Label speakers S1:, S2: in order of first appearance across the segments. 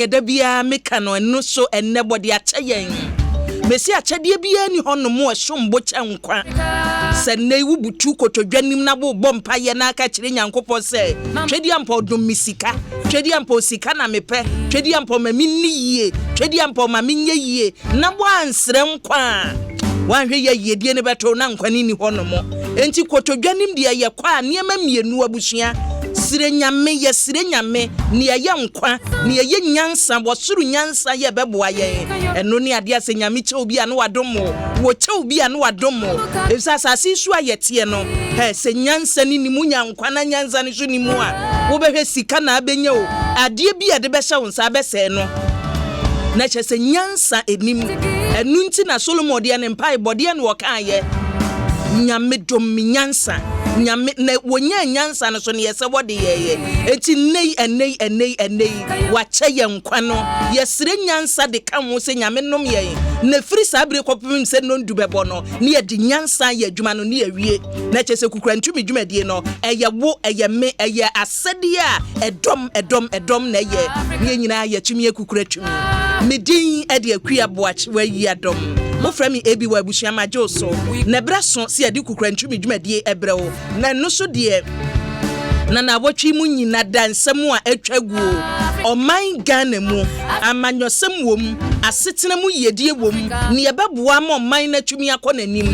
S1: yɛda bia meka no eno so enne bode akyɛ yɛn mesi akyɛdeɛ bia ni hɔ no mo ɛhombo kyɛ nkwa sɛ nei wo butu kotodwanim na bo bompa ye na aka kyerɛ Nyankopɔn sɛ twedi ampa dom misika twedi ampa sika na mepɛ twedi ampa ma minni yie twedi ampa ma minnye yie na bo ansrɛ nkwa wanhwe ye yedie ne beto na nkwane ni hɔ no mo enti kotodwanim de ye kwa niema mienu abusua sire nyame ye sire nyame ne ye nkwa ne ye nyansa wosuru nyansa ye beboa ye eno ne ade ase nyame che obi anu wadomo wo che obi anu wadomo efsasasi su ayete no he se nyansa ni nimu nyankwa na nyansa ni su nimu a wo behwe sika na abenya o ade bi ade be hye wonsa abese no na che se nyansa enim enu nti na Solomon de ne mpai bode ne wo kan ye nyame dom nyansa nyame na wonya nyansa no so ne yese wode ye eti nei enei wa che ye nkwa no yesire nyansa de ka ho se nyame nom ye na firi sabre kopim se no ndu bebo no ne ye di nyansa ye adwuma no ne ye wie na che se kukura ntumi dwumadie no eye wo eye me eye asede a edom na ye ne nyina ye tumi ekukura tumi medin ade akua boache wa yi adom mo frami ebi wa abusia majo so na braso se ade kukura ntumi dwumadie ebrewo na no so de na wotwi mu nyina dansem a atwaguo oman Ghana mu amanyosem wom asetena mu yedie wom ne yebeboa ma oman na twumi akonanim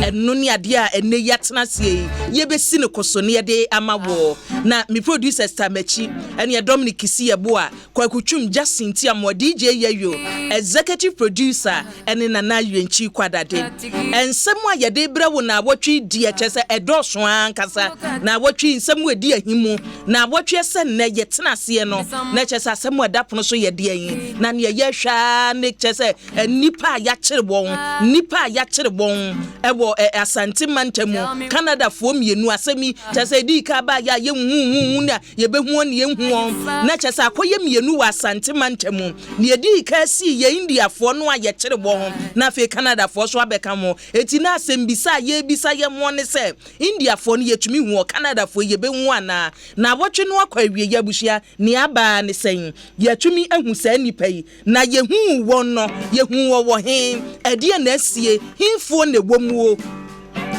S1: eno ne ade a ene yatena sie yebesi ne koso ne yede amawo na mi producer Stamachi ene Dominic Kisiebo a kwakutwum Jacinti amo DJ Yayo executive producer ene Nana Ywenchi Kwadade ensem a yede brewo na wotwi die kyese edoso ankasa na wotwi ensem wedi ahimu na wotwi se ne yetena sie no na kyese asem adapono so yede yin na ne yehwa ne kyese nipa ya kyere bon ewo Asante Mantamu Canada fo mienu asemi kyese di ka ba ya yehu na yebehu ne yehu na kyese akoye mienu wa Asante Mantamu ne di ka si ye India fo no a ye kyere bon na fe Canada fo so abeka mo eti na asem bisa ye mo ne se India fo no yetumi hu Canada fo yebehu ana na wotwe no akwa wie ya buhia ne aba ne sen yetumi ahu sa nipa yi na yehu won no yehu wo he ede na asie himfo ne womuo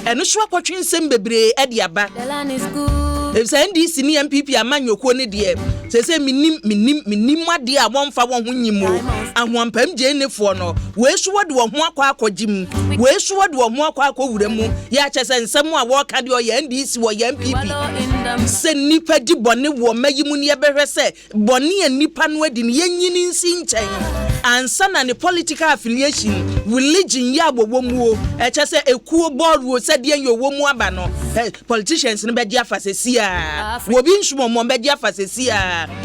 S1: eno so akwatwe nsem bebre ede aba efsa NDC ni MPP amanyoko ne de sese minim ade a wonfa won ho nyimo ahoampam je nefo no weesu wode wo ho akogim weesu wode wo ho akowura mu ya kyese nsem a wo ka de o ya NDC wo ya MPP se nipa di bone wo mayimu ne yebehwe se bone ya nipa no adi ne yanyini nsi nchen ansa na ne political affiliation religion ya bobo mu e kyese ekuo boru se de yan wo mu aba no politicians ne be dia fasesi wobi nsumo mo be dia fasesi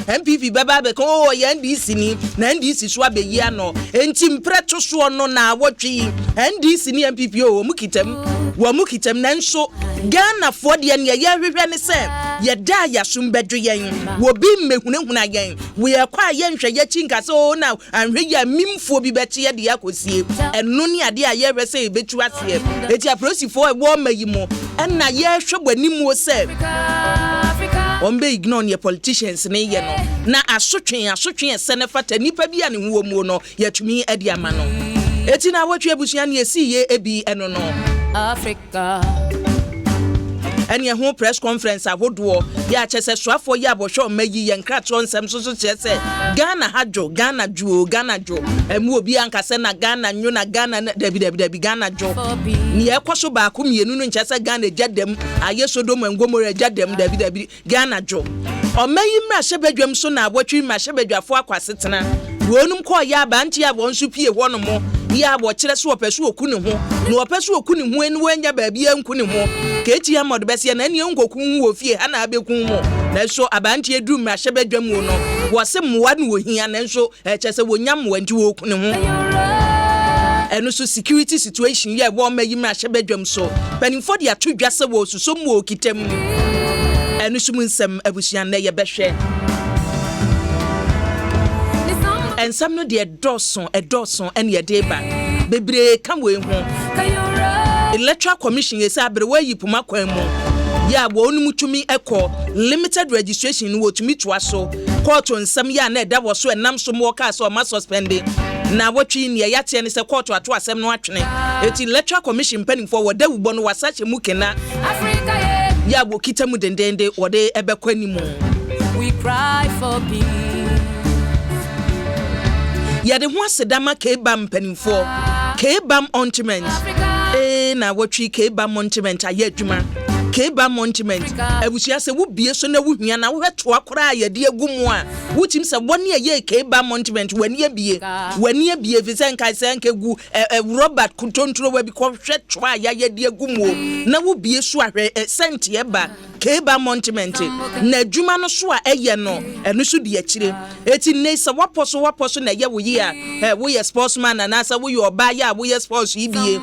S1: MPP baba be ko ya NDC ni na NDC so abeyi ano enti mpreto so no na wotwi NDC ni MPP o mu kitam na nso Ghana fo de ne ye hwehwe ne se ye da ya sum bedwo yen wobi mmehunehuna yen we akwa ye nhwe ye chinka so na anhwe ya mimfo bi beti ye de akosie eno ne ade a ye rese betu ase eti aprosifo e wo mayimo enna ye hwebanimu o se ombe ignore ye politicians ne ye no na asotwen senefa nipa bi ane huo mu no yatumi ade ama no eti na wotwe abusua ne esi ye ebi eno no Africa ene ho press conference ahodo ya kyese soafo ya bohwe omayi ye nkrato nsem so kyese Ghana jo emu obi ankase na Ghana nyu na Ghana dabi Ghana jo ni ekoso ba ko mienu no kyese Ghana jadem aye Sodom and Gomorrah jadem dabi Ghana jo omayi mra hyebadwam so na abotwi ma hyebadwafo akwasetena wonum ko ya ba nti ya won so pie ho no mo ya bo kyere so opesu oku ne ho na opesu oku ne ho enu anya ba bia nku ne ho ka eti ya mod bese na ene nkoku hu wo fie ana abeku mo na so abanti edu ma hyebadwam no wo se mwa ne wo hia na so kyese wonyam wanti wo oku ne ho eno so security situation ye wo ma yi ma hyebadwam so panimfo de atodwa se wo suso mu okitam eno so munsem abusuan na ye behwe ensam no de edorson ene ye deba bebre kamwe ho electoral commission yesa abre wa yipuma kwan mu ya bo onum tumi ekọ limited registration no wotumi toa so court nsɛm ya na ɛda wɔ so ɛnam so mo ka so ma suspend na watwi ne yate ne sɛ court ato asɛm no atwene eti electoral commission panimfo wɔ da wubɔ no wasache mu kena ya bo kita mu dendende wɔde ɛbɛkɔ animu. We cry for peace. Yade ho asedama K-Bam panimfo K-Bam ointment na watwi K-Bam ointment aye adwuma K-Bam ointment abusia se wo bie so na wo hia na wo heto akora yade agumu a wotim se woni aye K-Bam ointment wani abie visen kai se nkegu Robert Kutontro wa bi ko hwetwa yade agumu na wo bie so ahwe sent ye ba K-Bam ointment na adwuma no so a eye no eno so di akire eti nei se waposo na ye wo yi a wo ye sportsman na na se wo ye oba ya wo ye sports ibie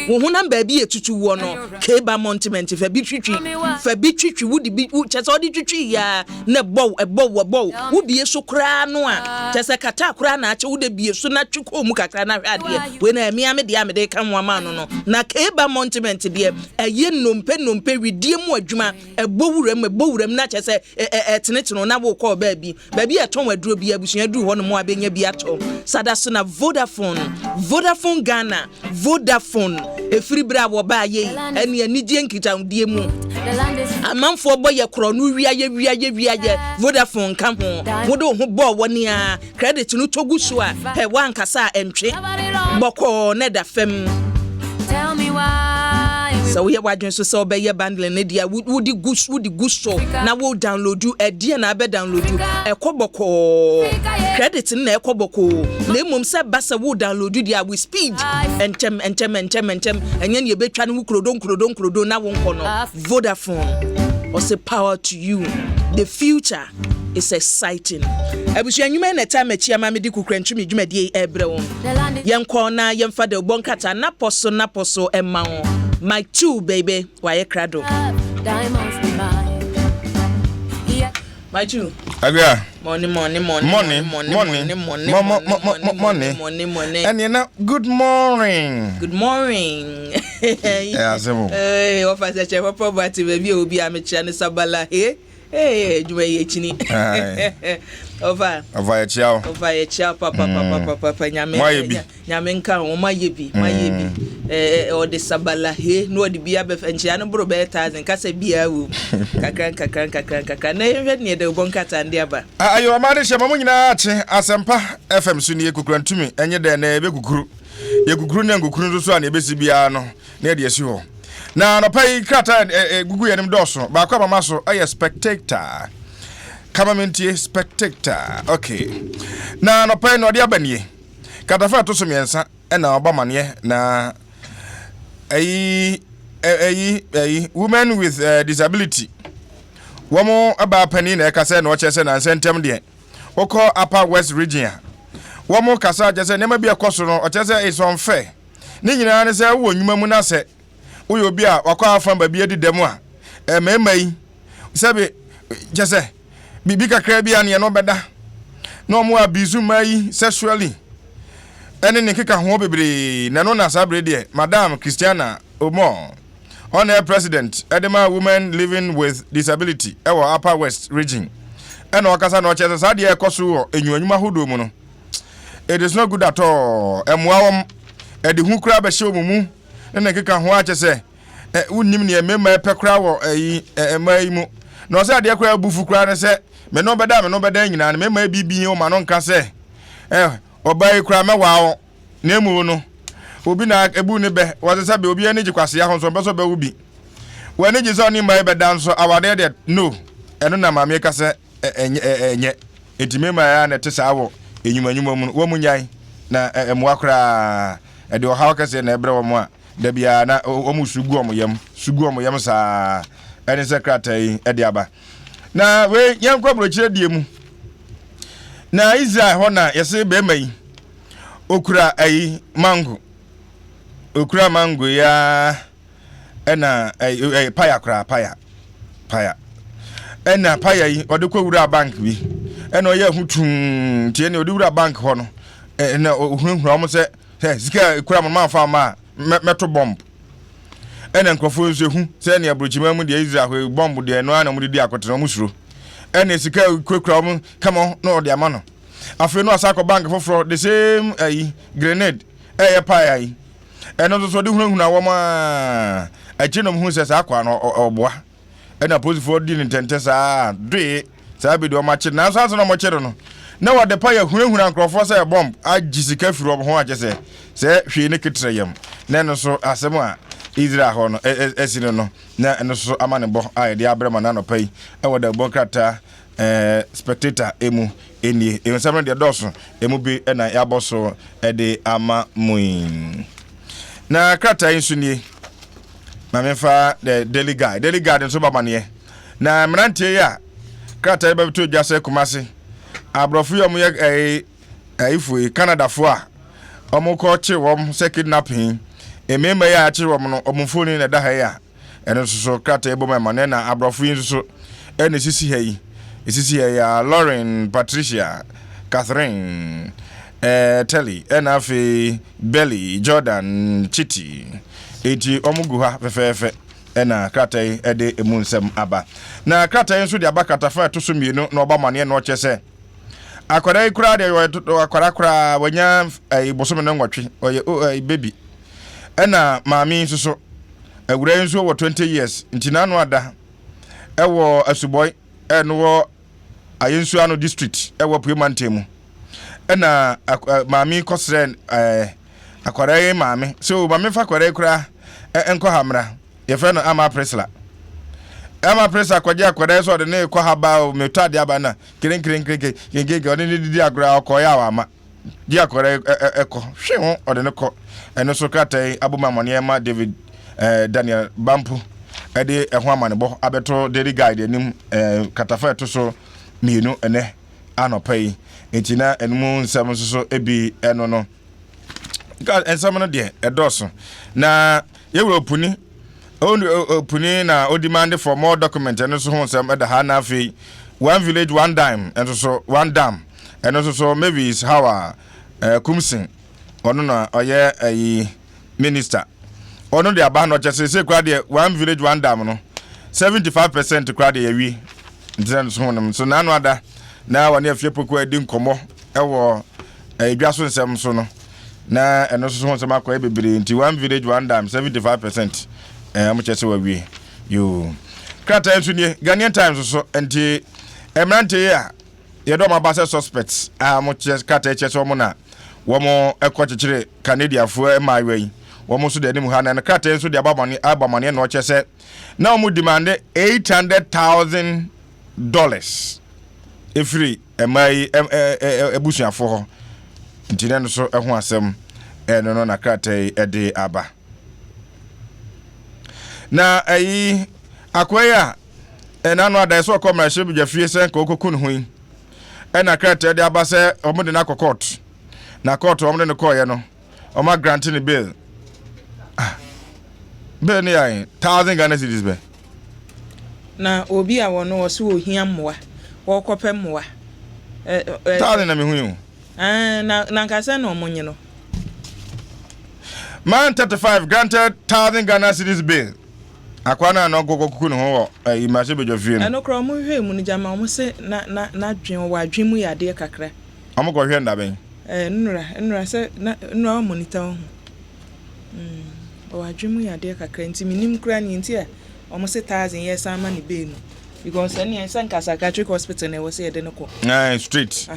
S1: wo hunam ba bi etutu wo no K-Bam ointment fa bi twitwi wudi bi chese odi twitwi ya na bow wo bie so kra no a chese kata kra na ache wo de bie so na twiko mu kakra na hwade we na ame de ka mo ama no na K-Bam ointment de eye nompe widie mu adwuma ebowuram na chese teneteno na wo call ba bi eton waduro bi abusua du ho no mo abenya bi ato sada so na Vodafone Ghana Vodafone efiri bra wo ba ye ene anigye nkitandie mu amanfo boye kro no wiaye Vodafone ka ho wodo ho bo woni a credit no togu so a he wankasa entwe boko ne da fam. Tell me why so we wadwen so so be ye bundle ne dia wudi gusto na wo download you e na be download you ekoboko credit na ekoboko na mum se basa wo download you dia with speed entem enye ne betwa no krodo na wo nkono. Vodafone was a power to you. The future is exciting. Abusia nyuma na time achia ma medi kukrantumi dwumadi ebre won yenko na yemfa de bonkata na poso emma won. My two baby waye krado diamonds be mine. My two
S2: agua
S1: money
S2: and you know good morning
S1: Asempa officer che property baby obi amechia ne sabala juwe yechini over
S2: chiao
S1: papa nyame nka o mayebi o de sabala no de bia be fanchia no bro be 1000 kasa bia wu kakran na hwe ne de bonkata ndi aba
S2: ayo amade hye mamu nyina ache Asempa FM su ne kukurantumi enye de na ebe kukuru ye kukuru na ngukuru so na ebesi bia no na de esi ho na no pai krata gugu yenim doso ba kwa mama so aye spectator kamaменtie spectator okay na no pai no de abanie katafa to so miensa na obamane na ayi women with disability womo aba pani na ekase na ochese na sentem de woko upper west region womo kasa jese nema bi ekoso no ochese is unfair ni nyina ne se wo nwuma mu na se uyo bi a wakwa afan ba bi edi demu a ememai sabe jese bibi kakra bi an ye no beda no mo abizu mai sexually ene ne keka ho bebre na no na sabre de Madam Christiana Omo Honorable President Edema Women Living with Disability ewo Upper West Region ene wakasa na ochese sa de ekoso enwanyuma hodo mu no it is not good at all emwawom edi hu kura ba hye omumu na keka ho ache se unnim ne emema epekura wo mai mu na o se ade kura bufu kura ne se me no beda nyina na mema bibi o ma no nka se obai kura mewa wo na emu no obi na ebu ne be wo se be obi ani gikwase ya ho so be so be ubi wani gi so ni mai beda nso awade de no eno na ma me ka se enye etimema ya na te sa wo enyumanyuma mu wo munyai na emwa kura de o hawa ka se na ebre wo mu a da bia na omu sugu omyam sa ene secretary ede aba na we yam kwabro kire die mu na Israel ho na yese be mai okura ayi mango ya ena paya kura paya ena paya yi ode kwa wura bank bi ena oye hutum tie ne ode wura bank ho no ena ohunhura mo se sika kura mo ma fa ma meto bomb ene nkofo nso hu se ne abrochima mu de Israel bomb de no ana mu de akotena mu suro ene sika kwekura mu come on no de ama no afi no asako bank for the same grenade pie ayi eno so de hunahuna wo ma achinom hu se sa akwa no oboa ena police for di ntente sa doe sa bi do ma chi na so no mo chero no na wo de pie hunahuna nkrofo sa bomb agisika firi wo ho agese se hwe ne ketre yam na no so asem a Israel ho no esino no na eno so amane bo a de abrema na no pai wo da bokrata spectator emu eni ensam de doso emu bi na ya boso de ama muin na krata insunie mamefa the daily guide nso babane na mrantie ya krata e babito dwase kumase abrofu yom ye ifu Canada fo a omukọ chi wom se kidnapping emema ya chi wom no omufoni na da ha ya eno so krata e boma mane na abrofu yin so ene sisi ha yi isisi ya Lauren Patricia Catherine Telly enafi Belly Jordan Chiti eti omugu ha fefefe ena kratai ede emunsem aba na kratai nso de abakata fa to so mienu na oba mane na ochese akwara ikura de akwara kura wanya ibosome na nwatwe oye baby ena maami nso so awura nso wo 20 years ntina no ada ewo asuboy enwo ayensu ano district ewo Puemantemu ena maami kosren akwara maami so maami fa akwara ikura enko hamra ye fe no ama presla kwaje akwara so de ne ko haba metade aba na kirin yengege oni ni di agura okoya wa ma di akwara eko hwe ho ode ne ko eno so kratai abuma monema David Daniel Bampu ede eho amane bo abeto daily guide enim katafa to so mienu ene anopai entina enmu nsam so ebi eno no God ensam no de edoso na yewro opuni na o demand for more document eno so nsam eda ha na afi one village one dime eno so one dam eno so maybe is how Kumsin ono na oye minister ono de aba no chese kwa de one village one dam no 75% kwa de yawi ntina so honam so na no ada na wane afie poku adi nkomo ewo edwaso nsem so no na eno so nsem akwa ebebere nti one village one dam 75% am chese wawi yo krata ensu ni Ghanaian Times so nti emrante ya yedo mabase suspects am chese krata chese omo na womo ekwochechire Canadian fo emaiwe womo so de nim ha na krata ensu de abamane no chese na omo demand $800,000 efiri emai ebusuafo ho ntine no so eho asem eno no na kratai ede aba na ayi akwaya enano ada so commercial bujafie sen ko kokun hui ena kratai ede aba se omo de na court na court omo de no koye no omo grant ni bill be ni ai 1000 Ghana cedis be
S1: na obi a wono wo so ohia mmoa wo kope mmoa
S2: tale na me hu
S1: na nkasa na omonye no
S2: man 35 granted 1000 Ghana cedis bill akwana na ogogokukun ho imase bejofie no
S1: enokro mo hwe mu ni jama mo se na dwen wo adwen mu yade kakra
S2: amoko hwe ndaben
S1: nura se na monitor ho wo adwen mu yade kakra nti minim kura ni nti a omo se 1000 years ama ni be no because any Sanka Psychiatric Hospital ne was here de no ko
S2: street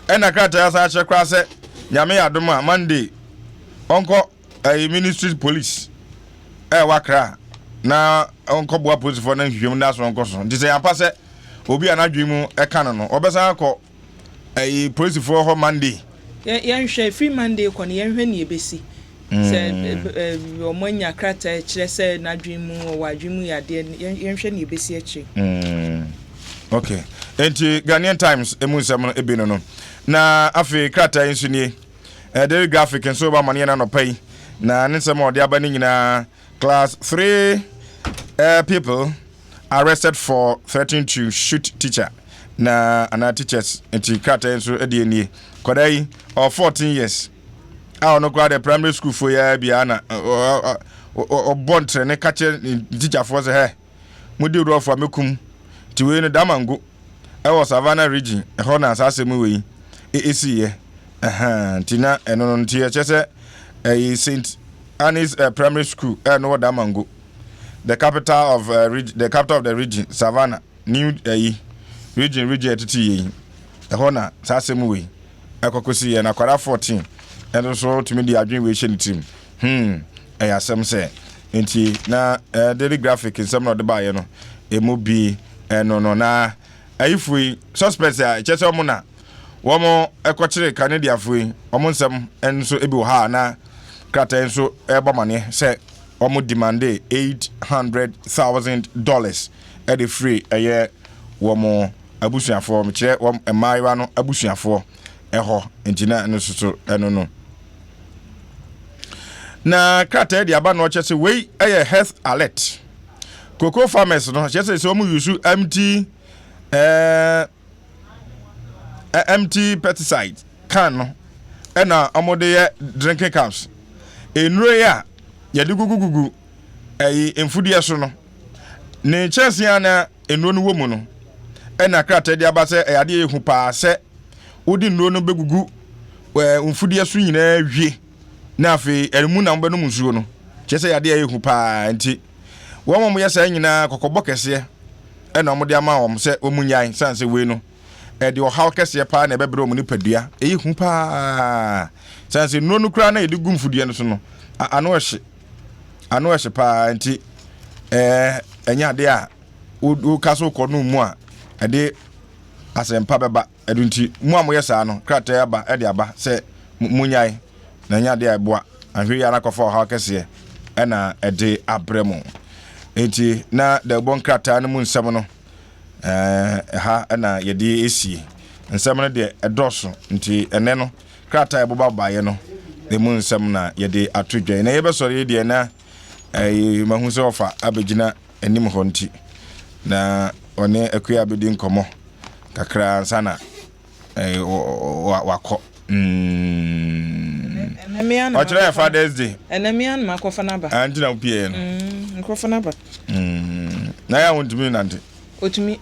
S2: ena krata ya sa che kwa se nyame yadom a Monday onko ministry police wakra na onko boa police for na hwem na so onko so dise yampa se obi anadwe mu eka no obesa akọ police for ho Monday
S1: yan hwe free Monday ko ne yan hwe ne ebesi se omonya krata kire se nadwe mu wadwe mu yade yan hwe ne ebesi achi
S2: okay enti Ghanaian Times emunsam no ebino no na afi krata insu nie daily graphic nso ba mane na no pai na nsem odi aba ni nyina class 3 people arrested for threatening to shoot teacher na ana teachers enti krata nso edi nie kodai of 14 years I no grade primary school for ya bia na o bontre ne kache teacher for say he mudi ro for mekum ti we no damango was Savannah region ɛhɔ na asase mu wei esi ye tina eno no ntia chese St Anne's primary school no Damango the capital of the region Savannah new region etiti ye ɛhɔ na asase mu wei ekokosi ye na kwara 14 and so to me the adwin we hye team asem say enti na daily graphic in some of the buy no emu bi no na ayifui suspects chese omo na womo ekochire Canadian fui omo nsem enso ebi wo ha na krata enso ebamane se omo demand $800,000 at the free eye womo abusuafo mkire wom emaiwa no abusuafo eho entina enso so eno no na krata de aba no chese wei eye health alert cocoa farmers no chese so omo use empty pesticide can no na amode drinking cups enure ya yade gugugugu emfudie so no ne chance ya na enuro no wo mu no na krata de aba se yade ehu pa se odi nuro no begugu emfudie so nyina hwie na afi erimu na mbenu musuo no chese yade ehu pa nti wo mo yesa nyina kokobọ kese na amode ama wo se omunyan sanse we no de ohaw kese pa na ebebere omu ni padua eyihu pa sanse no no kra na yede gumfudie no so no ano ehye pa nti enya de a u kaso ko no mu a de Asempa beba edunti mu amoye sa no krata aba de aba se munyan na nya de eboa ahwe ya na kofo ohaw kese na de abremu enti na de bon krata no mu nsem no ha na yede esi nsem no de edoso nti ene no krata eboba baye no de mu nsem na yede atodwan na yebesore de na mahu se ofa abegina anim ho nti na one akuya abedi nkomo kakra sana wako Ochire Father's Day
S1: enemian makofa na ba
S2: antina upie no
S1: nkofa na ba
S2: na ya wontumi nante
S1: otumi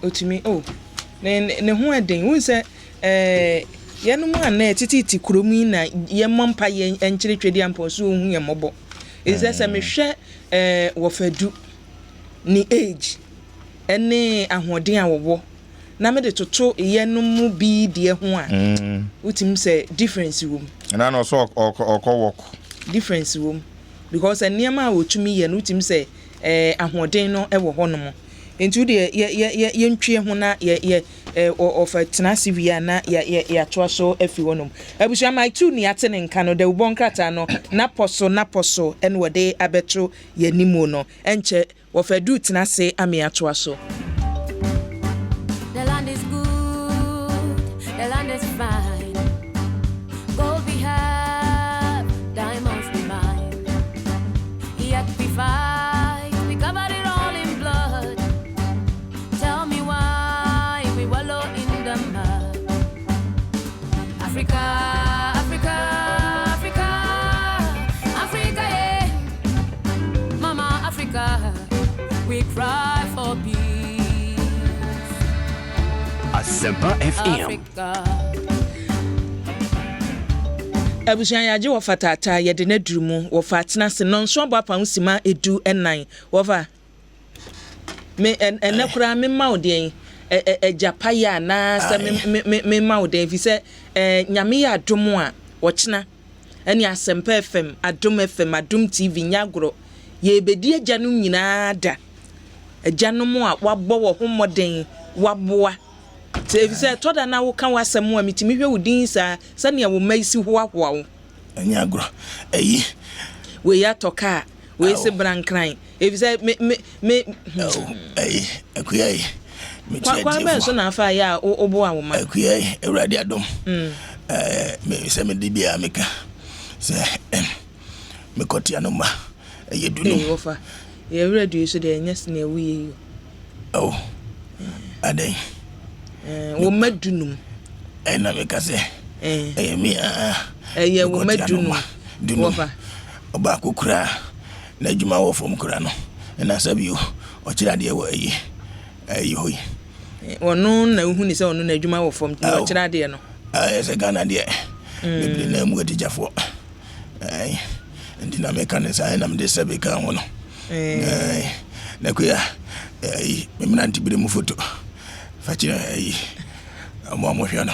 S1: ne ho eden wo se yenum ana tititi kromu na yemmompa ye enkyire twedi amponso hu yemmobo is se mehwe wo fadu ni age ene ahoden awowo na me de toto yenum bi de ho a utim se difference room
S2: na no so work
S1: difference room because eniema otumi ye no utim se ahoden no ewo honom enti de ye ntwe ho na ye ofa tenase wi na ye to so afi honom abusua mai tu ni ate ne nka no de ubon krata no na poso en wode abeto ye nimo no enche wofa du tenase ame ato so.
S3: The land is good, the land is fine. Gold we have, diamonds we mine. Yet we fight, we covered it all in blood. Tell me why we wallow in the mud. Africa, Africa, Africa, Africa, yeah. Mama Africa, we cry for peace.
S4: Asempa FM.
S1: Abusuan yaje wo fatata ye de na durumu wo fatena se nonso abo apa usima edu enan wo fa me enekura me mauden ejapa ya na se me mauden fi se nyame ya adom a wo kina ene Asempa FM adom FM adom TV nyagoro ye bedi ajanum nyina da ajanum a wabɔ wo homoden waboa se fi se toda na wo kan wasem a mitimi hwe wudin sa ne wo maisi hoahoa wo
S5: anyagro eyi
S1: we ya toka we se brankran e fi se me
S5: eyi akuyai me che
S1: kwa ben so na afa ya obo a wo ma
S5: akuyai ewrade adom me se me dibia meka se me kotia no ma eye dunu
S1: wo fa ye ewrade so de nyas na wuye
S5: oh adai
S1: wo madunum
S5: na me ka se mi
S1: ye wo madunum wo fa
S5: oba kokura na djuma wo fom kura no na sabio o kira de wo ayi hoyi
S1: Ono na hu ni se ono na adwuma wo fom ti wo kira de no.
S5: Ese Ghana de. Me na mu gatijafo. Ndi na mekanisa na mde sebe ka ho no. Na kuya me mnanti bire mu foto. Fachira amo hwe no.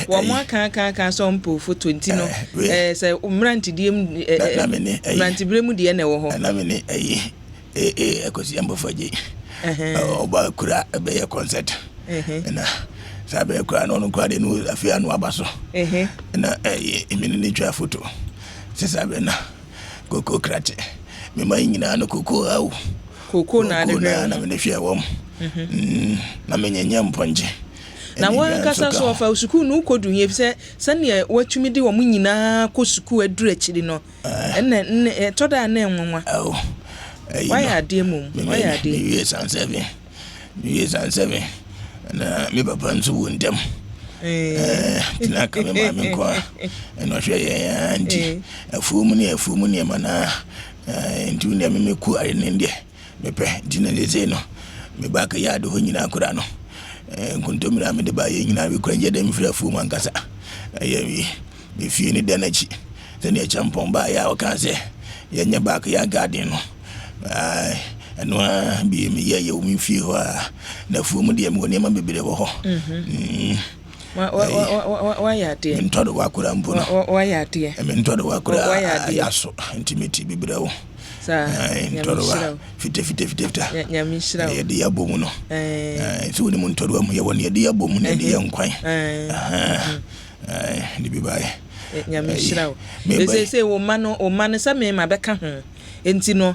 S1: Wo mo kan so mpo foto nti no se mranti die mranti bire mu die na wo ho.
S5: Na me ne ekosi ambo faje. Oba kura be ye concert. Na sabe kura no kwa de no afia no abaso. Na emini ni twa foto. Se sabe na koko krate. Me mai nyina no koko au.
S1: Koko na de
S5: na me ne hwe wom. Na me nyanya mponje.
S1: Na wan kasa so fa suku no kodu ye se ne watumi de wo nyina ko suku aduru akiri no. Enne toda na enwonwa. Why are they mum? Why are they?
S5: Yes, and 7. Na me papa nso wondam. Tina ka me ma me kwa. Eno hwe ye anti. Afumu ne mana. Nti ne me ku are ne ndie. Me pe tina le ze no. Me ba ka ya do ho nyina akura no. Nkontomira me de ba ye nyina be kwa nje dem fira afumu ankasa. Ayi me fie ni danachi. Tani e champon ba ya o kan se. Ye nya ba ka ya garden no. Eno bi me ye umi fie ho na fumu de me woni ma bebere wo ho.
S1: Why are they?
S5: Ntodo wakura mpo no.
S1: Why are they?
S5: Me ntodo wakura yaso intimate bebere wo.
S1: Sa
S5: ntodo wa fite.
S1: Nyami shira.
S5: Ye de yabomu no. So woni mu ntodo mu ye woni ye de yabomu na de yankwan. Ni bibaye.
S1: Nyami shira. Say wo mano sa me ma beka ho. Enti no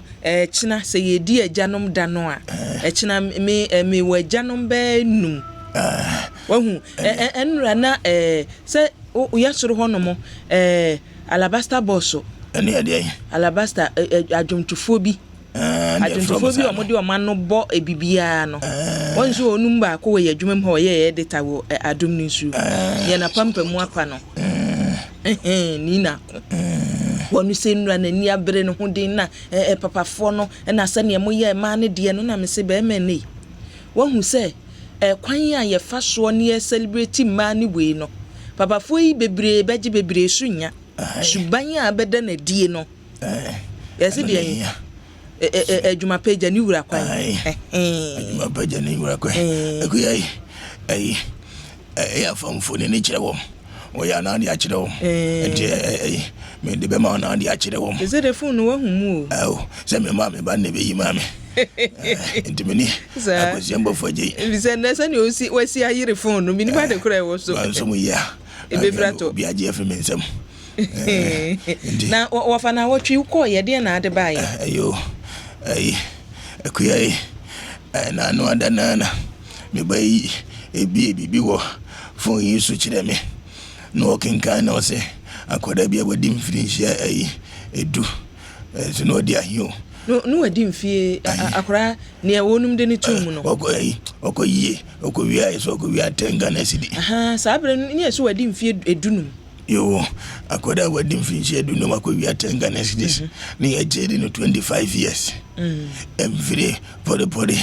S1: china se ye di ajanom da no a china me wa ajanom ba num wahu enra na se ya soro ho no mo alabasta bosso
S5: ene ade
S1: alabasta adwomtufo bi o modi o mano bo ebibia no wonso onum ba ko we adwuma mu ho ye edita wo adom ni nsu ye na pampa mu apa no ni na wonu se nura na ni abere no ho din na papafo no na se ne mo ye ma ne de no na me se be ma nei wohu se kwan ya ye fa so ne celebrate ma ne we no papafo yi bebre beje bebre sunya suban ya beda na die no yesi de adwuma page ni wura kwan
S5: adwuma page ni wura kwan akuyai ya famfo ne ni kire wo oya na ndi akire wo enti me de be ma na ndi akire wo
S1: is it the phone wo humu
S5: o se me ma me ba ne be yi ma me enti me ni akosi mbo foje
S1: se na se ni osi wasi ayire phone no mi ni ba de kura wo so
S5: so mu ya
S1: ebe frato
S5: bi aje efe me nsam
S1: na wo fa na wo twi ko ye de na ade ba ye
S5: ayo akuyai na no adanana me bai bibi wo phone yi so kire me no kinkan na ose akoda bia wadi mfirinhia edu so no dia hio
S1: no wadi mfie akora ne wonum de ne tum no okowie so okowie tenga na sidi
S5: sabre
S1: ne so wadi mfie edunum
S5: yo akoda wadi mfirinhia edunum akowie tenga na sidi ne ejeri no 25 years emfire pode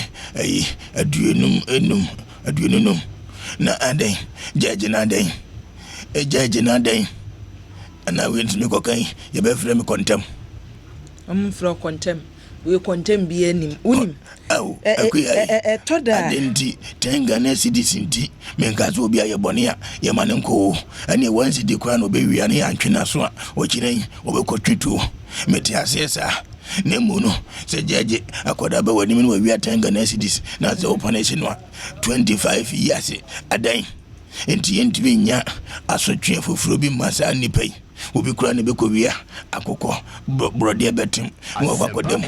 S5: aduenum na aden jeje na aden ejeje na den ana we ntimi kokan ye be frɛ me kontem
S1: frɛ kontem we kontem bi anim unim
S5: au
S1: toda
S5: adenti tenga na sidisinti me nkazo obi aye bone a ye mane nko ani wansi di kwa no be wia ne antwena so a o kiren o be kotwitu meti asesa ne muno se jeje akoda be wani me wia tenga na sidis na se operation 25 years adan enti binya asotwe foforo bi masa nipai obi kura ne bekowia akokɔ brode betim wo kwakodem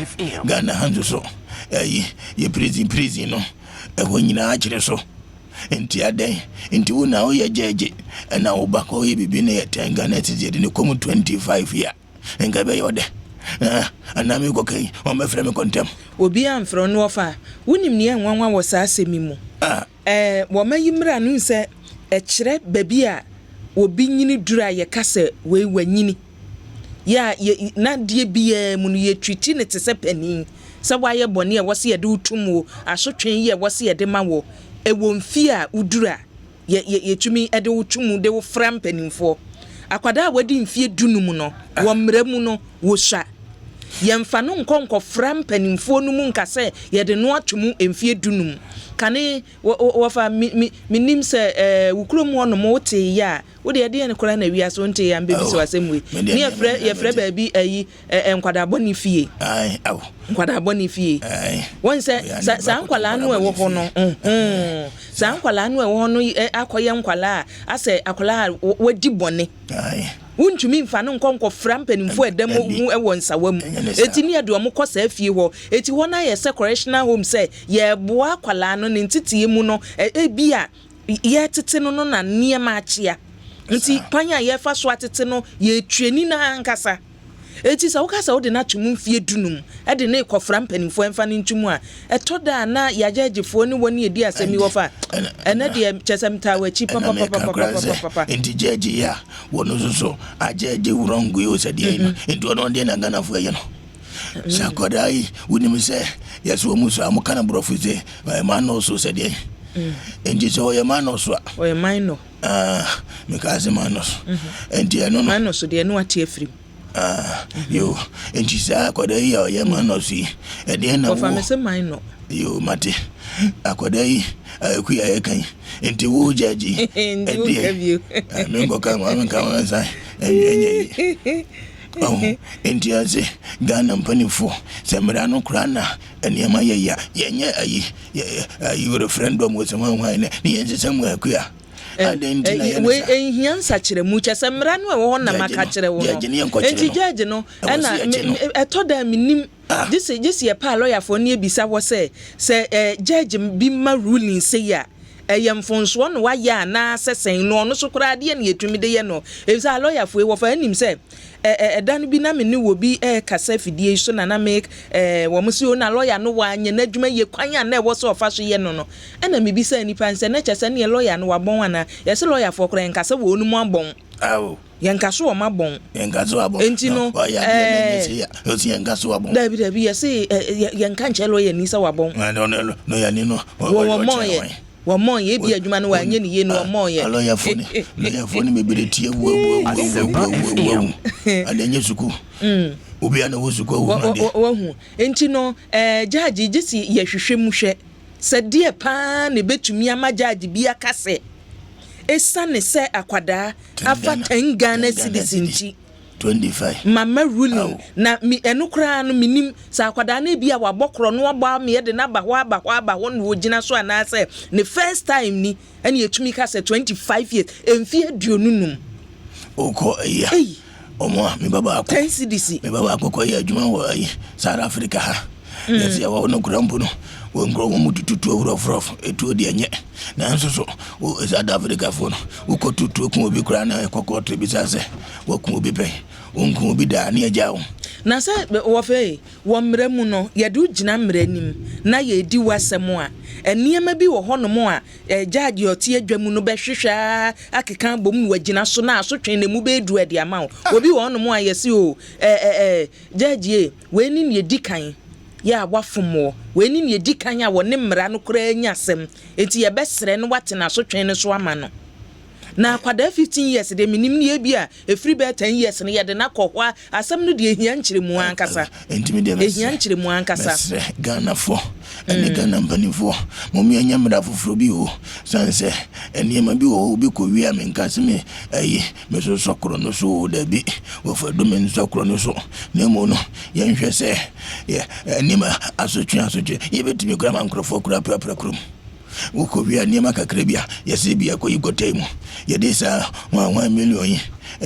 S5: Ghana hanzo so ye prison no ɛho nyina akyere so enti adan enti wo na wo ye jeje na wo bakɔ ye bibi ne yetenga na tizede ne kom 25 year enga be yode anami ko kai o me frɛ me kontem
S1: obi amfro no ofa wonim ne enwanwa wo sa asemi mu wo mayimra no se ekire baby a obi nyini dura ye kase we wanyini ya na die bia mu no ye twiti ne tese pani sɛ wayɛ bɔne a wɔse yɛde wotum wo asotwe yi a wɔse yɛde ma wo ɛwɔ mfie a wodura yɛtumi ɛde wotum de wo fra mpanimfoɔ akwadaa a wadi mfie dunum no wɔ mmerɛ mu no wɔsua yɛmfa no nkɔnkɔ fra mpanimfoɔ no mu nka sɛ yɛde no ato mu mfie dunum kane wɔfa menim sɛ wukurom hɔ no mo wote yɛ a wode yɛde ne kora na wiase wonte yɛ ambɛbi sɛ wasɛm we ne yɛfrɛ baabi ayi nkwadabɔ ne fie nkwadabɔ ne fie wɔn sɛ saa nkwalaa no ɛwɔ hɔ no saa nkwalaa no ɛwɔ hɔ no akɔyɛ nkwalaa a asɛ akwalaa wadi bɔne wontumi mfa no nkɔnkɔ fra mpanimfoɔ ɛdam mu ɛwɔ nsawa mu eti ne yɛde ɔmo kɔ saa fie hɔ eti hɔ na yɛ sɛ correctional home sɛ yɛboa akwalaa no ne nteteɛ mu no ebi a yɛtete no na nneɛma akyea nti pan a yɛfa so atete no yɛtwani na ankasa eti sɛ wokasa wode na tum mfie dunum ɛde ne kɔfra mpanimfoɔ ɛmfa ne ntum a ɛtɔ da na yɛagyaagyefoɔ ne wɔne yɛdi asɛmi wɔfa ɛnɛ deɛ kyɛsɛm taa wachi papa
S5: enti gyagye ya wɔno so agyagye wrong yo sɛ deɛ no enti ɔno deɛ na Ghanafoɔ ɛyɛ no sɛ akɔdaa yi wonim sɛ yɛsɛ wɔ mu so a moka na borɔfo sɛ ma no so sɛ deɛ enti sɛ ɔyɛ ma no so a
S1: ɔyɛ man no
S5: meka sɛ ma no so enti ɛno no
S1: man no so deɛ no ate afirim
S5: yo enti saa akɔda yi a ɔyɛ ma no so yi ɛdeɛ na
S1: wɔfa me sɛ man no
S5: yo mate akɔda yi akuya yɛkan enti wo gyagye ɛdeɛ menkɔka menka wansa ɛnyɛ enti ase Ghana mpanimfoɔ sɛ mmara no kora na nneɛma yɛyɛ yɛnyɛ ayi referendum wɔ sɛ hwan ne yɛnsɛ sɛ mu akuya
S1: we ehia nsakyerɛ mu kyɛ sɛ mmara no ɛwɔ hɔ na maka kyerɛ wo no enti judge no ɛna ɛtɔ da minim gye yɛ pa lawyer ne ebisa wɔ sɛ judge bi ma ruling sɛ ya ɛyɛ mfonsoɔ no wayɛ ana sɛsɛn no ɔno so koraa deɛ ne yɛtumi de yɛ no ebisa lawyer wɔfa anim sɛ ɛdan bi na me ne wo bi kasa fidie so na make wo mo so na lawyer no wa anya na adwuma ye kwan a na ɛwɔ so ɔfa so yɛ no no ɛna me bi sɛ nipa nsɛ na kyɛ ne lawyer no wabɔn ana yɛ sɛ lawyer fo koraa nkasa wo onu mu abɔn
S5: awo
S1: yɛnkaso wɔ mabɔn
S5: yɛnkaso abɔn
S1: enti no
S5: yɛnkaso abɔn
S1: dabi yɛ sɛ yɛnka nkyɛ lawyer ni sɛ wabɔn
S5: no yɛ ni no
S1: wo mo ye bi adwuma no wa anye ne ye no mo ye
S5: lawyer phone me bi tie wo adenye suku obi ana wo suku
S1: wo hu enti no judge gisi ye hwehwɛ mu hwɛ sɛ die pa ne betumi ama judge bi akase esane sɛ akwadaa afa 10 Ghana citizens
S5: 25
S1: mama ruling na mi enukra no minim sa akwada na bia wabɔkro no wabɔ me de na ba hɔ no wogina so anase ne first time ni ene yetumi ka sɛ 25 years emfie aduonunum
S5: oko ya omo me baba akɔ
S1: 10 CDC
S5: me baba akɔ yɛ adwuma wɔ ayi South Africa ha yesi ya wɔ no kurampo no wo ngro mu tutu awurofrof etu de enye na nso so South Africa fo no wo kotutu ku obi kura na kokotre bi sase wo ku obi pe wo obi da na agya wo
S1: na sɛ wo fe wo mmerɛ mu no yɛde ugina mmerɛ nim na yɛdi wasɛm a nneɛma bi wɔ hɔ no mu a judge ɔte adwa mu no bɛhwehwɛ akeka bom no wagina so na asotwe ne mu bɛdu ade ama wo obi wɔ hɔ no mu a yɛsi o judge we ni ne di kan ya wafomo we ni ne di kan a wɔ ne mmara no kora nya asɛm enti yɛbɛsrɛ no watena so twɛn no so ama no na kwada 15 years de minim ne bi a efiri be 10 years ne yɛde na kɔhwa asɛm no de ehia nkyere mu ankasa
S5: enti de
S1: ehia nkyere mu ankasa
S5: Ghana fo ene Ghana mpanifo mo mi anya mmara foforo bi o sanse eniema bi o bi ko wi amenkase me ayi me so sokro no so da bi wo fa do men sokro no so na mo no yɛnhwɛ sɛ eniema asotwe yɛbetumi kura mankrofo kura pra woko bia niema kakra bia yesi bia ko yigote mu yede sa 1 million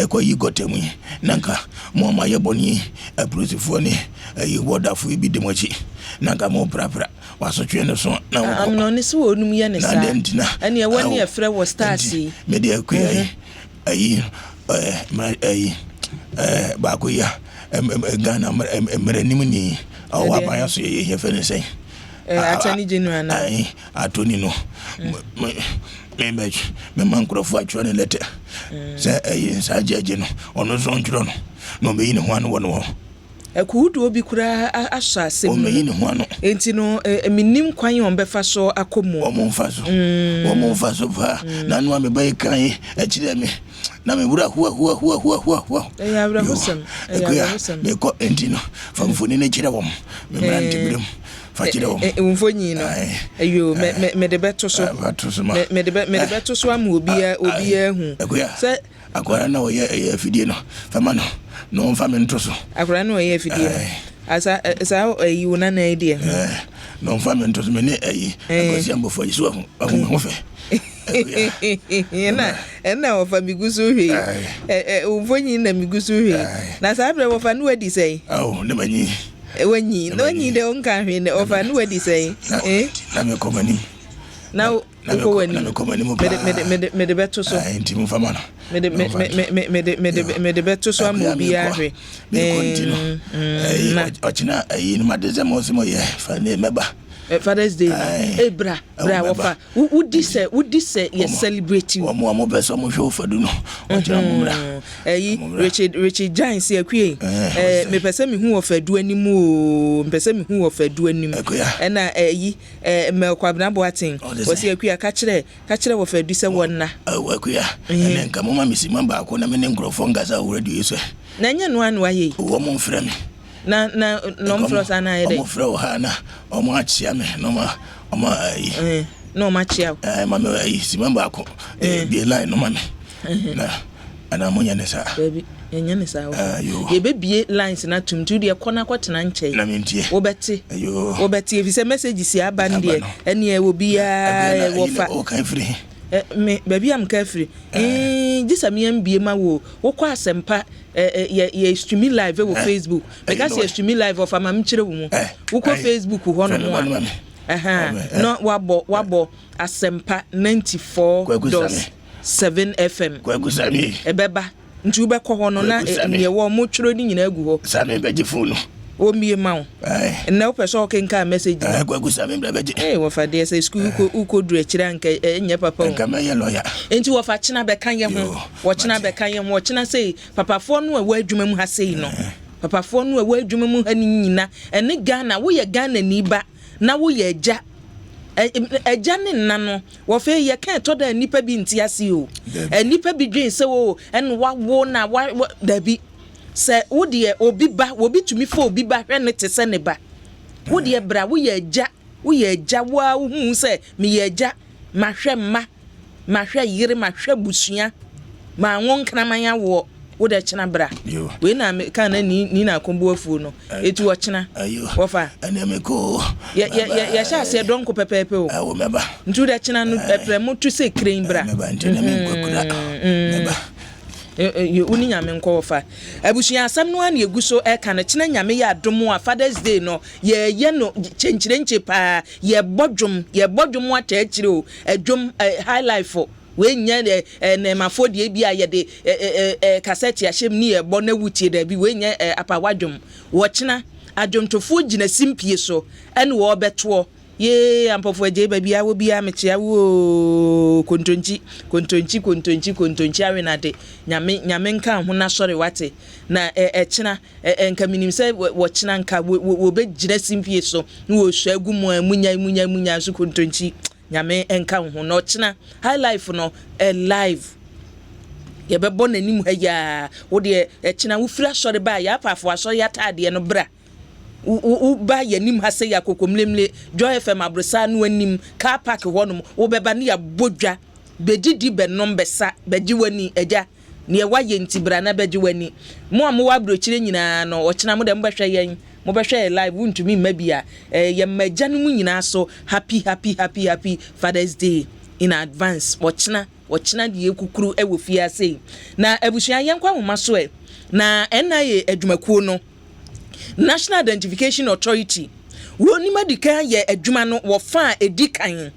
S5: ko yigote mu nanka mo ma yeboni aprosifo ne ayi wodafo bi de mochi nanka mo prapra wasotwe ne so na
S1: amno ne so onum ye ne sa ene e wani e frɛ wo stars
S5: me de akuya ayi ba ko ya Ghana meranim ni awa ban so ye fe ne sei
S1: attorney general na
S5: attorney no me mankrofo atwere letter say sa judge no ono so ntwero no be yin ho an wo no
S1: Ekudu obi kura aso asem.
S5: O meyi ne ho ano.
S1: Enti no minim kwan on befa so akomo.
S5: O mo mfa so fa na no me bai kan e kire me. Na me wura huwa.
S1: Ya wura husam.
S5: Me ko enti no famfoni ne kire wom. Me brante birem. Fa kire wom.
S1: Umfonyi no. Ayo me de beto so. Me de beto so am obi hu. Se
S5: akwara na oye fidie no. Fama no mfa me nto so.
S1: Akwara na oye fidie no. Asa ayi wona na idea.
S5: No mfa me nto so me ne ayi. Akosi ambofo yiso ho fe.
S1: Ena ofa migusu hwe umfonyi na migusu hwe na sabre ofa no wadi sei
S5: ne manyi
S1: wanyi de onka hwe ne ofa no wadi sei
S5: na me komani
S1: na uko wani
S5: na me komani mo
S1: me de beto so
S5: enti mo fama no
S1: me de beto so amobi ahwe
S5: me kontinu ochina ni madeze mo simo ye fa ne meba
S1: Father's Day. Bra wofa. Wudi say you celebrate you.
S5: Omo beso mo hwe ofadu no. Ojira mo mra.
S1: Richard Giants akwie. Me pese me hu ofadu animu, me pese me hu ofadu animu. Na me kwabna boatin. Wosi akwie ka kire ofadu se wonna.
S5: Akwie. Ene nka mo ma misi mamba ko na me ne nkrofo ngasa wo radio so.
S1: Na nya no anu aye.
S5: Wo mo mfra me.
S1: Na no mfro sana ide.
S5: Mo mfra wo ha na omo achia me no ma omo ayi.
S1: No ma chia.
S5: Ma me ayi si mamba ko bi line no ma me. Na ana mo nya ne sa.
S1: Baby nya ne sa wo. Ye be bie lines na tumtu de kona kwatena nche.
S5: Na me ntie.
S1: Wo beti. Wo beti e fi se message si aban de ene e wo bia wo fa.
S5: O kan free.
S1: Me baby am ka free. Disame am bie ma wo kwa Asempa ye streaming live wo Facebook because ye streaming live of am kire wo mu wo ko Facebook ho no mo no wabo Asempa 94.7 FM
S5: kwagusami
S1: ebeba nti wo be ko ho no na ye wo mo twiro ni nyina agu ho
S5: same beje phone
S1: o mie ma wo na wo pese o kenka message
S5: kwagusami bra beje
S1: wo fa de say school ko dure kire anka enye papa
S5: nka me ye lawyer
S1: enti wo fa kina be kan ye ho wo kina be kan ye ho wo kina say papa fo no wa adwuma mu ha sei no papa fo no wa adwuma mu ha ni nyina ene Ghana wo ye Ghana ni ba na wo ye agya eja ne nna no wo fe ye kan to da nipa bi nti ase o nipa bi dwen se wo en wo na dabi se wo de obi ba wo bi tumi fo obi ba hwe ne te se ne ba wo de bra wo ye agya wa hu se me ye agya ma hwe yire ma hwe busua ma won kramanya wo de china bra we na kan na ni na kombo afu no etu wo china wo fa
S5: ene me ko
S1: ya sha se donko pepepe o
S5: wo meba
S1: ntu de china no premu tu se kren bra
S5: meba ntene me kwakura meba
S1: uni nyame nko fa abusua asam no an yeguso e kan china nyame ya adom a Father's Day no ye no chenchire nche pa ye bodwom ata akire o adwom high life we nya na mafodie bia ye de cassette ahyem ni ye bo na wutie da bi we nya apa wadwom wo china adwomtofo gina simpie so ene wo beto ye ampofo je ba bia wo bia mechia wo kontonchi awenade nyame nka ho na sori wate na china enka minim se wo china nka wo be gina simpie so wo hwa agu mu munya so kontonchi nyame enka ho no china high life no live ye be bo nanim ha ya wo de china wo fira sori ba ya pafo aso ya tade no bra u ba yanim ha se ya kokomlemle Joy FM abrosa no anim car park honom wo beba ne ya bodwa bedidi be nombesa beji wani eja ne ya waye ntibra na beji wani mo am wa abrochire nyina no ochina mo de mbehwe yen mo behwe live untumi mabia ye magya no nyina so happy Father's Day in advance ochina de ekukuru ewo fiase na abusua yenkwa homa so na NIA adwumakuo no National Identification Authority woni medikan ye adwuma no wo fa edikan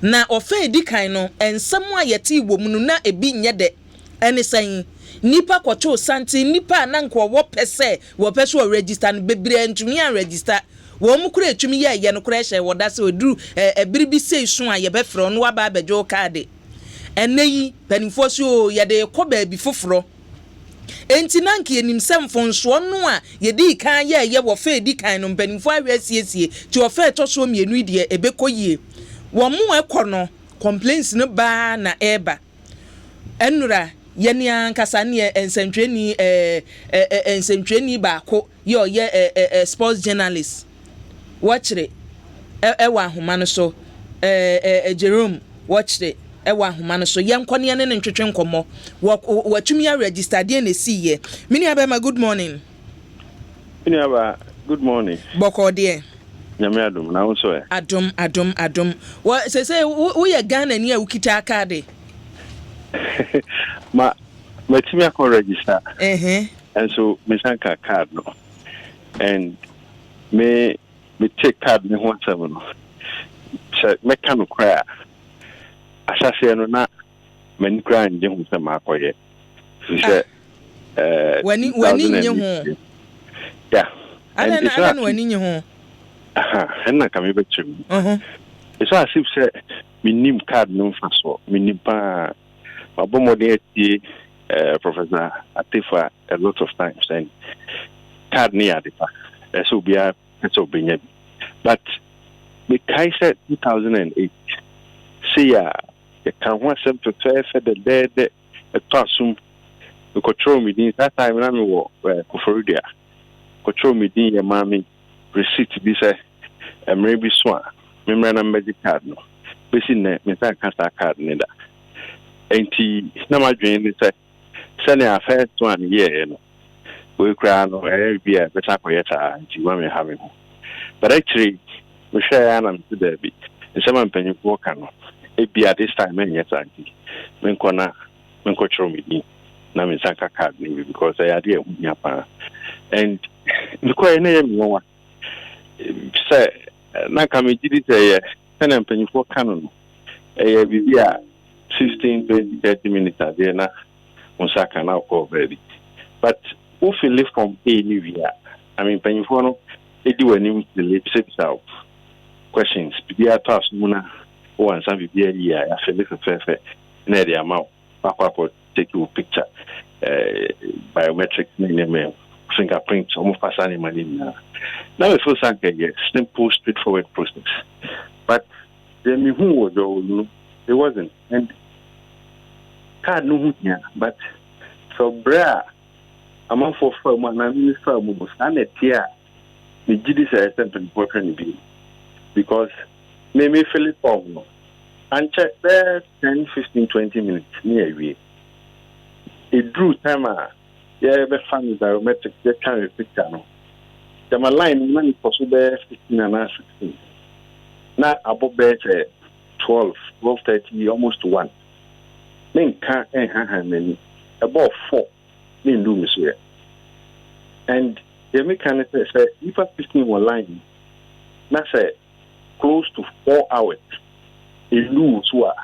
S1: na ofa edikan no ensam a yete iwo mu na ebi nye de ene san nipa kwacho santi nipa na nko wo pese wo register no bebre ntumi a register wo mu kura etumi ye no kura hye wo da se oduru ebiribi sei so a ye be fro no aba abedwo card eneyi panifo so ye de ko ba bi foforo enti nanke enim semfonso no a ye di kan ye wo fa di kan no mpanimfo awe asiesie ti wo fa to so mienu de ebekoyie wo mo ekono complaints no ba na eba enura yeni ankasa ne ensentweni baako ye sports journalist watchre ewa ahoma no so Jerome watchre ewa ahoma no so yenkone ne ntwetwe nkomo watumi ya register de na siye mini abema good morning
S6: mini aba good morning
S1: boko de
S6: nyame adom na wo so e
S1: adom wo se wo ye Ghana ni a ukita aka de
S6: ma timi akọ register and so me sanka card no and me take card me ho asem no che me kanu kra asase no na mani kra nje ho se ma akoye so
S1: wani nye ho
S6: yeah
S1: ana wani nye ho
S6: na kame betchim it's as if say minim card no faso minim pa abomode ati Professor Atifa a lot of times and card near Atifa so be a so be but the Kaiser 2008 see the can want some to for the dead a passum the control me that time na me wo Koforidia control me din your mommy receipt be say maybe so me na magic card no be see me say cancer card neither enti na ma dwen ni say sene a first one year no we cry no be a better koyeta enti wa me have me but actually we share na me there be se man panyin ko kan no e be at this time men yet anti men kona men ko chro me na me sanka card ni because I had here pa and the ko na ye me wa say na ka me gidi say sene panyin ko kan no e be 16, 20, 30 minutes a day na unsaka na ko very but who feel live from anywhere I mean penny for no edi wani the late out questions be a task muna o answer be here ya feel fefe na the amount papa take you picture biometric name fingerprint almost pass any money now we feel sanka yes simple straightforward process but then who was no it wasn't and card no here but so bra among for firm and I'm firm was and here the GD say something important be because me fill it form no and check there 10 15 20 minutes near we it drew time yeah be fan biometric they can picture no the line money possible 15 and 16 now above better 12:30 almost 1 men can many about 4 men do me so and the mechanic say if a 15 one line na say close to 4 hours it lose what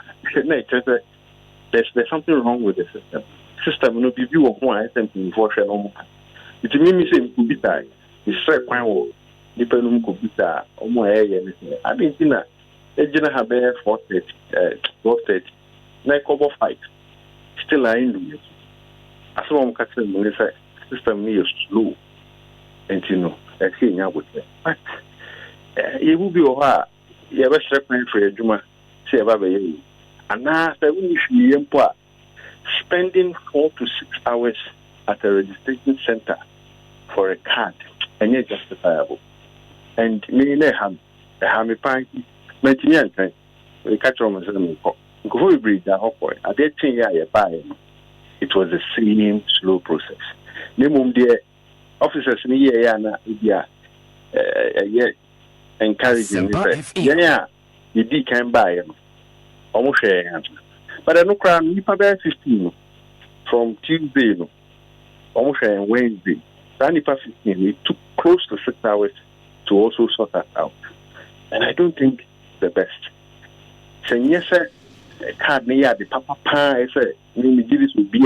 S6: there's something wrong with the system no be view of one something for sure no it mean say could be that it's straight kwan wo depending could be that o mo anything I think na ejina have 4:30 na cover 5 still I do it as one catch them say system is slow and you know I see nya with but you will be over you be straight kwan for ejuma say eba be and now say we should spending 4 to 6 hours at a registration center for a card and it's justifiable and me ne have me party mentally and we catch on myself go we breed that hot boy at that thing ya buy it was the same slow process minimum the officers ni ya na yeah encouraging yeah you did can buy almost share but I no crime you pay 15 from Tuesday no almost Wednesday then 15 it took close to 6 hours to also sort that out and I don't think the best say yes card me the papa say me give this will be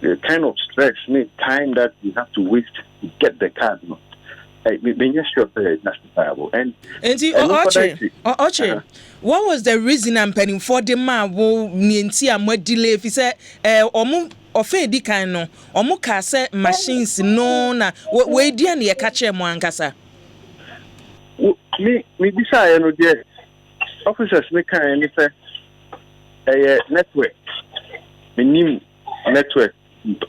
S6: the kind of stress time that you have to waste to get the card no being sure it's justifiable and
S1: Oche, what was the reason I'm penning for the man wo nienti am delay if he say ofe di kan no omo ka se machines no na we di na ye ka che mo ankasa
S6: me decide no there officers me kan ni say network minim network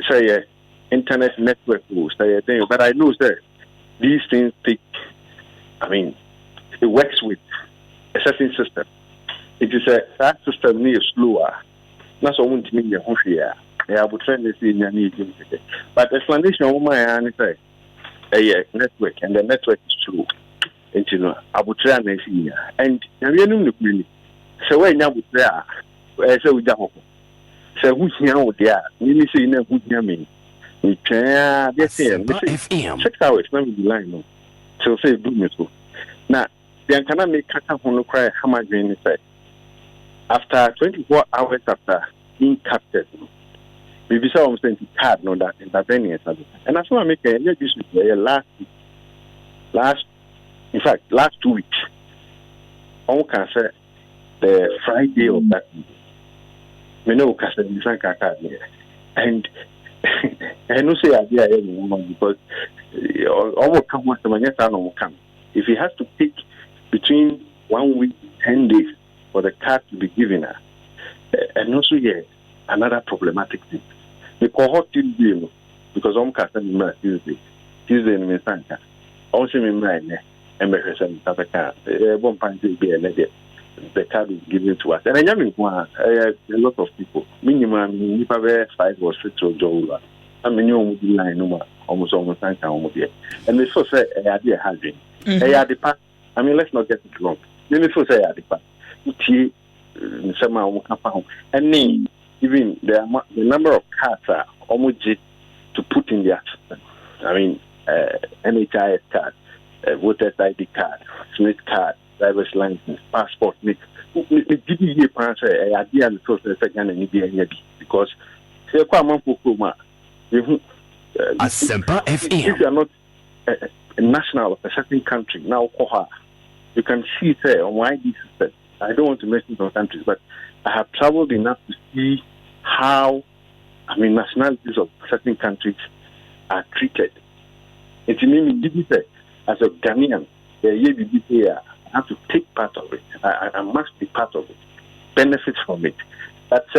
S6: say internet network say thing but I know that these things take it works with a certain system. It is that system near slower. That's all to me here. I would try to see in but explanation of my answer network and the network is true. And you know, I would try to see and you know the so when you would there so we don't so who's here out there you see no who's here me
S4: Asempa FM
S6: 6 hours na be line no so say do me so now they can make kaka hono cry how much you say after 24 hours after being captured maybe some saying card no that intervening and that's why I make a this last 2 weeks on can say the Friday of that me know can say different card and I don't say idea because almost come once come if he has to pick between 1 week 10 days for the card to be given her and also another problematic thing the cohort Tuesday because Tuesday in Minsanka also in mind and one point the card is given to us and I a lot of people minimum 5 or 6 or Jola I mean you line almost and they so say idea has been I mean let's not get it wrong let me so say and even the number of cards are almost to put in their system. I mean, NHIS card, voter's ID card, Smith card, driver's license, passport. Because
S4: Asempa FM.
S6: If you are not a national of a certain country, now you can see on my ID system. I don't want to mention some countries, but I have traveled enough to see how, nationalities of certain countries are treated. It means as a Ghanaian, I have to take part of it. I must be part of it, benefit from it. That's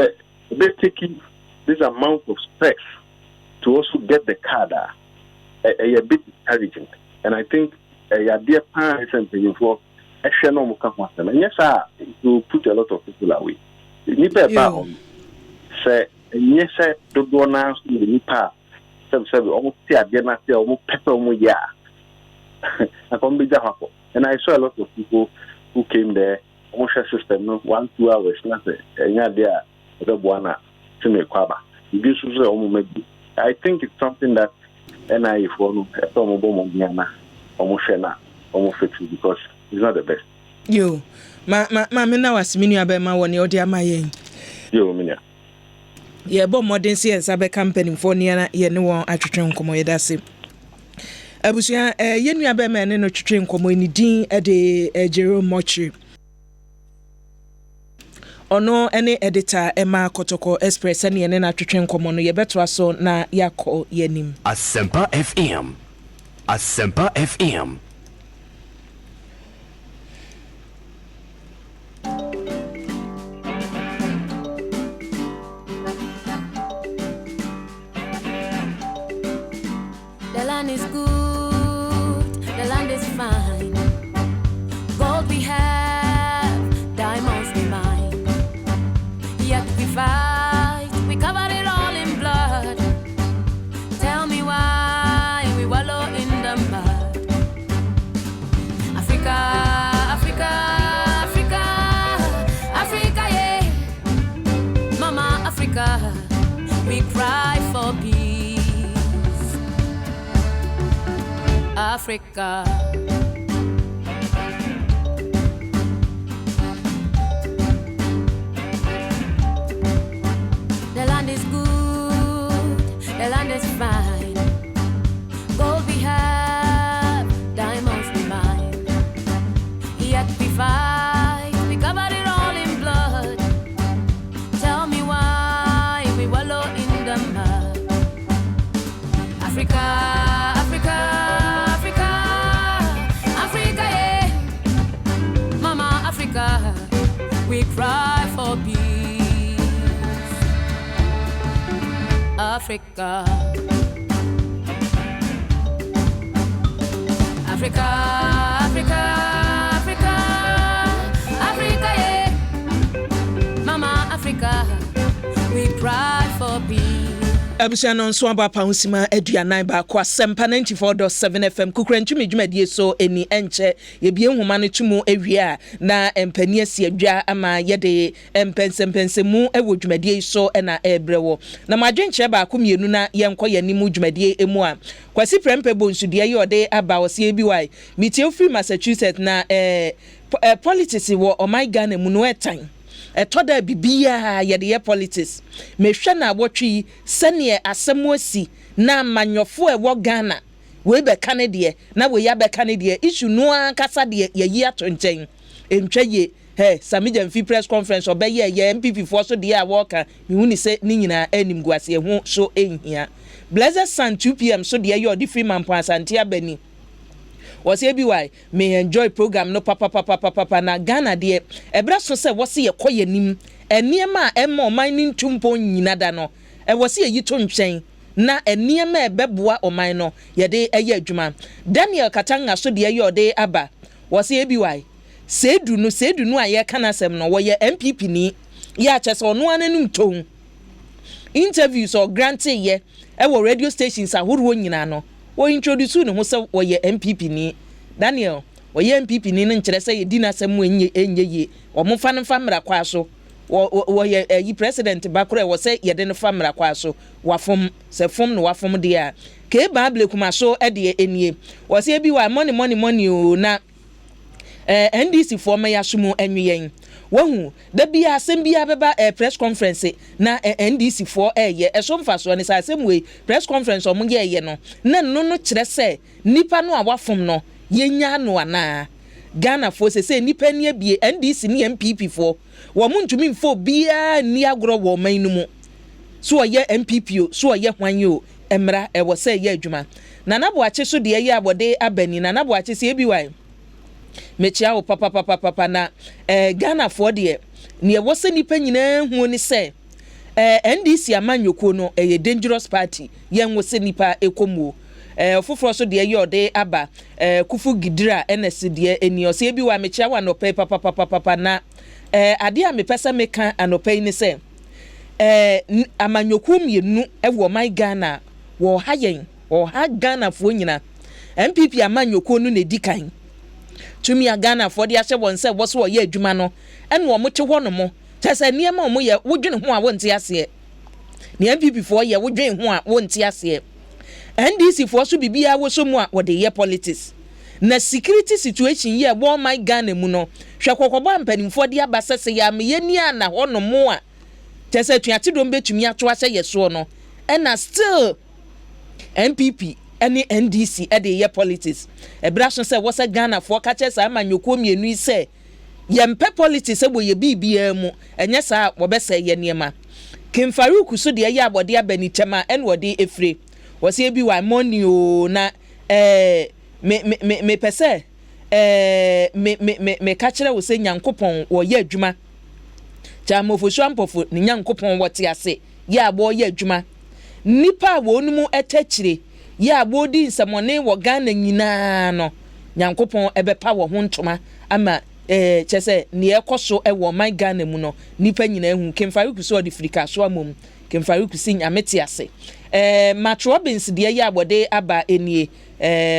S6: they're taking this amount of stress to also get the card a bit encouraging. And I think a dear parents and for and yes, to put a lot of people away. Say, yes, the donors in the Nipa, almost almost pepper, and I saw a lot of people who came there, almost system, 1-2 hours, nothing, and there, the Buana, to me, Quaba. I think it's something that NIA for almost fix it because it's not the best.
S1: Yo, ma na wasmini abema woni odi amayen.
S6: Yo, minya.
S1: Ye bo modern science abe company for na ye ne won atwetwe nkomo ye dase. Abusia ye nua abema ne no twetwe nkomo ni din de Jerome Mochi. Ono ene editor Emma Kotoko Express ne ne na twetwe nkomo no ye beto aso na yakọ yanim.
S4: Asempa FM. Asempa FM.
S3: The land is good, the land is fine. Gold we have, diamonds we mine. Yet we fight, we cover it all in blood. Tell me why we wallow in the mud. Africa, Africa, Africa, Africa, yeah. Mama Africa, we cry for peace. Africa. The land is good, the land is fine. Gold we have, diamonds we mine. Yet we fight, we cover it all in blood. Tell me why we wallow in the mud. Africa, Africa, Africa, Africa, yeah. Mama Africa, we cry for peace. Africa, Africa, Africa, Africa, Africa, yeah. Mama Africa, we cry for peace.
S1: Abusiano nso abapa hosima aduanan ba kwa Asempa 94.7 FM kukrantumi dwumadie so eni enche ye bie nhoma no tumu awia na empani asi adwa ama yede empensempensemu ewo dwumadie so na ebrewo na madwenche ba ko mienu na yenko yanimu dwumadie emu a kwasi prempe bonsude ye ode aba osie bi wai mitie free Massachusetts na politics wo o my Ghana mu no etan etoda bibia yede ye politics mehwe na wotwi sene asemo asi na manyofo ewo Ghana we be Canada na we ya be Canada issue no ankasa de ye atonchen entwaye Samija mfi press conference obeye ye MPP for so de a worker me huni se ni nyina anim guase ho so enhia Blessed Sun 2 p.m. so de ye odi free man po asante abani was ye bi why me enjoy program no papa na Ghana de ebra so se wose ye koyanim eniema emma mining tumpo nyina da no wose ye yito ntwen na eniema ebeboa oman no ye de eye adwuma Daniel Katanga so de ye ode aba was ye bi why sedu no aye kana sem no wo ye MPP ni ya chese ono ananum ton interviews or grant ye wo radio stations ahoro nyina no wo introduce no ho se wo ye MPP ni Daniel wo ye MPP ni nkere se ye di na asem enye ye wo mo fa nfa mra kwa so wo ye yi president bakore wo se ye de no fa mra kwa so wafom se fom no wafom de a ke bible kuma so e de enie wo se bi wa money o na NDC for me yasumu enyen wahu da bia asem bia beba press conference na NDC for ye esomfa so ne sa asem we press conference omo ye no na no kire se nipa no awafom no yenya no ana Ghana for se nipa ne bie NDC ne MPP for wo muntumi mfo bia ni agro wo man no mu so ye MPP o so ye hwan yo emra e wo se ye adwuma na nabo ache so de ye abode abani na nabo ache se ebiwan mechia wo papa na Ghana for de ne wo se nipa nyina hu ni se NDC amanyoko no dangerous party yen wo se nipa ekomuo foforo so de ye ode aba kufu gidira NS de eni o se bi wa mechia wa no papa na ade a mepesa meka anopai ni se amanyoko mienu wo my Ghana wo hayen wo ha Ghana fo nyina MPP amanyoko no ne dikan tumi Ghana for de ahye won se wo so ye adwuma no ene wo moche ho no mo tese niema wo ye wodwene ho a wonte ase ne MPP for ye wodwene ho a wonte ase NDC for so bibia wo so mu a wo de ye politics na security situation ye wo my Ghana mu no hwe kokobo ampanimfo de abasese ya me ye ni ana ho no mo a tese tuate do mbetumi ato ahye ye so no ena still MPP any NDC e de ye politics ebra so se wo se Ghana for kache sa amanyoko mienu ise ye mpe politics e bo ye bibia mu enye sa wo be se ye niema Kimfaruku so de ye abode abani tema en wo de efre wo se bi wa money o na me pese me kachira wo se Nyankopon wo ye adwuma jamofo ampofo ni Nyankopon wo te ase ye abo ye adwuma nipa wo numu etachire ya bodi nsamone wo Ghana nyina no Nyankopon ebepa wo ho ntoma ama chese ne ekoso ewo my Ghana mu no nipa nyina hu Kimfaruku so de frika so amom Kimfaruku si nyamete ase Match Robbins de ya abode aba enie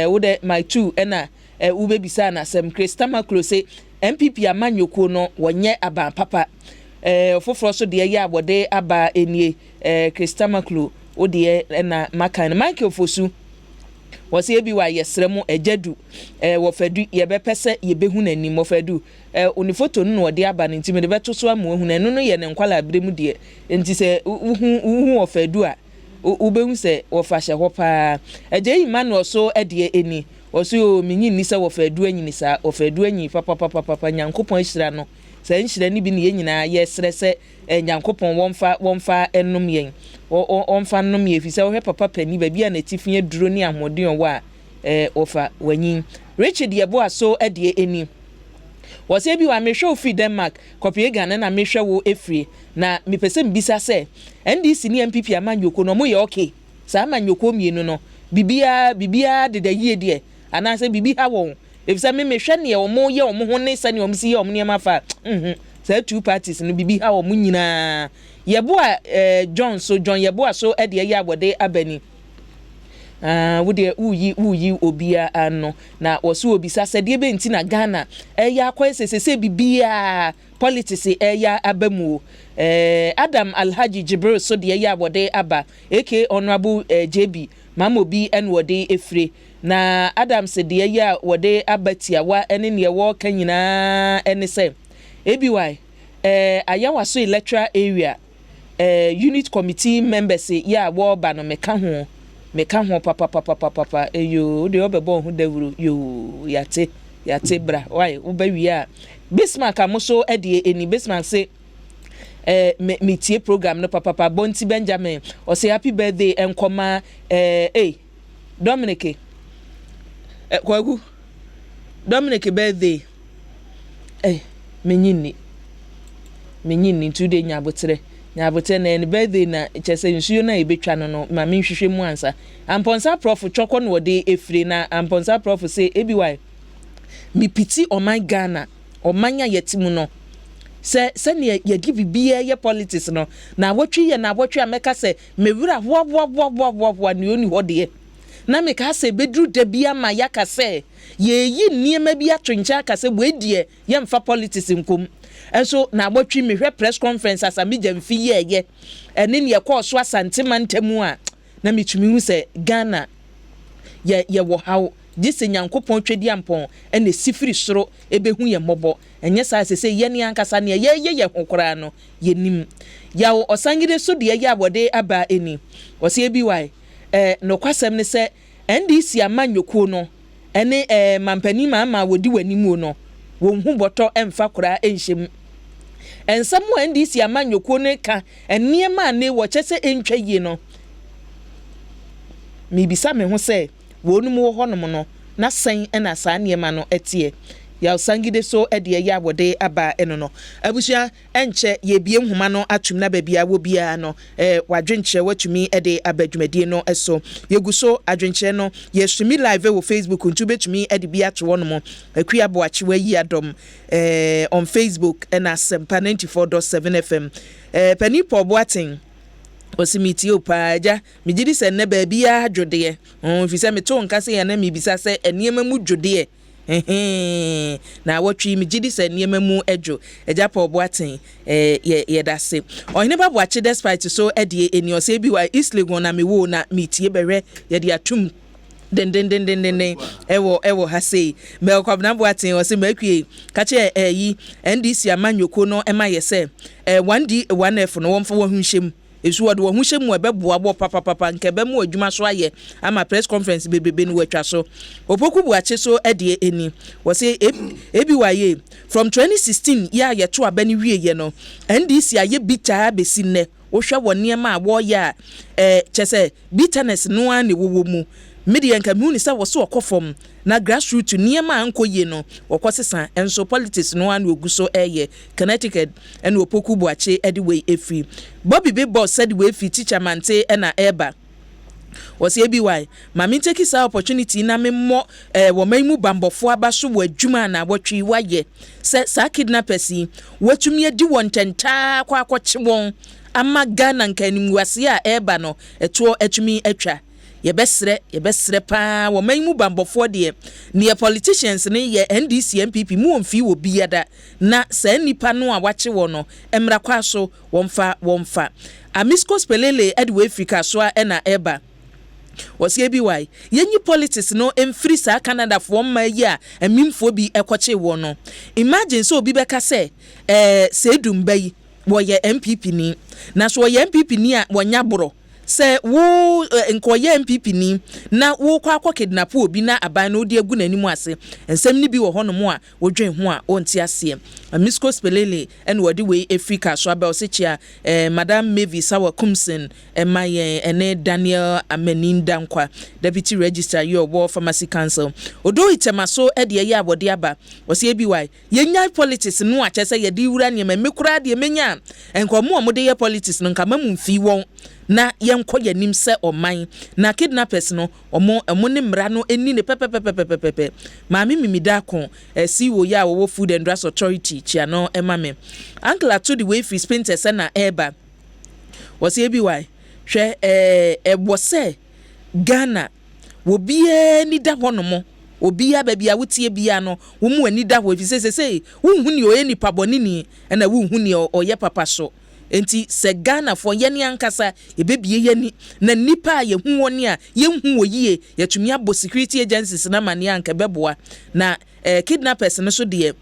S1: wo de my two na ubebisa na sem Christama Close MPP amanyoko no wonye aba papa foforo so de ya abode aba enie Christama Close odi na makan Michael Fosu wose ebi wa yesremu ejadu wo fadu ye bepese ye behu nanim wo fadu oni photo no odi aba ne ntime de beto so amu ehu nanu no ye ne nkwala abremu de enti se uhu wo fadu a ubehu se wo fa hye ho pa eje Emmanuel so ede eni wo so minyi ni se wo fadu anyi ni sa wo fadu anyi papa Nyankopon hira no sɛ nhyira ni bi ne nyinaa yɛsrɛ sɛ nyankopɔn wɔmfa enum yɛn wɔmfa nom yɛ fi sɛ wohɛ papa pani ba bia na tifie duro ne ahoɔden wɔ a ofa wanyin Richard yɛboa so de eni wɔsɛ bi wa mehwɛ ofi Denmark Copenhagen na mehwɛ wo efiri na mepɛsɛ mbisa sɛ NDC ne MPP amanyoko no mo yɛ okay saa amanyoko mienu no bibia deda yie de anaasɛ bibi ha wɔn efisɛ me mehwɛ ne wɔn yɛ wɔn ho ne sɛ ne wɔn si yɛ wɔn nneɛma fa saa two parties no bibi ha wɔn nyinaa yɛboa John yɛboa so de yɛ abɔde abani wode uyi obia ano na wɔso obisa sɛ deɛ bɛnti na Ghana ɛyɛ akɔ sesese bibia politics ɛyɛ abamu Adam Alhaji Jibril so deɛ yɛ abɔde aba AK Honorable JB mama obi ɛna wɔde efire na Adam se deɛ yɛ wɔde abatiawa ɛne ne ɛwɔ ka nyinaa ɛne sɛ ABY ayawa so electoral area unit committee members yɛ wɔ ba no meka ho papa eyo de obebo ho dawuru yo yate bra why wo ba wi a Bismarck amoso de eni Bismarck say metie program no papa Bonti Benjamin o say happy birthday enkoma Dominic kwagu Dominic birthday menyini today nyabotre na birthday na chese nsuyo na ebetwa no ma menhwehwe mu ansa amponsa prof choko no de efire na amponsa prof say ABY mi piti oman Ghana omanya yetimu no se ne ye give bia ye politics no na wotwe ameka se mewura wa ne oni hode na meka se bedru da bia ma yaka se ye yi niema bia twincha ka se boedie ye mfa politics nkom enso na abotwi mehwe press conference asami jamfi ye ene ne yakọ so asantema ntamu a na metumi hu se Ghana ye wo haw gise nyankopon twedi ampon ene sifiri soro ebehu ye mmobọ enye sa sese ye ne ankasa ne ye hokora no yenim yawo osangide so de ye abode aba eni wose ABY no kwasem ne se NDC amanyoko no ene mampani ma wodi wanimu no wonhu bɔtɔ emfa kora enhyem ensamu NDC amanyoko ne ka eniema ne wo kyese entwa yie no mebisa me ho sɛ wonum wo honom no na sɛn na saa niema no etie ya sangide so de ya abode aba eno no abusua enche ye bie nhoma no atum na babia wo bia no wadwenkyerɛ watumi de abadwumadie no eso yeguso adwenkyerɛ no yesumi live wo Facebook ntu betumi de bia to wono mo akua boache wa yi adom on Facebook na Asempa 94.7 FM pani po boaten osimiti opaja migidi se ne ba bia adwode fi se meto nka se ya na mibisa se eniema mu dwode na watwi migidi se niema mu edwo eja pa oboaten ye dase ohine ba boache despite so edie eni o se bi wa East Legon na mewo na mitie behwe ye de atum den ewo ha sei me kwabna boaten o se makwie ka che yi NDC amanyoko no ema ye se 1D 1F no womfa wo hunhyem esu wode wo hunhyem mu ebeboa bo papa nkebe mu adwuma so aye ama press conference bebebe no watwa so opoku buache so edie eni wo se ABY from 2016 ye to abani wieye no NDC aye bitaa besinne wo hwe wo niema a wo ya chese bitterness no an wo mu media nka mu ni sa wo so okofom na grassroots niema ankoye no okosesa enso politics no an oguso eye Connecticut en opoku buache edway efi Bobby Big Boss said we fi teacher mante na eba was ABY mami take this opportunity na me mo wo maimu bambofo abaso wo adwuma na wotwi waye se sa kidnappers watumi adi won tenta kwa akwache won ama Ghana nkanimuase a eba no eto atumi atwa yebesre pa wo maimu bambofo de ne politicians ne ye NDC MPP mu onfi wo biada na sa nipa no a wache wo no emra kwa so womfa amisco spelele edwe Africa so na eba wasi ABY yenyi politics no emfiri sa Canada fo ma yi a amimfo bi ekoche wo no imagine so obi beka se sedum bayi wo ye MPP ni na so ye MPP ni a wonya boro se wo nkoye MPP ni na wo kwa kidnap obi na aban no de agu nanimu ase ensem ni bi wo hono mo a wodwen ho a onti ase Misko Spelele and wodi we Africa so aba osechia Madam Mavis Sawa Kumsen maye ene Daniel Ameninda nkwa Deputy Registrar your War Pharmacy Council odo itemaso e de ya abode aba wose ebi wai yenya politics no a chese ye di wura ne memekura de menya enkomo mo de ye politics no nkama mumfi won na yenko yanim se oman na kidnappers no omo ne mra no eni ne pepepepepepepe maami mimida kon CEO ya wo Food and Drugs Authority chia no emame uncle to the way free spinter se na eba wose ebi wai hwe ebose Ghana wo bie ni da hono mo obi ya baabi a wotie bia no wo mu ani da ho efi sesese wo hu ni oye nipa boni ni na wo hu ni oye papa so enti se Ghana for yeni ankasa ebebie yeni na nipa ye hu woni a ye hu woyie yetumi abo security agencies na mane anka beboa na kidnappers no so de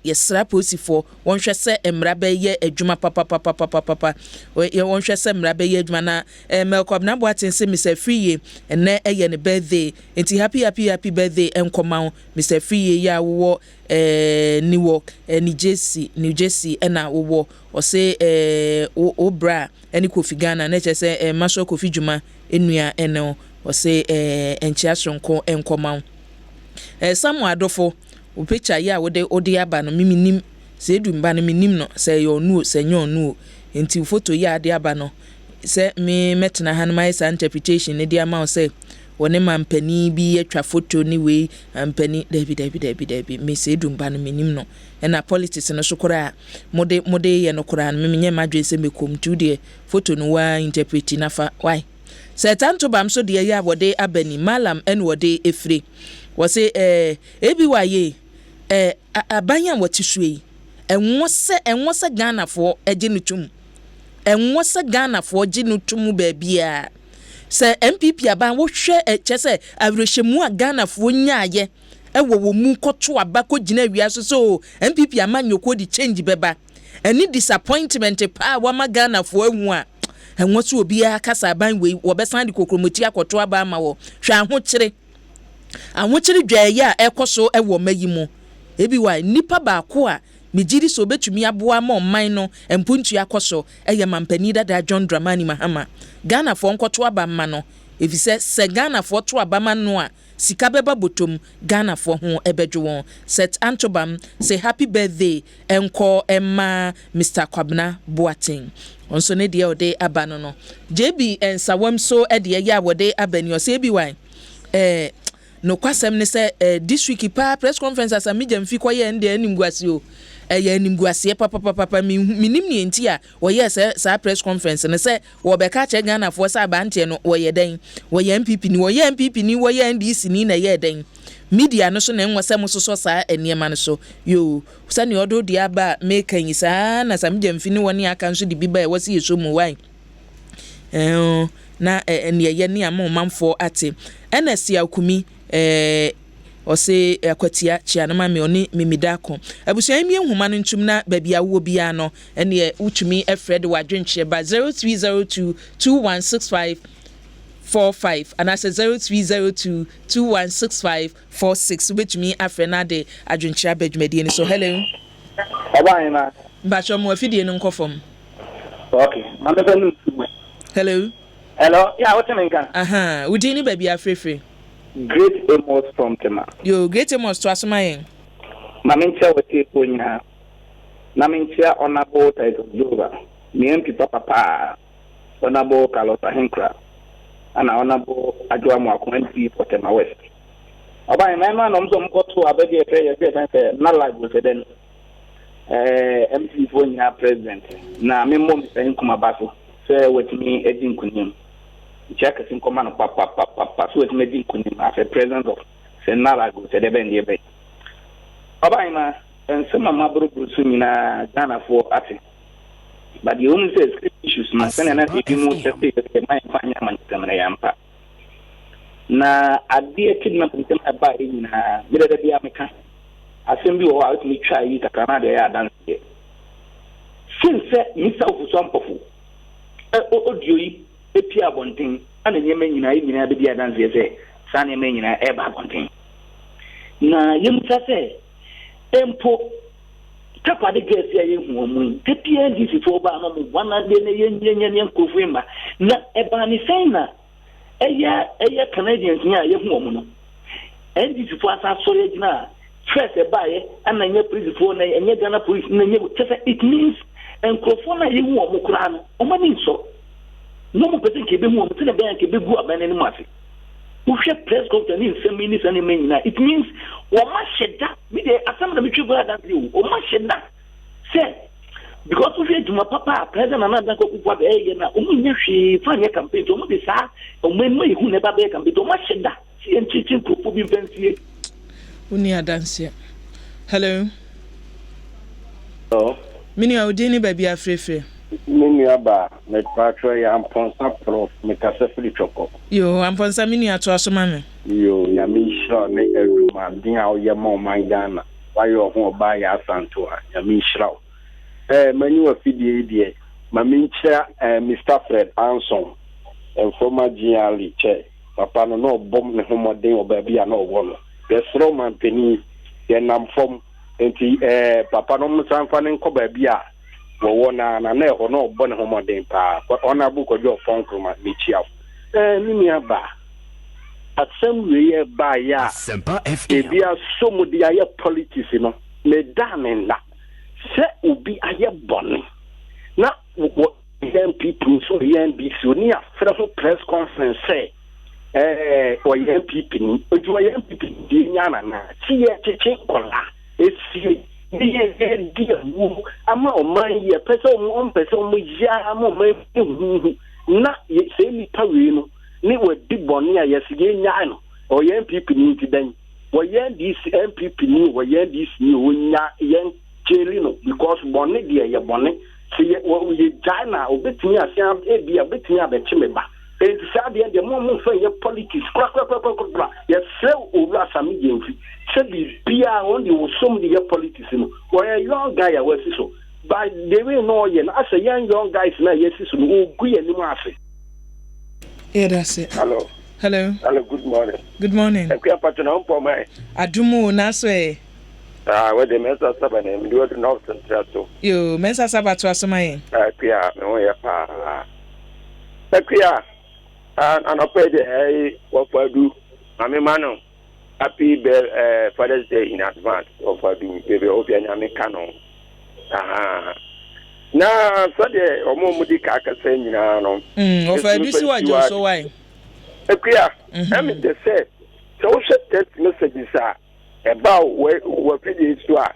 S1: yesra posifo wonhwe se emra be ye adwuma papa wonhwe se emra be ye adwuma na Melkob na boaten se Mr. Free ene eye ne birthday enti happy birthday enkoma Mr. Free ya wo Newark New Jersey ena wo ose obra eni Kofi Ghana na che se maso Kofi Juma enua ene ose enchiasonko enkoma Samu Adofo o picture ya wode aba no miminim se edumba no minim no se yo nu se nyo nu enti photo ya de aba no se me metna han my interpretation ne dia ma se woni mampani bi atwa photo ni we ampani dabi me se edumba no minim no na politics no so kora mode ye no kora no menye madwe se mekom tu de photo no wa interpret na fa why se tanto bam so de ya wode abani malam en wode efre wose ebi waye abanya watisue enwose Ghana for eginutum enwose Ghana for ginutum baabia se MPP aban wo hwe chese awrehemu a Ghana for nyaaye wo mu koto abako gina wiaso so MPP amanyoko di change beba any disappointment pa wa ma Ghana for ahu a enwose obi akasa aban we wo besan di kokromoti akoto aba ma wo hwe ahokyere anwokyere dwaye a ekoso ewo mayimu ebi wa nipa ba ko a mejiri so betumi aboa ma omman no empuntu akoso eye mampani dada John Dramani Mahama Ghana for nkoto aba ma no efise se Ghana for to aba ma no a sika beba botom Ghana for ho ebedwo set Antobam say happy birthday enko emma Mr. Kwabna Boateng onso ne de ode aba no JB ensawam so ede ya wode abani o se bi wan no kwasem ne se this week pa press conference as amija mfi kwa ye nde animguase o ye animguase papa minim ni enti a wo ye sa press conference ne se wo be ka che Ghana for sa ba nte no wo ye den wo ye MPP ni wo ye NDC ni na ye den media no so na enwasem so sa eniema no so yo sani odo dia ba make yin sa na samija mfi ni woni aka nso di biba e wasi yeso mu wan na eniye ni amamfo ate NSC akumi ose akwatia chianama me oni mimidako abusuan mi ehuma no ntum na babia wo bia no ene utumi efred wadwenche ba 0302216545 and as 0302216546 betumi afrena de adwenche abadwumadi ni so hello
S7: baba ina
S1: bacho mo afidie no nkofom
S7: okay mama benu
S1: hello
S7: yeah what me kan
S1: aha udini babia frefre
S7: Great Amos from Tema.
S1: Yo, Great Amos to Asmayen.
S7: Mamincha wote konya. Namincha honorable title Jova. Miempi papa honorable Carlos Ahenkra. And honorable Ajwa Mwakumenti for Tema West. Oba ina no mzo mkoto abedi efe say na live with then MC Fonya president. Na memo mse nkuma baso. Say wetimi edin kunyem. Check in command papa so it made in as a president of Senarago said the bay. Obaima and some of my brothers in Ghana for Ati. But the only says issues my son and I most my yampa. Na a dear kidnapping them about in her middle of the American assembly or out me try it a Canada dance here. Since Mr. Osampofu, epi abonten ana nyema nyina be dia dance say sa nyema nyina e ba abonten na yemta say empo tapa de gas ya yehu omun tepia ndisi fo ba no mo wana de ne yenyenyen nkofuma na e ba ni na eya Canadians nya yehu omun no ndisi fo asa sori agina first e ba ye ana nya police fo na nya Ghana police na nya it means nkofo na yehu omun kura no omani so no mo pese ke be mu omun tele be ke be gu abane ni mase we should press conference in 7 minutes and it means we must shed that we the assembly we should that you we must shed that say because we do my papa president another ko kwa be na omunye hwe fa ne campaign to mo de sa omunye hu ne ba be campaign to must shed that see entity ko bi bensie
S1: uni adanse hello
S8: oh
S1: mini audini baby afrefe
S8: mini aba me patro ya amponsa prof me kase fili choko
S1: yo amponsa mini ato asoma me
S8: yo ya mi sure ne eduma din a oye mo mangana wa yo ho ba ya santo a ya mi sure mani wa fidie die ma mi ncha Mr Fred Anson former GRL che papa no bom ne homoden obabi a no wo no the slow man peni ye nam fom enti papa no msanfa ne nkoba bia wo na e ho no bo ne homoden pa ona bu ko jo fon kroma mi chia mimi aba asem we ba ya
S4: Asempa FM
S8: bia so mu dia ya politics no me damen na se obi aye boni na wo people so NBC oni afra ho press conference say o NPP ni oju NPP di nyana na chi ye chichi kola esi ye dia wu ama o man ye pese o pese o ya ama o man hu na ye se mi pawe no ni we di boni a ye sige nya no o NPP ni ti dan wo ye NDC NPP ni wo ye NDC ni wo nya ye cheli no because boni dia ye boni se ye wo ye China obetini asiam ebia obetini abechime ba enti sabe de mo fa ye politics kwa ye se owura sami yenfi se bia on the some the politics no wo ye young guy a wasi so by the way no ye na asa young guys na yes so no ogu ye ni mu afi
S1: that's it.
S8: Hello, good morning ekwa patona mpo mai
S1: adumu na so
S8: we the mesa saba na mi do north central to
S1: yo mesa saba to asoma yen
S8: ekwa me wo ye pa ekwa and opede wafadu amemano happy Father's Day in advance wafadu bebe obianya me canon na so de omomudi ka akasa nyina no
S1: ofadu si wajo so why
S8: ekwa am the say so text messages about we pidi so a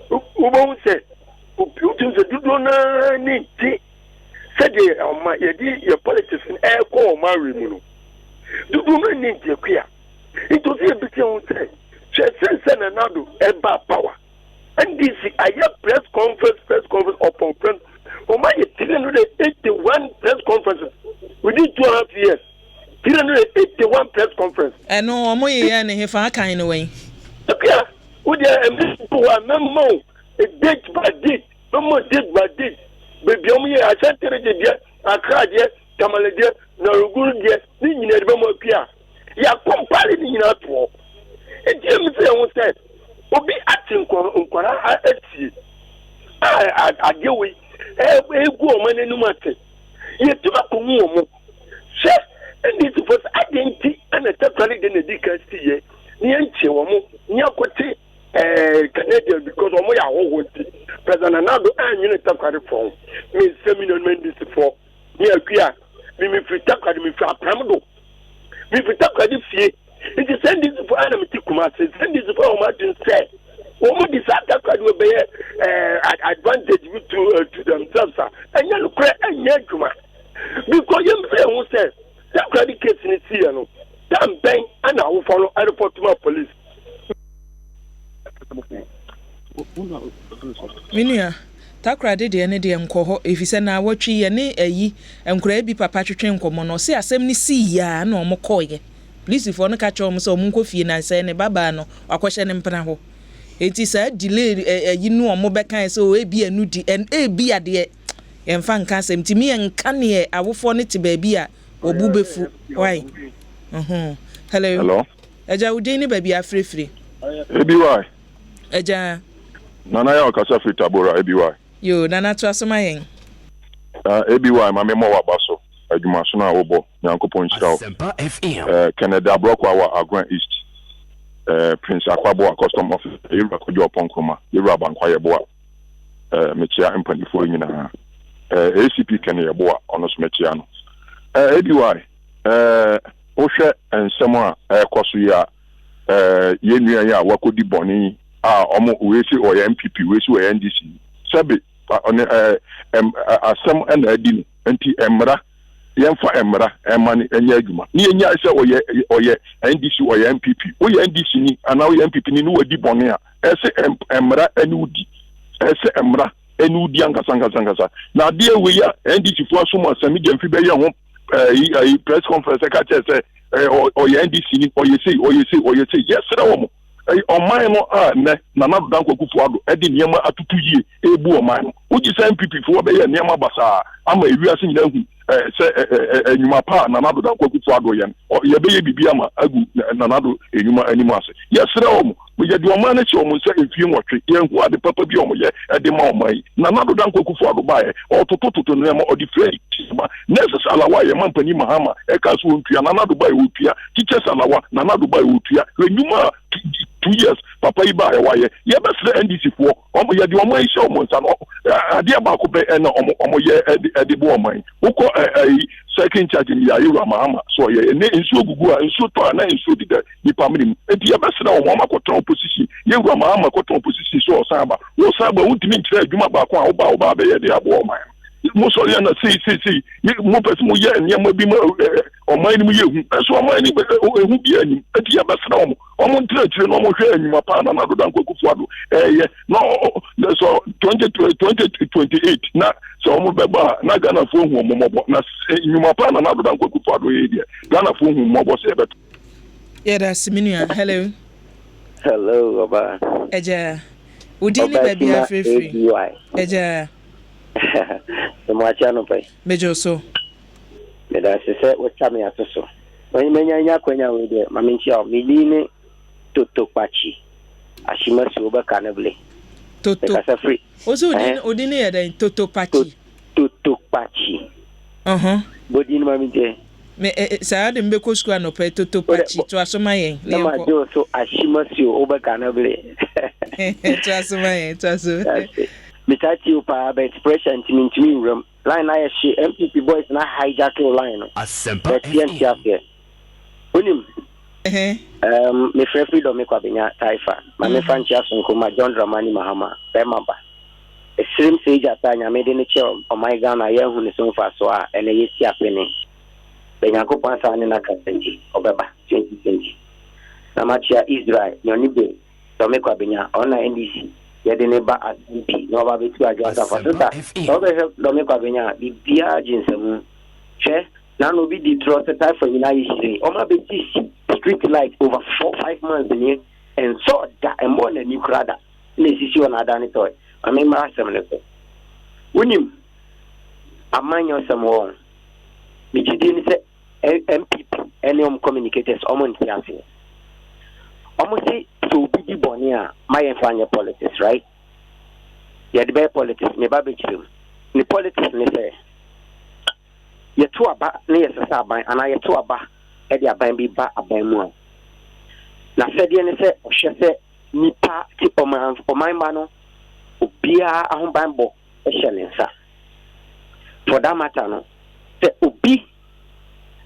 S8: ubo se utu se dudu na ni ti said your politics in air call marry me. Do not need to queer. It was a bit on say, send another eba power. And this I have press conference upon press. For my 381 press conferences within 2.5 years. 381 press conference.
S1: And no more and if I kind of way.
S8: Okay, would you memo a date by date, no more date by date. Baby, omi a sentere de akra de kamale de na ruguru de ni nyina de mo pia ya compare ni nyina to e je mi se won se obi atin nkora ati agewe egu o mane nu mate ye tuba ko mu o mo se ndi to for identity and totally de dedicate ye ni enche wo mo ni akote Canadian because omo ya wo President Nado anyine takwari from me seminar mendis for me akua me free takwari me free apramdo me free takwari fie it is send this for enemy tikuma send this for o martin say omo this takwari we be advantage to themselves and you look anya juma because you say who say takwari case ni see no dan ben ana wo follow airport police
S1: Minia takrade de ne de nkoho efise na watwi ye ne ayi enkura bi papa twetwe nkomo no se asem ni si ya na omokoye police for no ka chom so omunkofie na se ne baba no akohye ne mpena ho eti sa delay ayi no omo bekan se o ebi anu di en ebi ade yɛmfa nka asɛm timi yɛnka ne awofo ne te baabi a obu befu why hello eja udin ni baabi afrefre
S9: ebi why
S1: eja
S9: nana ya okasa free tabora ebi why
S1: yo nana to asoma yen
S9: ebi why ma me mo wa baso adwuma so na wobo nyankopon chirawo
S4: Asempa FM
S9: Canada Abroko wa Agran East Prince Akwabo custom officer Yura Kojo Ponkroma Yura Bankwa Yeboa mechia empanifo nyina ACP Kenya Yeboa ono smechia no ebi why ohwe ensem a ekoso ya yenua ya wakodi boni omo wesi o MPP wesi o NDC sabe asem na adi nti emra yemfa emra emani enya adwuma ni enya se oye NDC o MPP o NDC ni ana o MPP ni wadi boni a ese emra ani udi ese emra ani udi angasa na de we ya NDC fo so mo asami gemfi be ye ho press conference ka che oye NDC ni oye say yes na wo oman no ne na na dan kwakufu ado e de niam atutu yie ebu oman no uji say MPP fo be ye niam basa ama ewiase nyina hu se enyuma pa na na dan kwakufu ado ye ye be ye bibia ma agu na na do enyuma animu ase yes na wo ye de oman na che omo se efie nwotwe ye hu ade papa bi omo ye e de ma oman na na do dan kwakufu ado ba ye otototo no o di free necessary alawa ye mampani mahama e ka so ontua na na do ba ye otua teachers alawa na na do ba ye otua enyuma 2 years papa iba ya waye ye be NDC fo omo ye de omo ise omo nsa no ade ba ko be na omo ye ede bo omo uko second charge ni ya Yura Mahama so ye ne nsu ogugu a nsu to na nsu di ni pamrim enti ye be se na omo makotron opposition ye Yura Mahama makotron opposition so osaba wo saba untimi nkire adwuma ba ko a wo ba be ye de abo omo mo so ya na si mo pese mo ye niam bi mo oman ni mo ye hu so oman ni hu bi ani enti ya be se na omo ntire no mo hwe anyuma pa na na do dan kwakufu ado ye no so 2028 na so omo beba na Ghana fo hu omo mobo na anyuma pa na do dan kwakufu ado ye dia Ghana fo hu mobo se bet
S1: yeah that's minua hello
S10: oba
S1: eja udini baby afrefre eja
S10: Mwacha no pai
S1: mejo so
S10: me da se wotame atoso onye menya kwanya we de maminchi o milini toto pachi ashima si oba kanable
S1: toto
S10: kasa free
S1: ozo odini ya da toto pachi bodini maminchi me sa de mbeko sku anope toto pachi to asoma yen
S10: ne ma jo so ashima si oba kanable
S1: to asoma yen to aso
S10: Mitati upa ba expression timi room line na she MPP boys na hijack line no
S4: Asempa FM
S10: unim me freedom me kwa benya taifa ma me fanchi asunko ma John Dramani Mahama bemaba extreme sage atanya me de ne che o my Ghana ye hu ne so fa so a ene yesi apene benya ko pansa ne na kanti obeba 2020 na machia Israel nyoni be do me kwa benya ona NDC yede ba ACP no ba betu agasa fasota so be do me kwa benya bibia jinsemu che na no bi di trust type for ina yisi o ma be street light over 4-5 months ni and so that and more than you crada ne sisi ona dani toy I mean ma asem ko unim amanyo samo mi chidi ni se MPP any communicators almost ntiase almost so big bonia my enfanya politics right yeah the bad politics me ba be chirim ni politics ni say ye to aba na ye sesa aban ana ye to aba e de aban bi ba aban mu na se de ni se ohwe se nipa ti oman ma no obia ahomban bo e hye ne nsa for that matter no se obi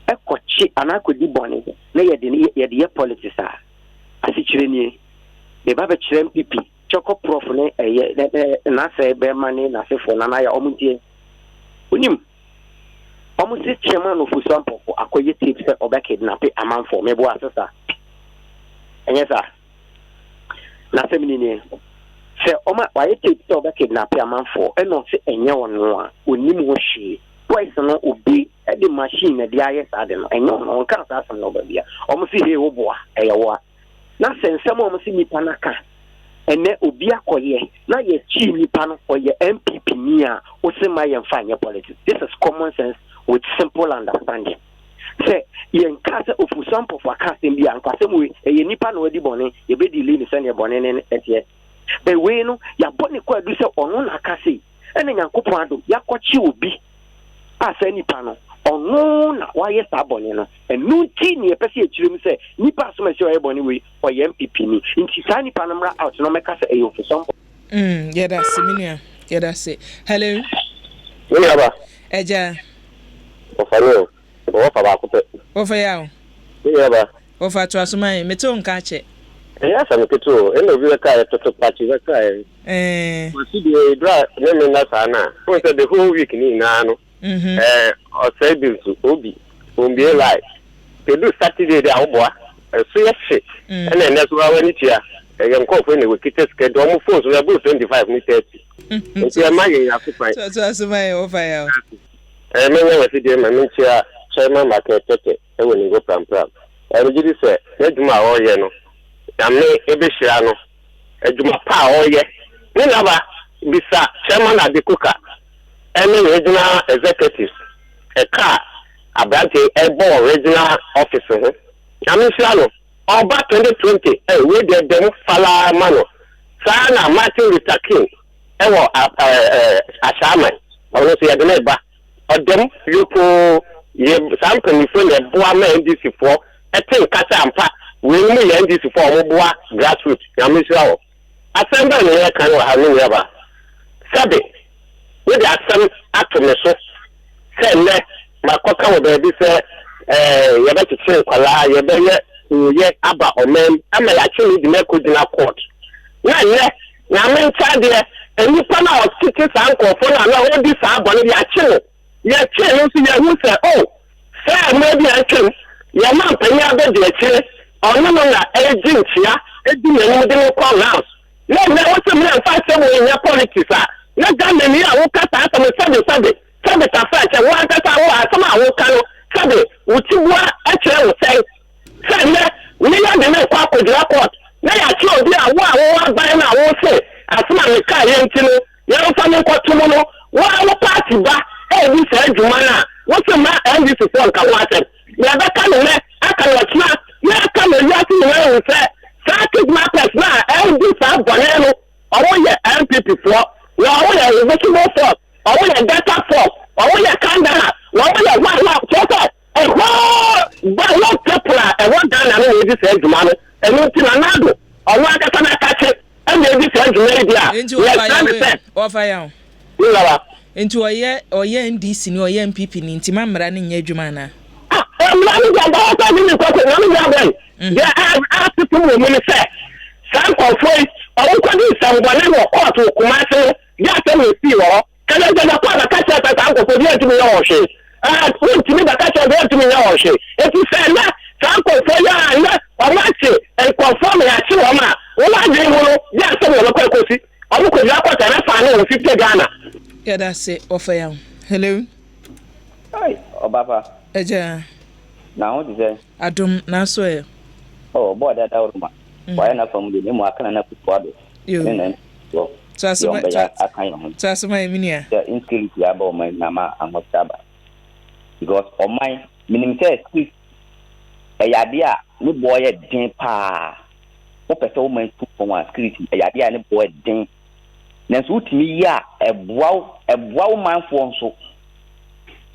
S10: e kochi ana kodi boni na ye de politics a asichire ni be ba be chire MPP choko prof ne na se be mani na se fo na ya omuntie unim omusi chairman of Asempa akoye tips se obekid na pe amanfo mebo asesa enyesa na se minini se oma waye tips se obekid na pe amanfo eno se enye wono a onim ho hwe twice no obi e de machine na de aye sa de no enye wono kan sa asem no ba bia omusi he wo boa eye wo na sensem omusi nipa naka
S8: ene obi akoye na ye chi nipa no oye MPP ni a o se ma ye mfa nye politics. This is common sense with simple understanding. Say yen kase ofusampo for kase bi an kwase mu ye nipa no odi bone ye be delay ni se ne bone ne etie. Be we no ya bone kwa du se ono na kase ene Nyankopon ado yakwachi obi asa nipa no ono na waye sabone no enu ti ni epese echirem se nipa so mese waye bone we oye MPP ni nti sa nipa no mra out no meka se e ofusampo
S1: yeah, that's minua. Yeah, that's it. Hello.
S4: Yeah, ba.
S1: Eja.
S4: Ofaro. Ofa ba ko.
S1: Ofa yawo.
S4: Yeah, ba.
S1: Ofa to asomai meto nka che.
S4: Yeah, some keto. Eno bi ka to party we ka. We see the dra me na sana. For the whole week ni na no. O say bi so obi. Ombi like. They do Saturday dey aboa. So yes shit. And then that's why when it here. Yam ko for we kite schedule mo phone so we go 25 ni 30. Nti e ma yen afufan.
S1: To asomai ofa yawo.
S4: Me we see dey ma me chia chairman market tete e we ni go pram. E jidi se eduma o ye no. Ame ebe hia no. Eduma pa o ye. Ni na ba bisa chairman adekuka. Eme regional executives. E ka abrante ebo regional office ho. Ame hia no. Oba 2020 we dey dem fala mano. Sana Martin Luther King ewo Asama. Ono se yadene ba. Odem yuko ye sampani fo le boa ma NDC for etin kasa ampa we mu ye NDC for mo boa grassroots yamisia wo Asempa ne ya kan wa ha no ya ba sabe we dey asem atome so se le makoka wo be bi se ye ba tete kwala ye be ye aba omen ama ya chiri di mekodina court na ye na men chade eni pa na o titi sanko fo na na o di sa abone ya chiri ye chiri no si ye hu se oh say maybe I can your man penny abed the chile or no na agent here edi me no call house no na what me and fight say in your politics ah na ga me ni awo kata ata me sabe ta fa che wa kata wo asama awo kanu sabe utiwa a chere wo say na we ya de me kwa kodra court na ya chi obi awo aban na awo say asama me ka ye ntino ya fa me kwatumo no wa party ba e bi say djuma na what's the man and this is one can watch it. Yeah, that kind of I can watch now. Yeah, come and watch it. Say, Saturday matters now. And this is Bonello. I want your MPP for. I want your vegetable for. I want your data for. I want your candidate. I want your one love total. And one love popular. And one down and then this is money. And you see another. I want to catch it. And then this is media.
S1: Yes, offer
S4: you.
S1: Into oye NDC ni oye MPP ni ntima mra ni nya adwuma na
S4: mra ni ga ba ni ko ko ni ga ba ya a people mo ni say san ko foi o ko ni san bo ni court kuma se ya se mi si wo kana ga ko na ka cha ta san ko foi ti mi ya o se ko ti mi da ka cha ti mi ya o se e ti se na san ko foi ya na o ma se e confirm ya ti wo ma o ma je wo ya se wo ko ko si o ko ya ko ta na fa ni o 50 Ghana.
S1: Yeah, that's it. Offer you. Hello.
S11: Hi, Obapa.
S1: Eja.
S11: Now what is it?
S1: Adum na so e.
S11: Oh, boy, that out ma. Why na family ni mo aka na kuado.
S1: You.
S11: So.
S1: Tasuma.
S11: Tasuma.
S1: Tasuma eminia.
S11: The insecurity about my nama amotaba. Because on my minimum say squeeze. E yadia ni boy den pa. Mo pese o man tu for one security. E yadia ni boy den. Nanso utimi ya ebwa manfo nso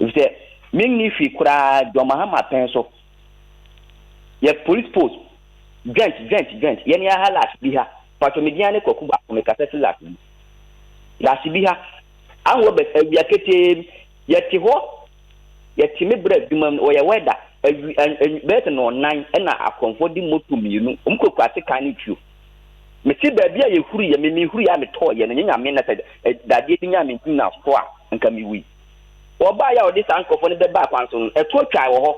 S11: ifte minni fi kura do mahama penso ye police post gent ye ni halas biha pato mediane kokuba me kaseti last biha anwo be bia kete ye ti ho ye ti me bra dum o ye weda bet no 9 na akonfo di moto mienu umkoku ate kan ni tuo me ti ba bia ye huru ye me huru ya me to ye na nya me na da die ti nya me na so a nka mi wi oba ya odi sankofo ne be ba kwanso e to twa wo ho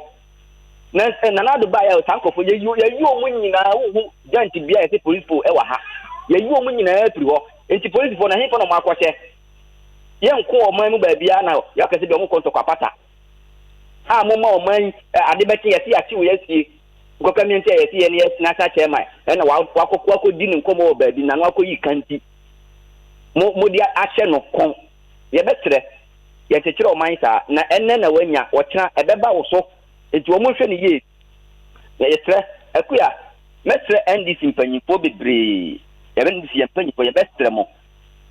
S11: na na do ba ya sankofo ye yu omu nyina hu giant bia ye police po e wa ha ye yu omu nyina e pri ho enti police po na hin fo no makwose ye nko o man mu ba bia na ya kase bi o mu konto kwapata a mo ma o man ade beti ye ti ati wo ye sie ko community e si ene national chairman na wa di ne nkomo ba bi na wa yi kanti mo dia ahye no kon ye betre ye chekere o man sa na enne na wanya wo kira ebeba wo so enti wo mo hwe ne ye ye tre akuya metre NDC mpanyifo bebre ye be NDC mpanyifo ye betre mo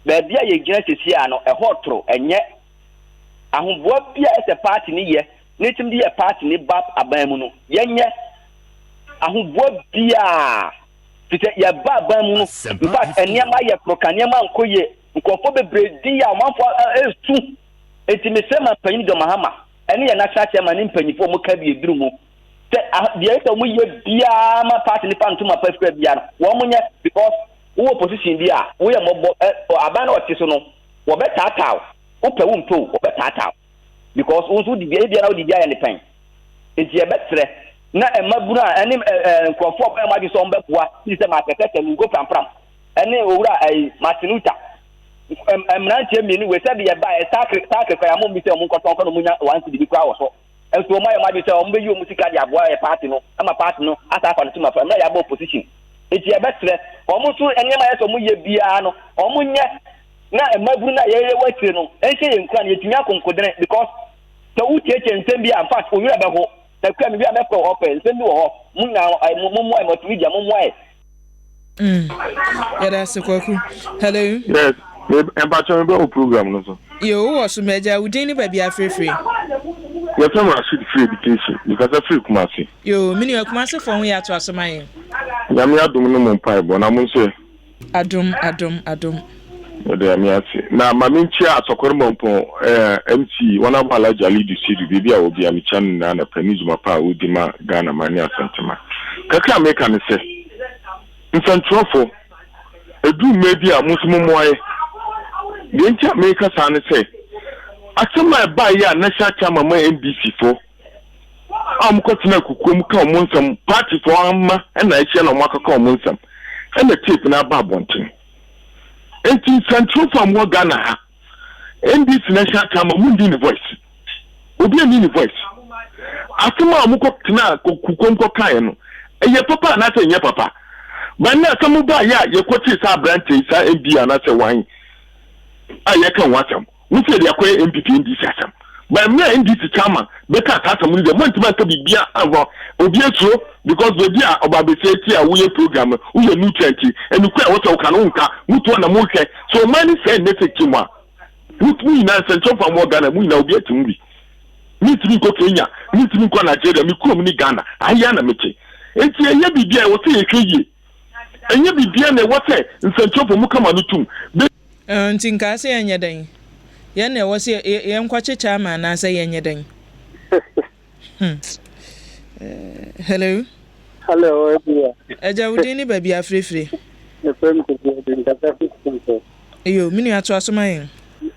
S11: ba bia ye gina sesi a no ehotro enye ahoboa bia ese party ni ye ne tim di ye party ni bab aban mu no yenye ahoboa bia fite ye ba aban mu no in fact eniama ye prokaniama nkoye nkofo bebre di ya manfo esu eti mesema panyin do mahama ene ye national chairman ni mpanyifo mo ka bi eduru mu te dia ese mo ye bia ma party ni pantu ma pafra bia no wo mo nye because wo position bia wo ye mo aban o ti so no wo be tataw wo pe wo mpo wo be tataw because wo di bia na wo di bia ya ne pen enti e betre na emabura ene nkofo pe ma di so mbe boa ti se ma kete ngo pram ene owura Martinuta emrantie mi ni we se de ba sakre kwa mo mi se mo nkoton kono munya wansi di kwa wo so enso ma ya ma di se o mbe yi o musika di aboa e party no ama party no asa fa no tuma fa na ya ba opposition eti e betre o mo so ene ma ya so mo ye bia no o mo nye na emaburu na ye watire no enche ye nkwa na yetumi akonkodene because so ucheche nsem bia in fact oyura be ho na kwa mi bia be ko open nsem bi wo ho mu na mo multimedia mo
S1: Yada sekwaku. Hello.
S9: Yes. Empacho me be program no so.
S1: Yo wo so meja udin ni ba bia free.
S9: Your time I should free education because I free Kumasi.
S1: Yo mini Kumasi for we ato asoman.
S9: Ya me adum no mo pai bo na mo nse.
S1: Adum.
S9: Ode me ase. Na ma me nchi asokormo mpo MC wana bala jali du sidu bibi a obi am chan na panizuma pa odi ma Ghana mani asantema. Kaka me kan se. Nsantrofo edu mebi a musimo moye. The entire America san say asema ba ya national chairman ma NBC for am kotina kukum ka omonsam party for amma na ehia na makaka omonsam na tape na ba bonten enti central from Ghana ha NBC national chairman mundi ni voice obi ani ni voice asema am kotina kukum ko kan no eye papa na say nye papa ba na asema ba ya ye kwoti sa branch sa NBC na say wan I can watch them. We say they acquire MPP in this system. But me in this chairman, better start some the month to be beer over Obieso because the beer about the safety we program, we are new 20, and you quite also canonka, mutu na moke. So many say next chima. Put me in a central from Ghana, we now be to me. Me to go Kenya, me to go Nigeria, me come ni Ghana, ayana meche. It's a year be beer, what say a key. And you be beer, what say, in central from Mukamanutum.
S1: Ntinka se yenye den. Ye na wo se ye nkwache chama na se yenye den.
S12: Hello, Ebia.
S1: Eja udini ba bia free.
S12: The friend ko be the traffic.
S1: Eyo, mini ato asoma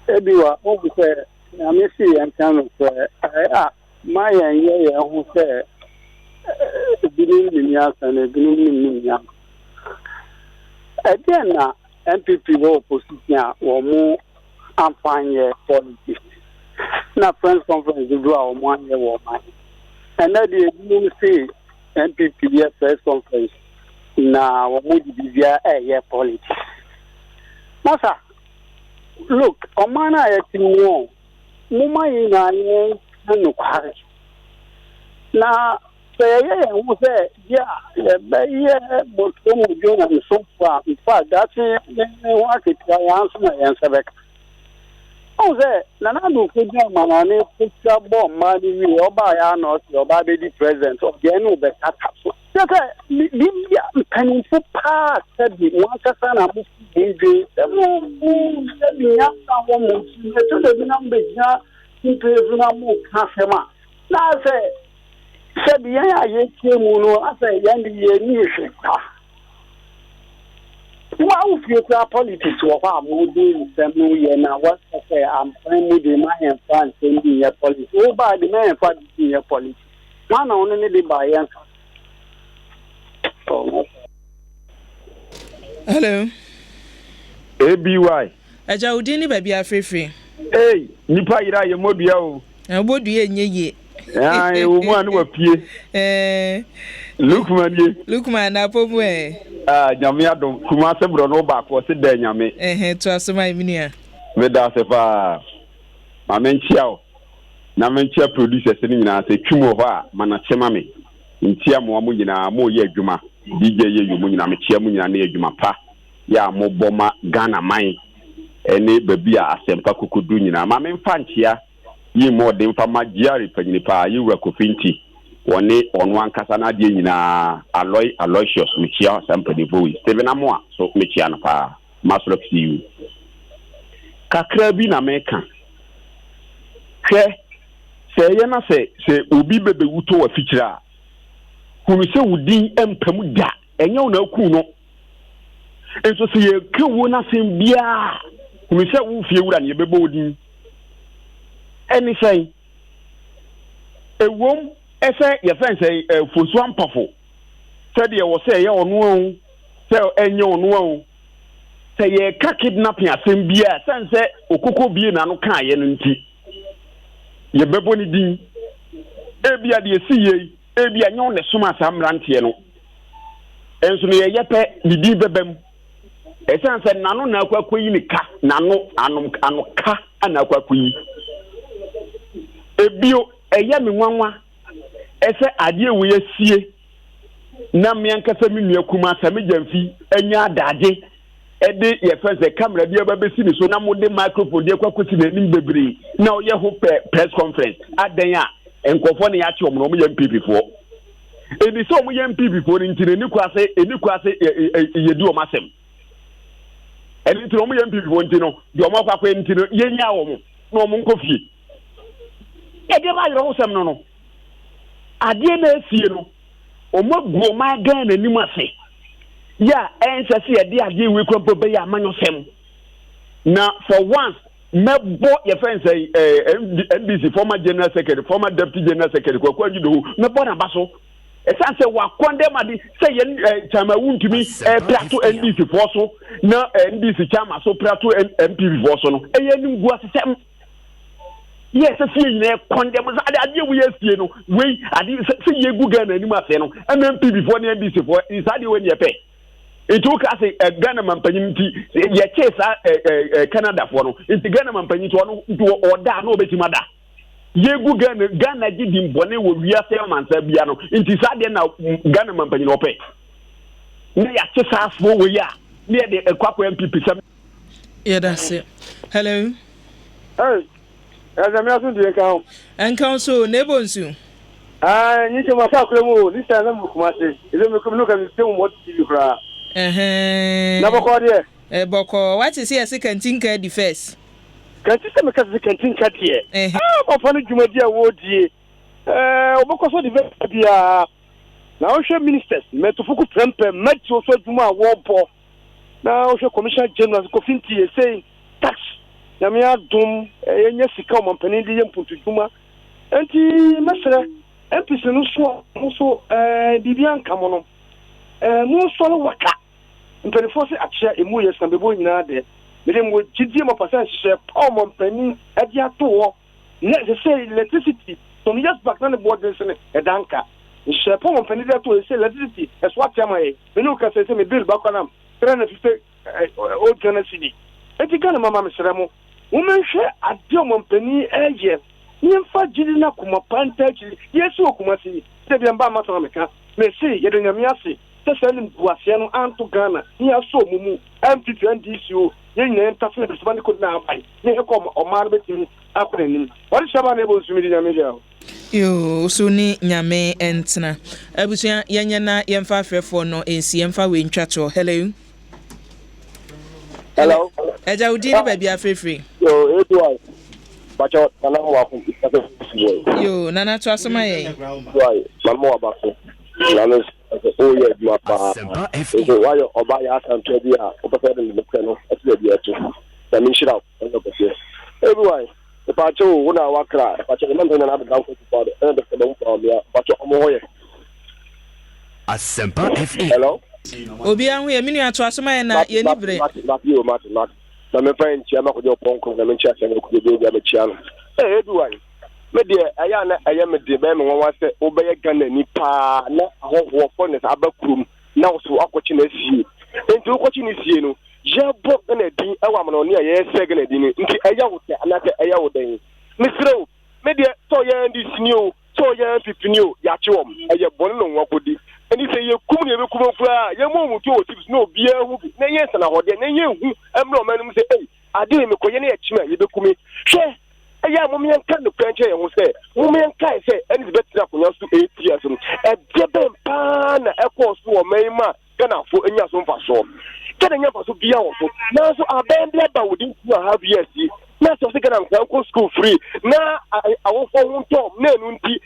S12: Ebia, o bu se na me si yan kan ko ma yan ye hu se binin ni ya san binin ni ya. Again na MPP opposition or more amfanye politics. Na friends conference do our 1 year war man. And that you say MPP press conference na wo di via year politics. Masa look, omana yetimo muma ina ni no kware. Na say who say yeah but some join and so far in fact that's what it answer answer back oh say na do ko jam manane picture bomb mani we oba ya not oba be the president of the no be tata so say libya can for pass the one kasa na mu dey mu ya sa wo mu to the number ja improve na mu kasema na say said yeah, ye came on as a young year. Wow, future politics of our moving some year now. What I say, I'm fine with the man and France in the policy. Oh, by the man for the policy. One only the buyer.
S1: Hello.
S13: ABY.
S1: Eja udini ba bia free.
S13: Hey, nipa ira ye modua o.
S1: Bodu ye nye.
S13: Ai woman wa pie.
S1: Lukman na pobu
S13: Nyame adom kuma se bro no ba ko se da nyame.
S1: To asoma iminia.
S13: Me da se pa. Ma menchia o. Na menchia producers ni nyina se twimo ho a mana chema me. Ntia mo mo nyina mo ye adwuma. DJ ye yo mo nyina me chia mo nyina na adwuma pa. Ya mo boma Ghana man. Ene baby a Asempa kokodu nyina. Ma memfa nchia yi mo de mfa magiari panyini pa yi wura kofinti. Wone onu ankasa na de nyina Aloysius mechia Asempa de boy Steven Amoa so mechia na pa masolo you kakra bi na meka hwe se ye na se obi bebe wuto wa fikira hunu se wudin empam da enye una ku no enso se ye kewo na sem bia hunu se wo fie wura ne bebo odin eni sai ewom ese ye fense fosu ampafo se de wo se ye onu o se enye onu o se ye ka kidnapping asem bia sense okoko bie na no kan ye no nti ye bebo ni din ebia de esiye ebia nyon ne soma samrantie no enso no ye yepe ni din bebem esense nano na akwakoyi ni ka nano anu ka ana akwakoyi ebio eye me nwanwa ese ade we yasie na me ankasa me nua kuma same jamfi anya adage ede ye feze camera bia babesi ni so na mo de microphone de kwakosi na nim bebre na o ye ho press conference adan a enkofo ne ya che omno mo ye MPP fo eni so mo ye MPP fo ni ntine ni kwase ye di o masem eni ntine mo ye MPP fo ntino di o makwa kwa ntino ye nya wo mo na o mo nkofie ede ba yoro sem no ade na esie no o mo gwo ma gan na nim ase ya ensase ede ade we kwampo be ya manyo sem na for once mebo ye friend say NBC former general secretary former deputy general secretary kwa njudo mebo na baso esanse wa condemn ade say ye chama wuntumi plateau NBC forso na NBC chama so plateau MPV forso no eye nim gu asem yes see you condemn ade we yesie no we ade say ye gu Ghana anim ase no MPV for na NBC for is ade we ne pe it took us a Ghana mampanyi ye chase Canada for no it Ghana mampanyi to order no betima da ye gu Ghana gidi mbone wo wiase mansa bia no it is ade na Ghana mampanyi no pe ne ya chase afo we ya ne de kwapo MPP sam
S1: yeah that's it hello
S12: me asun di enkan
S1: enkan so nebonsu
S12: ni che ma fa kwemu this time na kuma se ile me kuma no kan se mo TV kra na boko de
S1: boko what is here se canteen card the first
S12: canteen se me ka se canteen card here mo fa no dwumadi a wo die oboko so de bia na o hwe ministers me to fuku prempe match o so dwuma a wo bo na o hwe commissioner general ko finti e say tax na me adum enye sika o mampani de yempuntu dwuma enti mesere MPC no so bibian kamo no mo so no waka mpelifo se akyea emu yes na bebo nyina de me mo gidie mo pasa hye pa mo mpani ade ato wo na say electricity so me just back na the board this e danka hye pa mo mpani de ato say electricity e so atema e me no ka say me bill back na 350 o Ghana cedi eti Ghana mama me seremo wo menhwe ade mo mpani eye nyemfa gidi na kuma panta gidi yesu okuma si se bia mba maso meka me si ye de nyame ase se selim buase no anto Ghana ni aso mumu MPP NDCO ye nyina ntafo na bisbani ko na abai ne he ko o ma betimi akore nim wori shaba na ebo nsumi di nyame dia
S1: yo so ni nyame entna abusia yenya na yemfa afrefo no ensi yemfa we ntwato hello eja udini ba bia frefre
S4: yo edward bacho nana mo akun
S1: yo nana to asoma ye
S4: right mama wa baso nana o ye dua pa so why oba ya Asempa bia o pese de le keno ati bia to na mi shira o no pese everyone the bacho una wakra bacho na ndo na da ko pa de de ko pa bia bacho omo hoye
S14: Asempa FM
S4: hello
S1: obi anhu ye minu ato asoma ye na ye ni bre
S4: na me fa ntia ma ko de ponko na me ntia se ko de bia me chia no everyone
S8: me de aya na aya me de be me won se obeye Ghana ni pa na ahoho for ne abakrum na so akochi na sie enti akochi ni sie no je bo na din ewa mo ne ye se Ghana din nti aya wo se anake aya wo den misrew me de so ye ndi sinio so ye pipinio ya chiwom aya bon no wakodi eni se ye kum ne be kum fura ye mo mu to tips no bia hu na ye se na hode na ye hu emro manum se ade me koye na ye chima ye be kumi hwe aya mo men kan no kwanche ye hu se mo men kai se eni be tira konya so 8 years no e de ben pa na e ko so o meima kana fo enya so mfa so kada nya fa so bia wo so na so aben bia ba wodin 2.5 years na so se kana ko school free na awo fo hu to na enu nti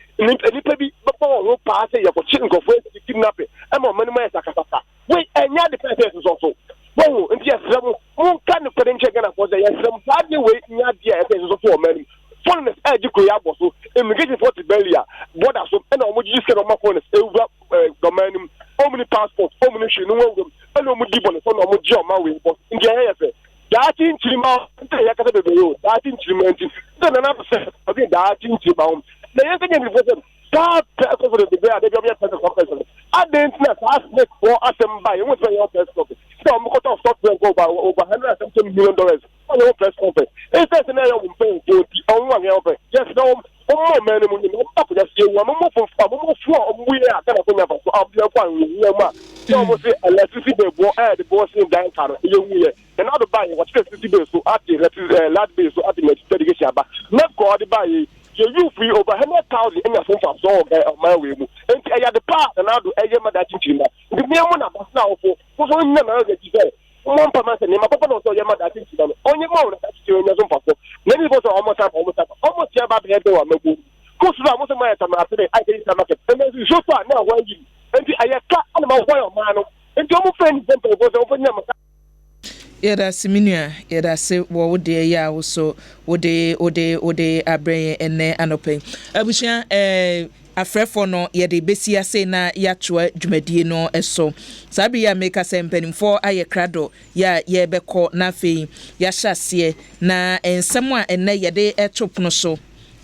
S8: nipa bi baba wo pa se ye ko chin ko fo kidnap e ma mani ma sakasaka we enya de person so bon nti asram mo kan ko den chegana ko ze asram sabe we nya dia e person so mani foreigners e ko ya boso immigration for the belia border so e na o mo ji se no ma foreigners e ura government omni passport omni shinu wo e no mo di bon so no mo ji o ma we boss nti e ye fe dati nchirima nti ya kata bebe yo dati nchirima nti so na na se abi dati nchirima na ye kenya ni fosen that ko for the bebe ade bi obi person conference adent na ask for Asempa you want your press conference so mo ko to stop go over $170 million on your press conference e say scenario we pay go di on one here open yes no o man mo ni mo pa just say wo mo fo o we ya kana ko nya fa so abia kwa we ma so mo say electricity be bo the boss in dan car e wu ye and now the buy what electricity be so at the lad be so at the dedication ba na go the buy you free over 100,000 in your phone for so my way mu and I the part and now do eye ma that chinchima the me mo na ba na ofo so nya na ga ti say mo pa ma se ni ma papa no so ye ma that chinchima onye mo na that chinchima nya so fa so na ni so almost ya ba be wa magu ko so mo se ma ya ta ma ate I dey market and so far na wa yi and I ka ana ma wa yo ma no and mo friend dem po so fo nya ma
S1: yada siminua yada se wo de ya wo so ode abrɛ ene anopen abusia afrefo no yede besi ase na ya toa dwumadie no eso sabi ya make us mpanimfo aye krado ya yebekɔ na fei ya hyase na ensɛm a ene yede etopono so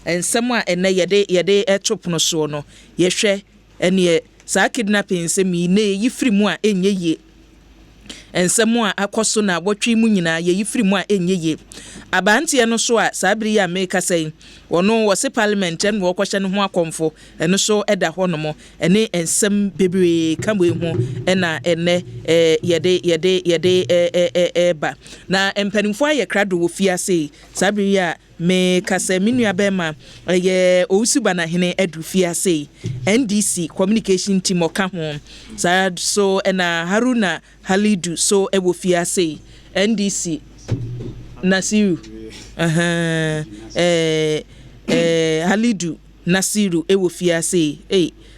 S1: ensɛm a ene yede etopono so no yehwɛ ene saa kidnapping nsɛm ne yifiri mu a enye ye ensɛm a akɔso na wotwe mu nyina ye yifiri mu a enye ye abantie no so a sabri ya make say wono wo se parliament en wo kwɔhye no ho akɔmfo eno so ɛda hɔ no mo ene ensɛm bebre kamwe ho ɛna ene yede ba na empanimfo aye krado wo fiase sabri ya me kasa minua bema ye ousuba na hene adu fiase NDC communication team oka ho so ena Haruna Halidu so ewo fiase NDC Nasiru Halidu Nasiru ewo fiase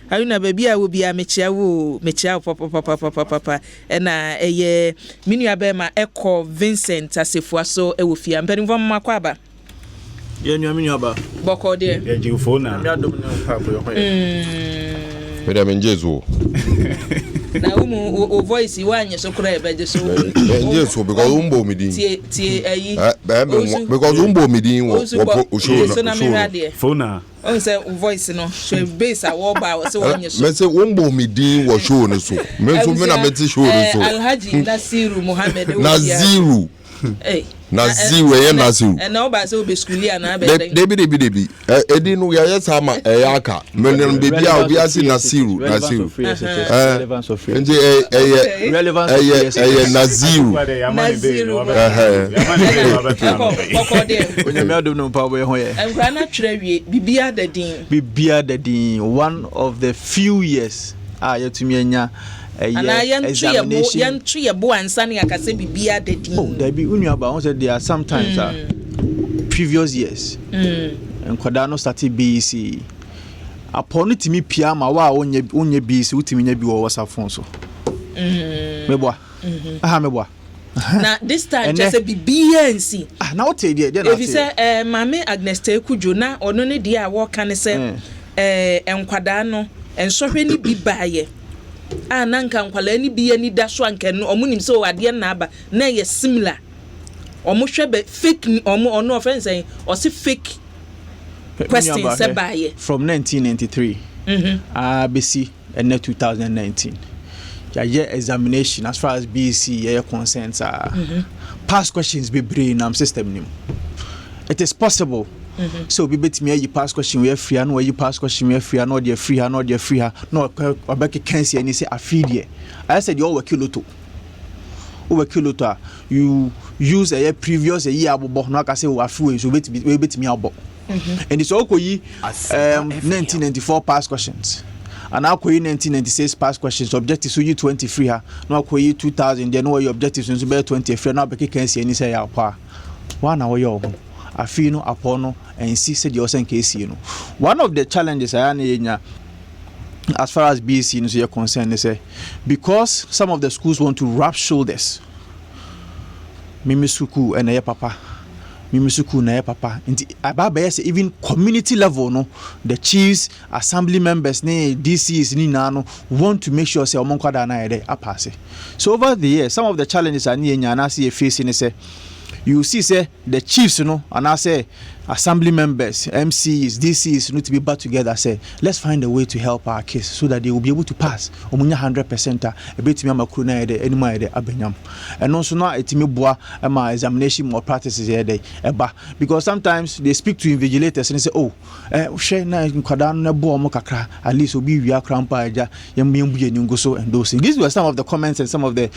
S1: Haruna baby a wo bia mechia papa ena eye minua bema eko Vincent Asefua so ewo fia mpanimfo mmakwa aba
S14: ye nyu amini aba
S1: boko de
S14: ye ji phone na mi adom ne papa yo
S2: me da menjezo
S1: na o voice wanye so kura ebeje so
S2: menjezo because umbo midin
S1: tie ayi
S2: because umbo midin wo show
S1: na
S14: phone na
S1: on say voice no so base a wo ba so wanye so
S2: me say umbo midin wo show no so me so me na meti show no so
S1: Alhaji Nasiru Muhammad
S2: Naziru Naziru ye Naziru
S1: na oba se obe skuli ana be
S2: debi edi no ya sama aka menem bebi a obi asi Naziru
S14: relevance of free
S2: nje Naziru
S1: boko de
S14: onya me adom no pa bo ye ho ye
S1: enkra na twere wie bibia dadin
S14: one of the few years yetumi anya
S1: examination ye bo ansane akase bibia dadin
S14: oh there be unuaba on say there are sometimes previous years enkwada no started BC upon timi pia ma wa onye BC utimi nya bi wo wasafon so meboa meboa
S1: na this time just say bibia nsi
S14: na what dey na
S1: if say mame Agnes Tekujo na ono ne dia wo kan se enkwada no ensohwe ni bibaye nanka nkwala ni bi ani da so anka no omunim so ade na aba na ye similar omo hwebe fake omo ono offense o se fake Question said
S14: from 1993. BC and 2019. Yeah, examination as far as BC concerns past questions be brain system. It is possible. So we bet me you pass question we free and where you pass question we free and not the free and not the free no Obeki can see any say a feed. I said you all kiloto. Over kiloto you use a previous a year about no I say we free so we bet me about. And it's all 1994 past questions. And now 1996 past questions objectives so you 23 now 2000 then what your objectives so be 23 now Obeki can see any say ya pa. One hour your I feel no upon and see said you also case you know. One of the challenges I am as far as BC is concerned is because some of the schools want to rub shoulders. Mimi Suku and a papa. Mimisuku na papa. Even community level, no, the chiefs, assembly members, DCs, no, want to make sure say omonkwada na ede apase. So over the years, some of the challenges are facing is you see say the chiefs, and I say assembly members, MCs, DCs need to be back together. Say let's find a way to help our kids so that they will be able to pass. 100% a bit me makruna ede anymore ede abenyam. And also now etimi boa my examination more practices ede eba because sometimes they speak to invigilators and they say share na nkwadaa na boa mo kakra at least obi wi akra mpa aja yembu yengu so and those things. These were some of the comments and some of the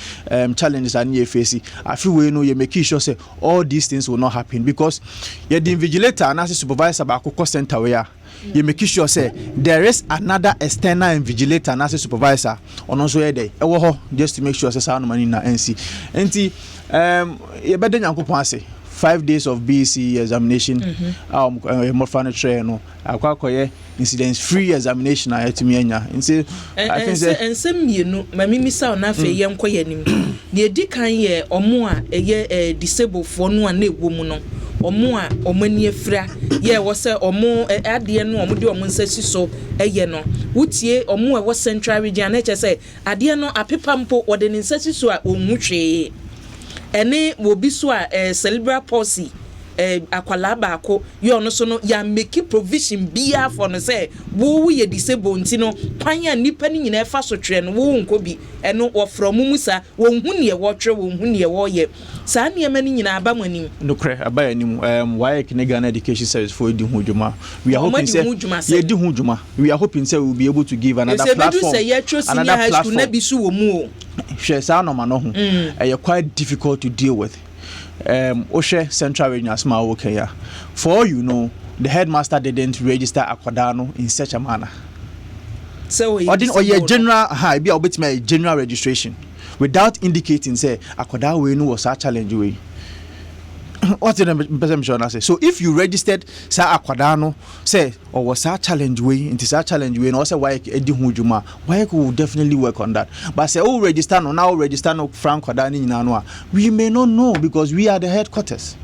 S14: challenges I near facing. I feel we know you make sure say all these things will not happen because the invigilator and as a supervisor back center where you make sure say there is another external invigilator and as a supervisor on also day just to make sure say sound money na NC you better nyankopon say 5 days of BC examination more furniture no akwakoye incidents free examination ayetumi anya nti I think say
S1: ensem mienu mamimi sa na fe ye nkoye nim na edi kan ye omo a eye disabled for no na egwo mu no omo a omani afira ye wo se omo ade no omo de omo nsasi so eye no wutie omo e wo central region na che se ade no apepa mpo wo de nsasi so a onhu hwe ene wo bi so a cerebral palsy akwala baako yo no so no ya make provision bia for no say wo ye disabled ntino kwan ya nipa ni nyina fa so twe no wo nko bi eno wo from musa wo hu ne wo twe wo hu ne wo ye saa ne ma ni nyina aba manim
S14: no kre aba anim why Ghana education service for di hujuma we are hoping say ye di hujuma we are hoping say we will be able to give another platform
S1: another high school na bi so wo mu o
S14: hwe saa no ma no ho quite difficult to deal with. Oshe Central Region Asma Okaya. For the headmaster didn't register Akwadano in such a manner.
S1: So
S14: or general be a bit my general registration without indicating say Akwadano we know was a challenge way. What's the perception I say? So if you registered Sa Akwadano say or was a challenge way into such challenge way and also why Hujuma, why could definitely work on that. But say register no now register no Frank Kwadani in Anua. We may not know because we are the headquarters.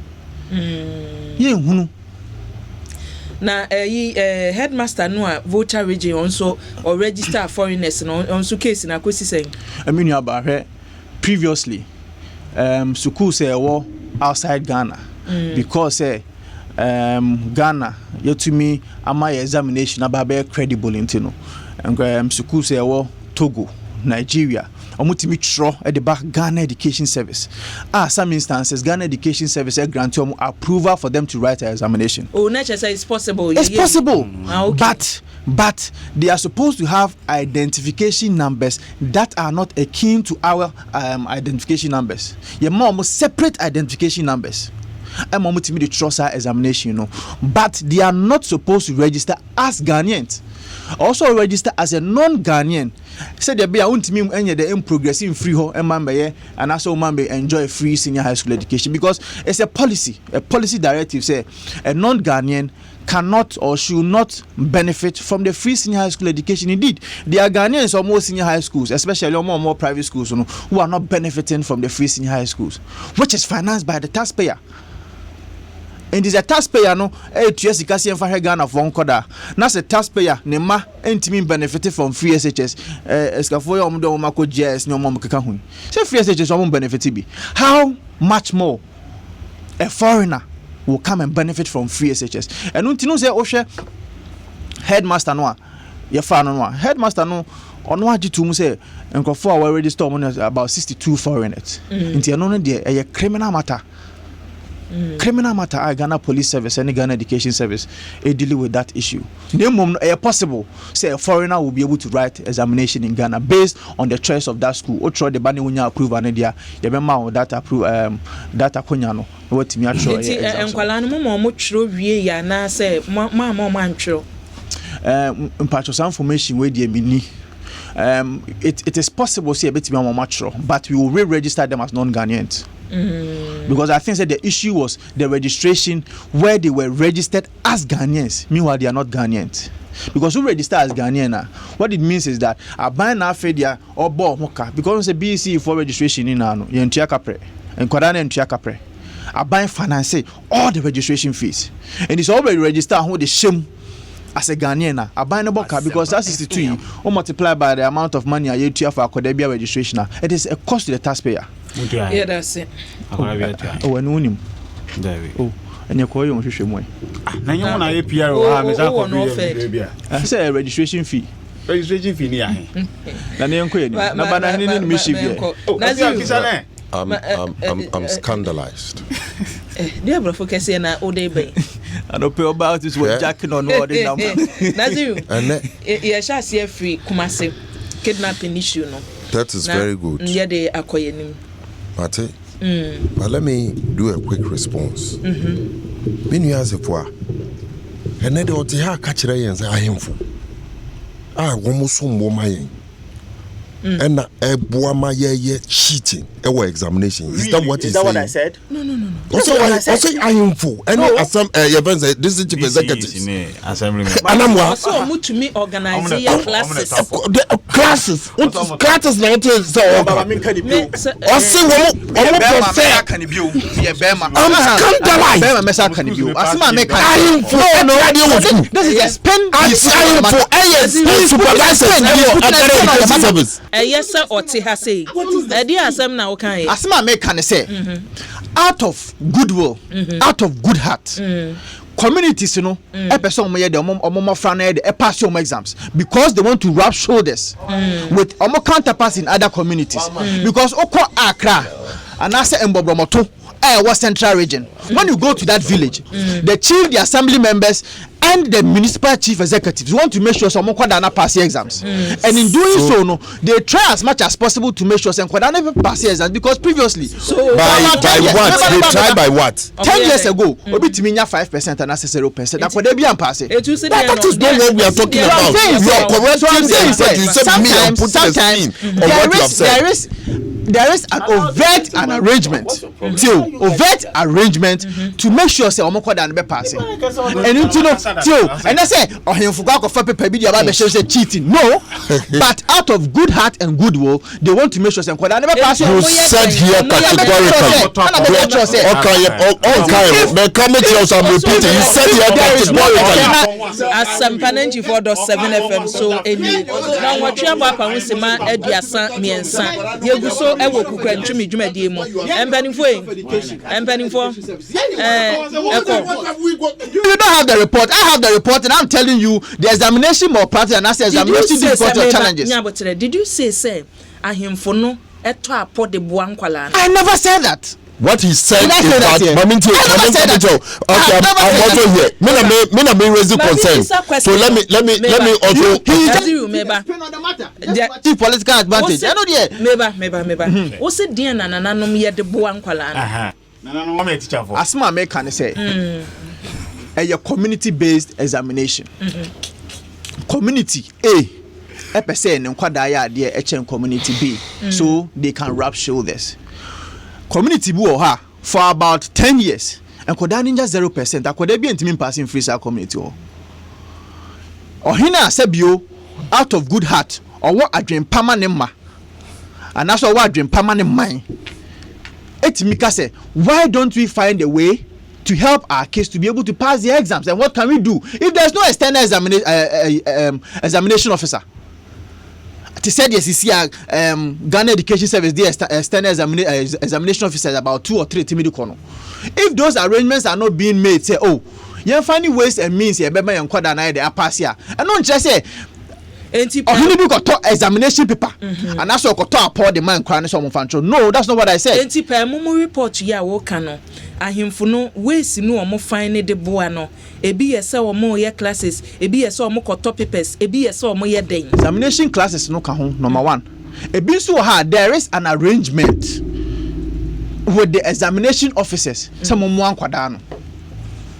S1: Na headmaster no voter region also or register foreigners no also case na kwesi sen.
S14: Aminu aba previously suku say outside Ghana because Ghana yetumi ama examination ababe credible intino and suku say Togo Nigeria omutimi tro at the back Ghana Education Service some instances Ghana Education Service grant approval for them to write an examination.
S1: Nature say it's possible.
S14: It's possible.
S1: Okay.
S14: But they are supposed to have identification numbers that are not akin to our identification numbers. Your mom separate identification numbers. I'm to me the trust examination, but they are not supposed to register as Ghanaians. Also register as a non-Ghanaian. Said there be a me any the progressive free ho and also enjoy free senior high school education because it's a policy directive say a non-Ghanaian cannot or should not benefit from the free senior high school education. Indeed, there are Ghanaians or more senior high schools, especially more private schools, who are not benefiting from the free senior high schools, which is financed by the taxpayer. And is a taxpayer no 8 years ikasi emfa Ghana for nkoda na se taxpayer ne ma entimi benefit from free SHS escafo ya omdo mako GS ne omom keka hu se free SHS omom benefit bi how much more a foreigner will come and benefit from free SHS. And you know say Oshe headmaster no your father no headmaster no on what you to say and go for already store about 62 foreigners. Into no a criminal matter. Criminal matter, Ghana Police Service and Ghana Education Service, deal with that issue. No possible, say a foreigner will be able to write examination in Ghana based on the choice of that school. Or try the banning when you approve an idea, you remember that approve data Konyano. What me actually?
S1: And Kuala much we ya na say mama mancho.
S14: Part of some information where they be it is possible say a bit more mature, but we will re-register them as non-Ghanaians. Because I think that the issue was the registration where they were registered as Ghanaians. Meanwhile, they are not Ghanaians. Because who register as Ghanaian, what it means is that I buy na fedia or bo moka because it's a BC for registration in ano yentia kapre and kwadana yentia kapre. I buy finance all the registration fees and it's already registered who the shame as a Ghanaian. I buy no boka because that 62 or multiply by the amount of money I use for academia registration. It is a cost to the taxpayer.
S1: Yeah, that's it.
S14: Oh, and unim. Oh, and you're calling on Shishimoy.
S15: Then you want to APR or
S14: I say a registration fee.
S15: Registration fee, yeah.
S16: I'm scandalized.
S1: Dear bro, focus here now all day.
S14: I don't pay about this with jacking on all the number.
S1: Nazu, yeah, shall see a free Kumasi kidnapping issue, no.
S16: That is very good.
S1: Yeah, they are calling.
S16: Mate, but let me do a quick response. Many years ago, and then they have catch the and say, I am for. I almost some woman. And a boama cheating our examination. Is that what
S10: is that what I said?
S1: No.
S16: Also, I am for. And some events, this is chief executive.
S1: And I'm so to me organize your classes.
S16: Classes. Classes like this. So, I'm scandalized.
S1: Yes, sir, or Tihase. Dear Asem now, okay.
S14: Asma make can say out of goodwill, out of good heart. Communities, you know, a person may pass your exams because they want to rub shoulders with counterparts in other communities. Because Oko Accra and Asa Mbobromoto, West Central region. When you go to that village, the chief, the assembly members, and the municipal chief executives want to make sure someone Kwadana pass the exams. And in doing so, no, they try as much as possible to make sure some Kwadana pass the exams because previously,
S16: by what? They try by what?
S14: 10 years ago, we beat 5% and that's 0%. That could be pass it.
S16: That is not what we are talking about. You are correcting what you said. Me and put the spin on what you have said.
S14: There is an overt arrangement to make sure say omo kwada be pass it. And you know and I say ohimfuka ko fa paper bi dia ba be say cheating. No, but out of good heart and goodwill they want to make sure say kwada be pass it.
S16: You said here categorically. Okay, but come to us I'm repeating. You said here categorically.
S1: Asempa 94.7 FM so any na watwa ba pa ho sema aduasa miensa yegu so ewo kukwa ntumi dwumadie mu empanifo
S14: you don't have the report. I have the report and I'm telling you the examination more part and that's the examination difficult challenges.
S1: Did you say ahimfo no eto apọ de boa nkwala?
S14: I never said that.
S16: What he said is that okay, I'm also here. Me raise the concern. So let me also
S14: the political advantage. I know there.
S1: Meba. What's the dear nananom ye de boa nkwala?
S14: Asma me can say a community based examination. Community A percent nkwada ya de echen community B so they can rub shoulders. Community bu oha for about 10 years and koda ninja 0%. Akoda bi ntimi passing free sa community o. Ohina asebio out of good heart or what adwen permanent ma. And that's what adwen permanent mind. Etimika say, why don't we find a way to help our kids to be able to pass the exams? And what can we do if there's no external examination officer? to say yes, is Ghana Education Service, the external examination officers about 2 or 3 timid corner. If those arrangements are not being made, say, oh, you're finding ways and means here, baby, and quad and I they are pass here. And not just say, or got examination paper, and that's what got pour the man crying some fancho. No, that's not what I said.
S1: Mumu report ya wokano. Ahimfuno ways no mo find the boano. Ebi yesa o mo ye classes, ebi yesa o mo koto papers, ebi yesa o mo ye den.
S14: Examination classes no ka ho number 1. Ebi so ha there is an arrangement with the examination officers. Some mo ankwada no.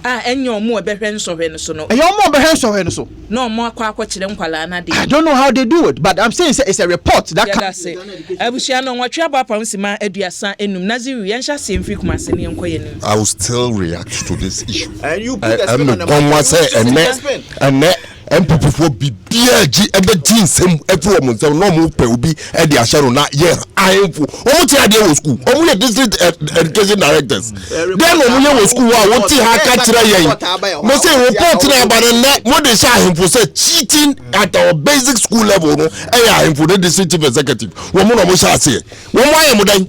S1: Enyo mo ebehwe nsohwe no so no.
S14: Enyo mo ebehwe nsohwe no so.
S1: No mo akwa akwachire nkwala na de.
S14: I don't know how they do it, but I'm saying it's a report that can
S1: say. Abushia no nwatwe abapa nsima aduasa enum Naziru yensha semfri kumase ne enkoye nim.
S16: I will still react to this issue.
S14: And you put a spin on
S16: the MPP for BBG ever jinsem everyone must no move pe obi e de asharo na year ayenfu omo ti ade wo school omo ye district education directors then omo ye wo school wa wo ti ha ka kire yen mo say report na about the mo de sha ayenfu say cheating at our basic school level no e ya ayenfu the district chief executive wo mo no mo sha say wo mo ayen mo dan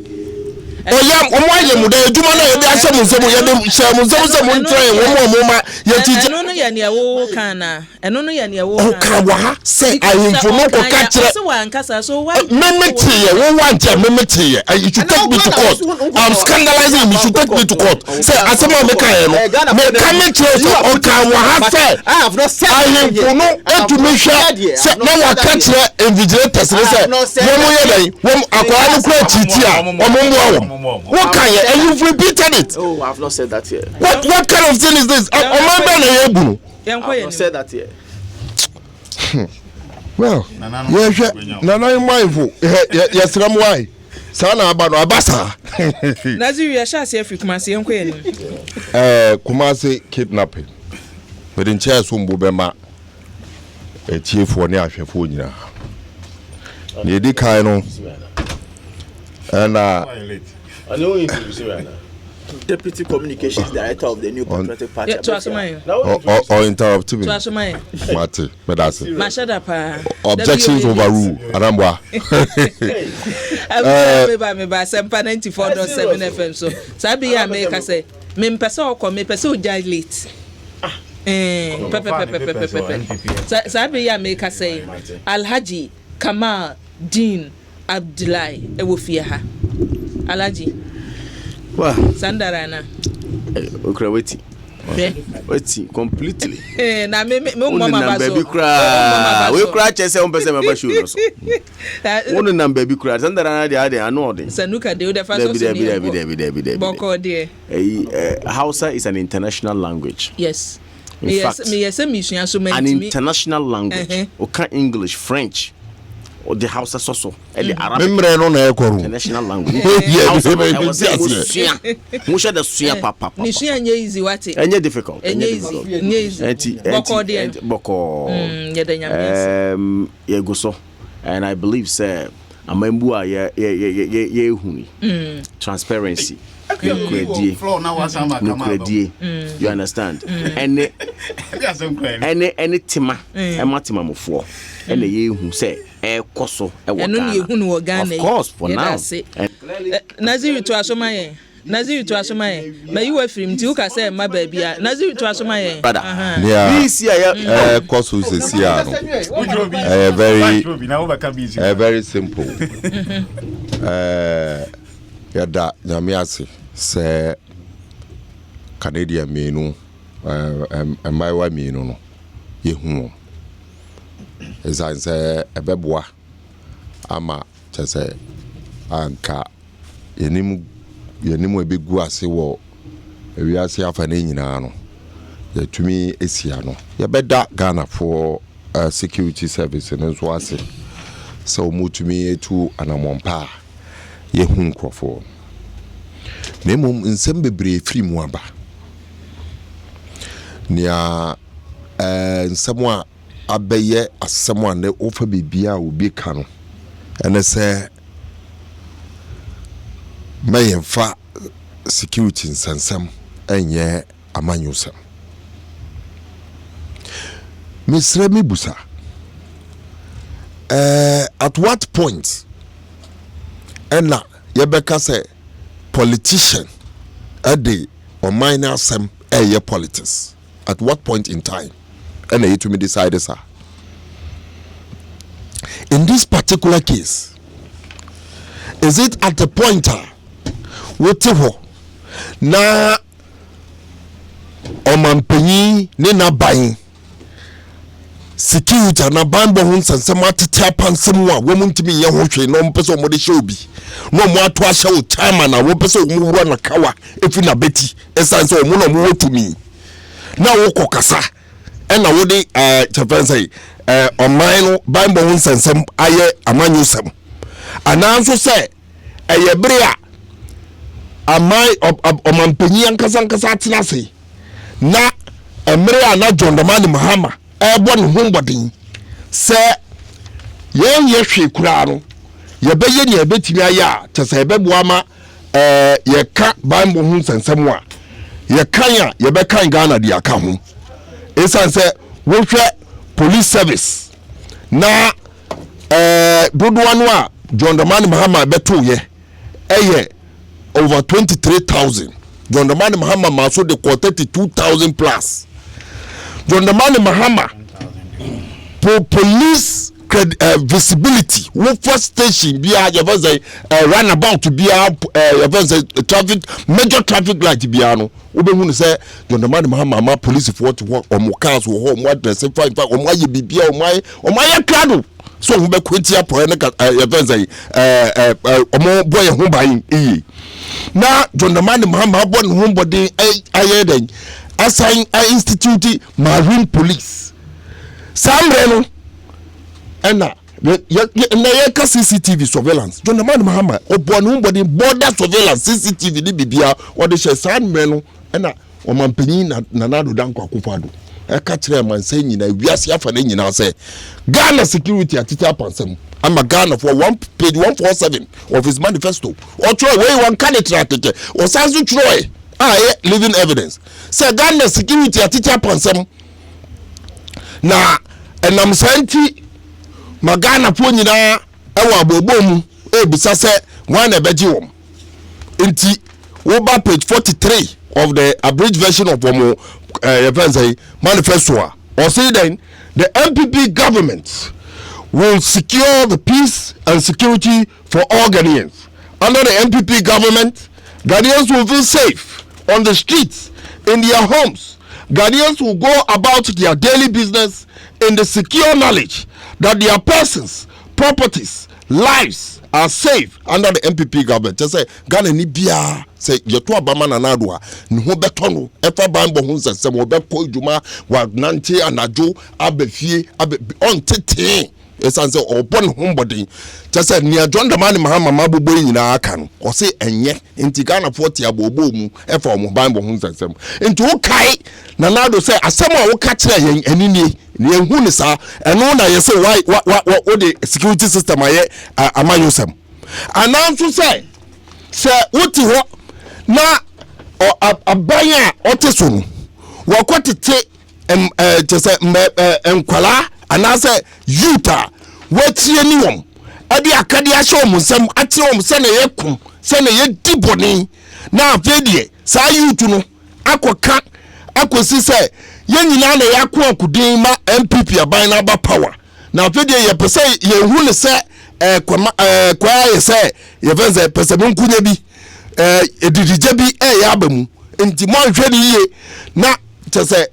S16: oyam omoye mu da adwuma na ye de asem nsem ye de shem mo ntren wo mo ma ye titi
S1: eno no ye ne wo kana eno no ye ne wo
S16: kana wa ha say ayinfo no ko ka kire
S1: so wa nkasa so wa
S16: memete ye wo wante memete ye you should take me to court. I'm scandalizing, you should take me to court. Say asem me ka ye no me ka me kire so o ka wa ha say
S14: I have not said
S16: ayinfo no to me share say na wa ka kire invigilators say wo mo ye dai wo akwara no kura titi a o mo what can you? And you've repeated it.
S14: Oh, I've not said that here.
S16: What kind of thing is this?
S14: I've not said that here.
S16: Well, Nana mindful. Yes, I'm why. Sana about Abasa.
S1: Naziru ya shasi Africa Kumasi enkoye nim.
S16: Kumasi kidnapping. But in chair sumbu bema a chief one ya hwefo nyina. Ni di kai no. And
S14: I know you right now. Deputy Communications Director of the New Patriotic Party.
S16: Or interrupt me. Mate, but that's it. Objections overruled. Arambwa.
S1: Meba Asempa 94.7 FM so. Sabi ya make say me mpesa okọ me pesa o jai late. Sabi ya make say Alhaji Kamal Dean Abdullahi ewofie ha. Alaji.
S17: Wow.
S1: Sandarana.
S17: Okay, wait completely.
S1: Na me mama bazo.
S17: Baby cry. We cry chese on person my shoe so. One na baby cry. Sandarana dey I know them.
S1: Sanuka dey the first
S17: Debi.
S1: Boko dey.
S17: Hausa is an international language.
S1: Yes. Yes, so
S17: an international language. Okay, English, French. Or the Hausa soso, and the Arabic international language. Musha the suya papa.
S1: Nisha nye easy wati.
S17: Enye difficult.
S1: Easy.
S17: Boko. Ye goso. And I believe say amembua ye huni. Transparency. You understand? Any tima, ematima mufo. And the year who say, Koso, of course, for now.
S1: Naziru to Asomaye. Naziru to Asomaye. May you were film to say, my baby. Naziru to Asomaye.
S16: This year, Koso is very simple. Yada, Namiasi, say Canadian menu, and my wife menu, Yehumo. As I say, a beboa, ama, to say, anka, yenimu big guasi wo, we are see an inano. Ye to me, Esiano. You better Ghana for security service and as was it. So move to me to an amompa, ye hun crofo. Nemum in some bebre free mwamba. Nia, someone. Abeye as someone that offer bibia will be canon. And I say, may in fact security in Sansam and ye a manusam. Miss Remy Busa at what point ena yebeka say politician ade or minor sem politics? At what point in time ena you to me decide sir? In this particular case, is it at the point whatever na omampenyi ne na ban security na ban bo hun sansem atete apansem a wo muntimi ye ho hwe no mpese omode hye obi no mo ato ahye wo time na wo pese wo wura na kawa efi na beti esanse o mo no mo wotumi na wo kokasa na wo de chefensai online no ban bo hun sansem aye amanyusem ananso se eye bere a amai omampenyi ankasa atena sei na emre ana John Dramani Mahama ebo ne hombodin se ye hwe kura no ye beye ne ebetimi aya tese ebebo ama ye ka Bible hu sensem a ye kan a ye be kan Ghana dia aka ho esanse wo hwe police service na dodo anu a John Dramani Mahama beto ye eye over 23,000. John Dramani Mahama maso de 32,000 plus. John Dramani Mahama police visibility. What first station be a runabout to be a traffic major traffic light be ano. Ube who say John Dramani Mahama police for to work or more cars or home what they say fine or my BB or my crowd. So we be quentia po more boy home buying na John Dramani Mahama born homebody ayeden assign institute marine police samreno ena ye ka CCTV surveillance John Dramani Mahama born homebody border surveillance CCTV ni bibia o de she samreno ena o mampanyi na nado danko akufado eka kire man say nyina wiase afa na nyina say Ghana security atita apansem ama Ghana for page 147 of his manifesto or try way one candidate or sansu troy living evidence say Ghana security atita apansem na enam santi magana po nyina ewa abobom ebisa say one ebeji wom enti over page 43 of the abridged version of Womo manifesto or say then the MPP government will secure the peace and security for all Ghanaians. Under the MPP government, Ghanaians will feel safe on the streets, in their homes. Ghanaians will go about their daily business in the secure knowledge that their persons, properties, lives are safe under the MPP government. Just say Ghana ni bia say yeto abama na nadwa ni ho beto no efa banbo ho nsese mo be ko djuma wa nante anajo abefie on tete esanse obon hombody just say near John Dramani Mahama mabobo nyina aka no o say enye nti Ghana 40 abobo mu efa mo banbo ho nsese nti wo kai na nado say asem a wo ka kire yen anini ne hu ni sa eno na yese why the security system aye amanyosem ananso say wuti ho na abanya oteso no wakotete tese enkwala anase yuta watie ni wom ade akade ahye omsem ate omse na yekum se na yediboni na afedie sa yutu no akoka akosi se yenyina na yakọ akudin ma MPP aban na ba power na afedie ye pese ye hu ne se kwa ye se ye venze pese munkunya bi edidije bi ya abamu enti mo hwe ni ye na tese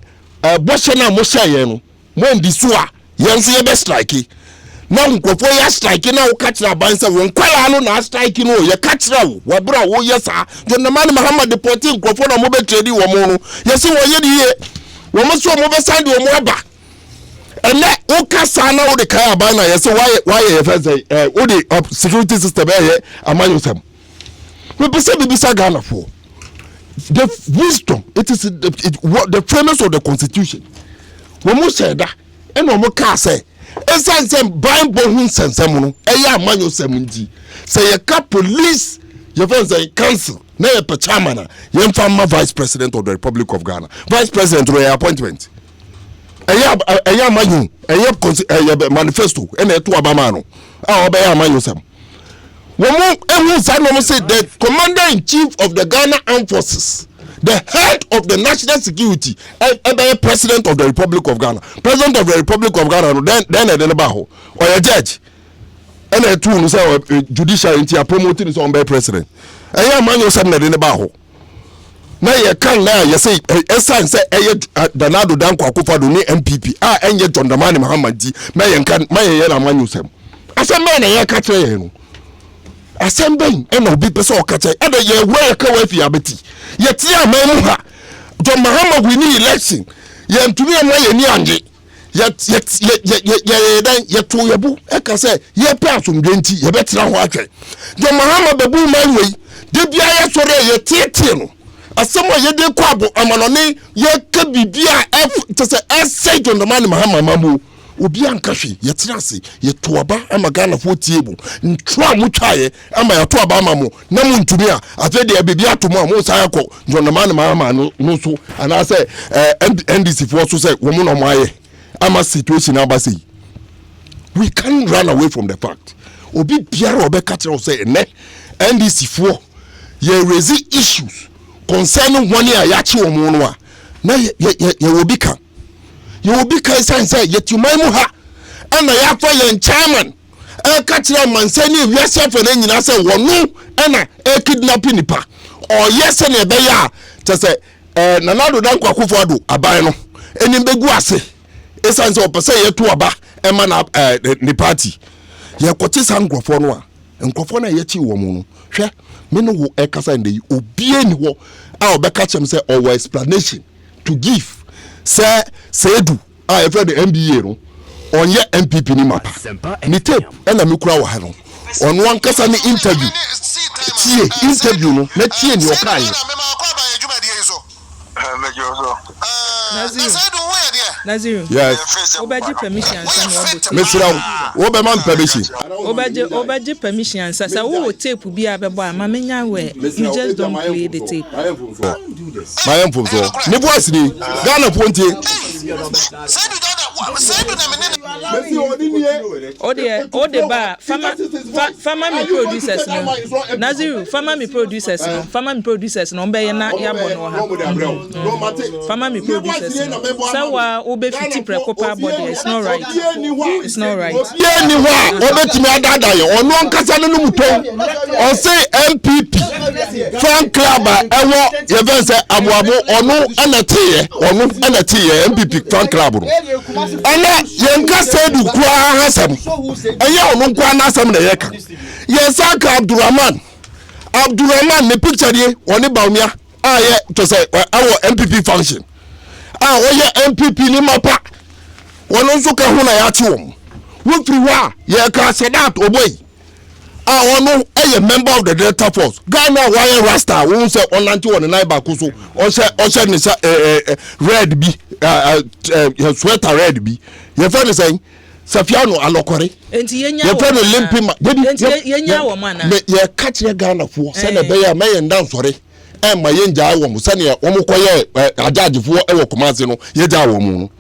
S16: boshe na mo hye no mo ndi so a yense ye be strike na nkofo ya strike na wo kachira bansa won kwala no na strike no ye kachira wo wabra wo yesa John Dramani Mahama deporting nkofo na mo be trade wo mo no yesi wo ye di ye wo mo so mo be sande wo mo aba ene wo kasa na wo de kai aba na yesi why ye fence wo de security system amanyosem we be say bibisa Ghana for the wisdom it is the premise of the constitution wo mo say da eno mo ka say esansem Bible hu sensem no amanyosem ndi say ye ka police ye fence council na ye chairman ye mfa vice president of the Republic of Ghana vice president ro appointment ɛyɛ amanyo ɛyɛ manifesto ɛna ɛto abama no a ɔbɛyɛ amanyo sɛm wɔn ehu saa na wɔn say the commander-in-chief of the Ghana Armed Forces, the head of the national security, ɛbɛyɛ president of the Republic of Ghana. President of the Republic of Ghana no then ɛde ne ba hɔ ɔyɛ judge ɛna ɛtu no sɛ judiciary nti a promoting sɛ ɔbɛyɛ president ɛyɛ amanyo sɛm na ɛde ne ba hɔ na yɛ kan na yɛ sɛ ɛsan sɛ ɛyɛ Danado Danko Akufo-Addo ne MPP a ɛnyɛ John Dramani Mahama di ma yɛ na amanyo sɛm asɛm bɛn na yɛ ka kyerɛ yɛn no asɛm ɛna obi pɛ sɛ ɔka kyerɛ ɛna yɛ wɔ yɛ ka wafi abeti yɛ tie aman mu ha John Mahama wini election yɛ ntumi ɛma yɛ ni anje yɛ to yɛ bu ɛka sɛ yɛ pɛ asomdwe nti yɛ bɛtena hɔ atwɛ John Mahama bɛbu man wei de bia yɛ sɔre yɛ tie no asɛm a yɛde kɔ abo amanɔne yɛka bibia te sɛ ɛsɛ John Dramani Mahama mamu obi anka hwe yɛtena ase yɛto aba ama Ghanafoɔ tie bu ntwa mu twae ama yɛto aba ama mo na mu ntumi a afɛ de bibia ato mu a mo saa yakɔ John Dramani Mahama no so anaasɛ NDC foɔ so sɛ wɔn no mo ayɛ ama situation aba sɛ we can't run away from the fact obi biara obɛka kyerɛ sɛ ene NDC foɔ yɛ raise issues concerning one a yachi wɔn no a na yɛ obi ka san say yetumai mu ha ana yafa yɛn chairman ka kyerɛ mansani wiase afɔ na nyina sɛ wɔno ana kidnapping nipa ɔyɛ sɛ na ɛbɛyɛ a kyɛ sɛ Nanado Danko Akufo-Addo aban no enim begu ase esan sɛ ɔpɛ sɛ yɛto aba ɛma na ne party yɛkɔte san nkrɔfo no a nkrɔfo na yɛkyi wɔ mu no hwɛ me no wo ɛkasa ndɛ obie ni hɔ a ɔbɛka kyerɛ sɛ ɔwɔ explanation to give sɛ edu a yɛfrɛ de NBA no ɔnyɛ MPP ni mapa ni tape ɛna me kura wɔ ha no ɔno ankasa ne interview no na tie ni ɔkae
S1: Naziru.
S16: Yes.
S1: Obaji permission san wo.
S16: Mesra wo be man permission.
S1: Obaji permission san sa wo tape bi abebo ama menya we. You just don't play the tape.
S16: My am from so. Ni voice ni Ghana ponte.
S1: Ode ba farmer me producers no. Naziru farmer me producers no mbe na yabo no ha. Farmer me producers no. Sawa obe fiti prekopa body it's not right. It's not right.
S16: Ye ni wa obetimi adada ye onu ankasa no muton. On say MPP fan club ewo ye ven say abuabo onu anatiye MPP fan club no. Ana ye nkasa du kwa hasam. Eye onu kwa na asam na ye ka. Ye saka Abdurrahman ne picture ye oni baumia aye to say awo MPP function. Oye MPP ni mapa wono nso ka hu na ya che wom wo firi wa ye ka sedat oboy wono eye member of the Delta Force Ghana wire rasta won say onanti won nine back so o se ni sa red bi sweater red bi ye fa ni say Safiano alokore
S1: enti yenya
S16: ye fa no limpima
S1: enti yenya wo mana
S16: ye ka kire Ghana fo se na be ya me ndan sore ma yenja wo mu sane wo mu koye ajajefo e wo komase no yeja wo mu no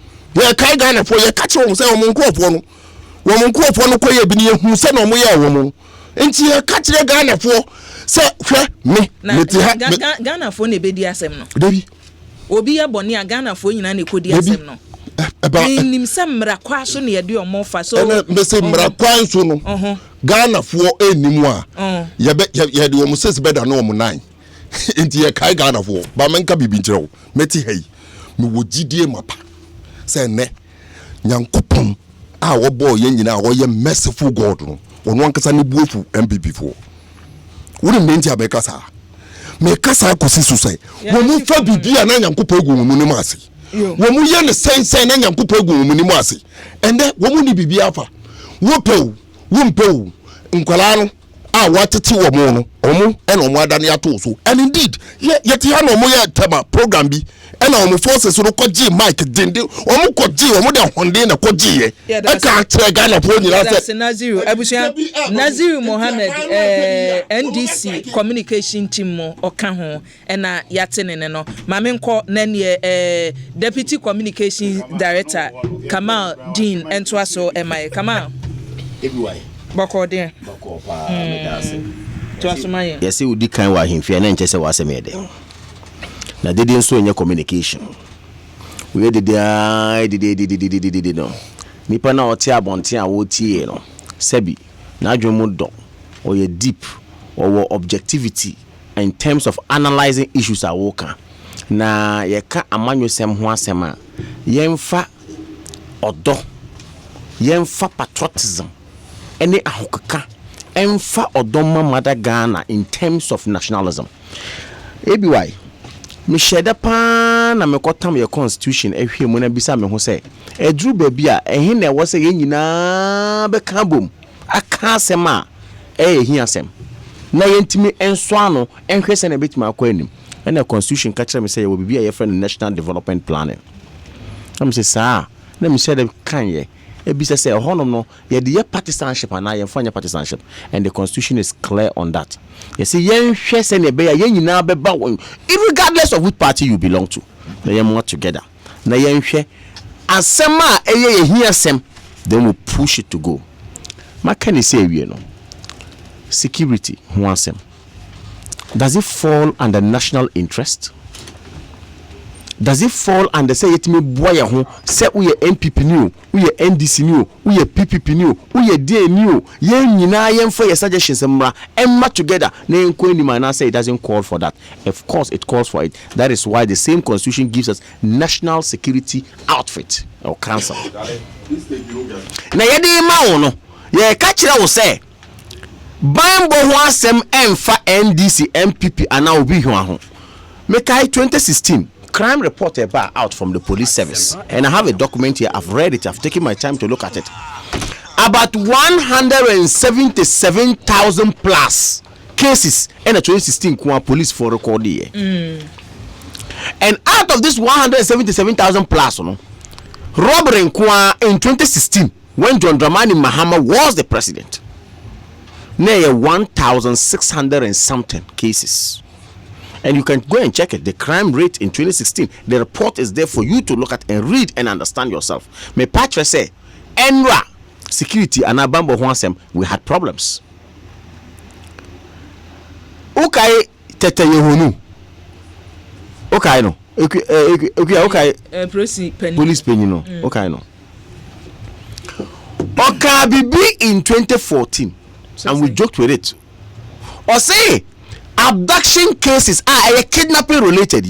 S16: ye kai Ghana fo ye ka che wo mu se wo mu nkrofo no koye bi ne hu se na wo mu ye wo mu enti ye ka kire Ghana fo se hwe me ti ha
S1: Ghana fo na be di asem no
S16: debi
S1: obi ye boni a Ghana fo nyina na ekodi asem no nim se mra kwa so na ye de omo fa so
S16: me se mra kwa so no Ghana fo enimu a ye de wo mu se be da na wo mu nan enti ye kai Ghana fo ba menka bibi nkyerɛw meti hei me wogidie mapa sɛ ne nyankopɔn a wɔbɔ ye nyina a wɔyɛ merciful God no ɔno ankasa ne buofu MPP fo wuri menti abeka saa me kasa akosi so sɛ wo mu fa bibia na nyankopɔn gu mu nim ase wo mu ye ne sensen na nyankopɔn gu mu nim ase ende wo mu ni bibia afa wo pew wo mpew nkwala no watete wo mo no omo ena omo adane ato so and indeed yet ya no omo ya tema program bi ena omo forces no kwaji mic dende omo kwaji omo de honde na kwaji ye e ka tre Ghana po nyina se
S1: Naziru Mohammed NDC communication team mo oka ho ena yate ne no mame nko na ne deputy communication director Kamal Dean ento aso emai Kamal
S17: everywhere
S1: Bakode.
S17: Yes, you did kind of him, fear and chess was a made. Now, they didn't so in your communication. We did no. Nipana or tea bontia or tea, no. Sebi, Najomudo, or your deep or objectivity in terms of analyzing issues at worker. Na ye ka amanyo sem ho asema. Yemfa odo. Yemfa patriotism. Any ahokaka emfa odoma mother Ghana in terms of nationalism. ABY me sheda pa na me kotam your constitution ehwe mu na bisa me ho say edru baby a ehe na wo say nyina be ka bom aka asema ehi asem na yentimi enso ano enhwe se na betima akwa anim na constitution ka kire me say wo bibia ye friend national development planning. Am say sa na me sheda kan ye ebisa say honom no ye de partisanship and ye fanya partisanship and the constitution is clear on that. You see yen hwe se ne be ya yen nyina be ba regardless of which party you belong to. Na yen work together. Na yen hwe asema eye hia sem then we push it to go. Ma can say we no security ho asem. Does it fall under national interest? Does it fall under say it me boy ho say we MPP new, we NDC new, we PPP new, we DA new, ye nyina ye for your suggestions emra emma together na enko ni man say it doesn't call for that. Of course it calls for it. That is why the same constitution gives us national security outfit or council. Na ye dey ma no ye ka kire wo say bambo ho asem emfa NDC MPP ana obi hwa ho. Make I 2016 crime report out from the police service, and I have a document here. I've read it. I've taken my time to look at it. About 177,000 plus cases in the 2016 Kwa police for record here. And out of this 177,000 plus, robbery in Kwa in 2016, when John Dramani Mahama was the president, near 1,600 and something cases. And you can go and check it. The crime rate in 2016, the report is there for you to look at and read and understand yourself. Me patre say, Enra security and Abambo Hwansem, we had problems. Okay, tete yehonu. Okay, no. Okay. Police penny no. Okay, no. Okay, BB in 2014, and we joked with it. Or say, abduction cases are kidnapping related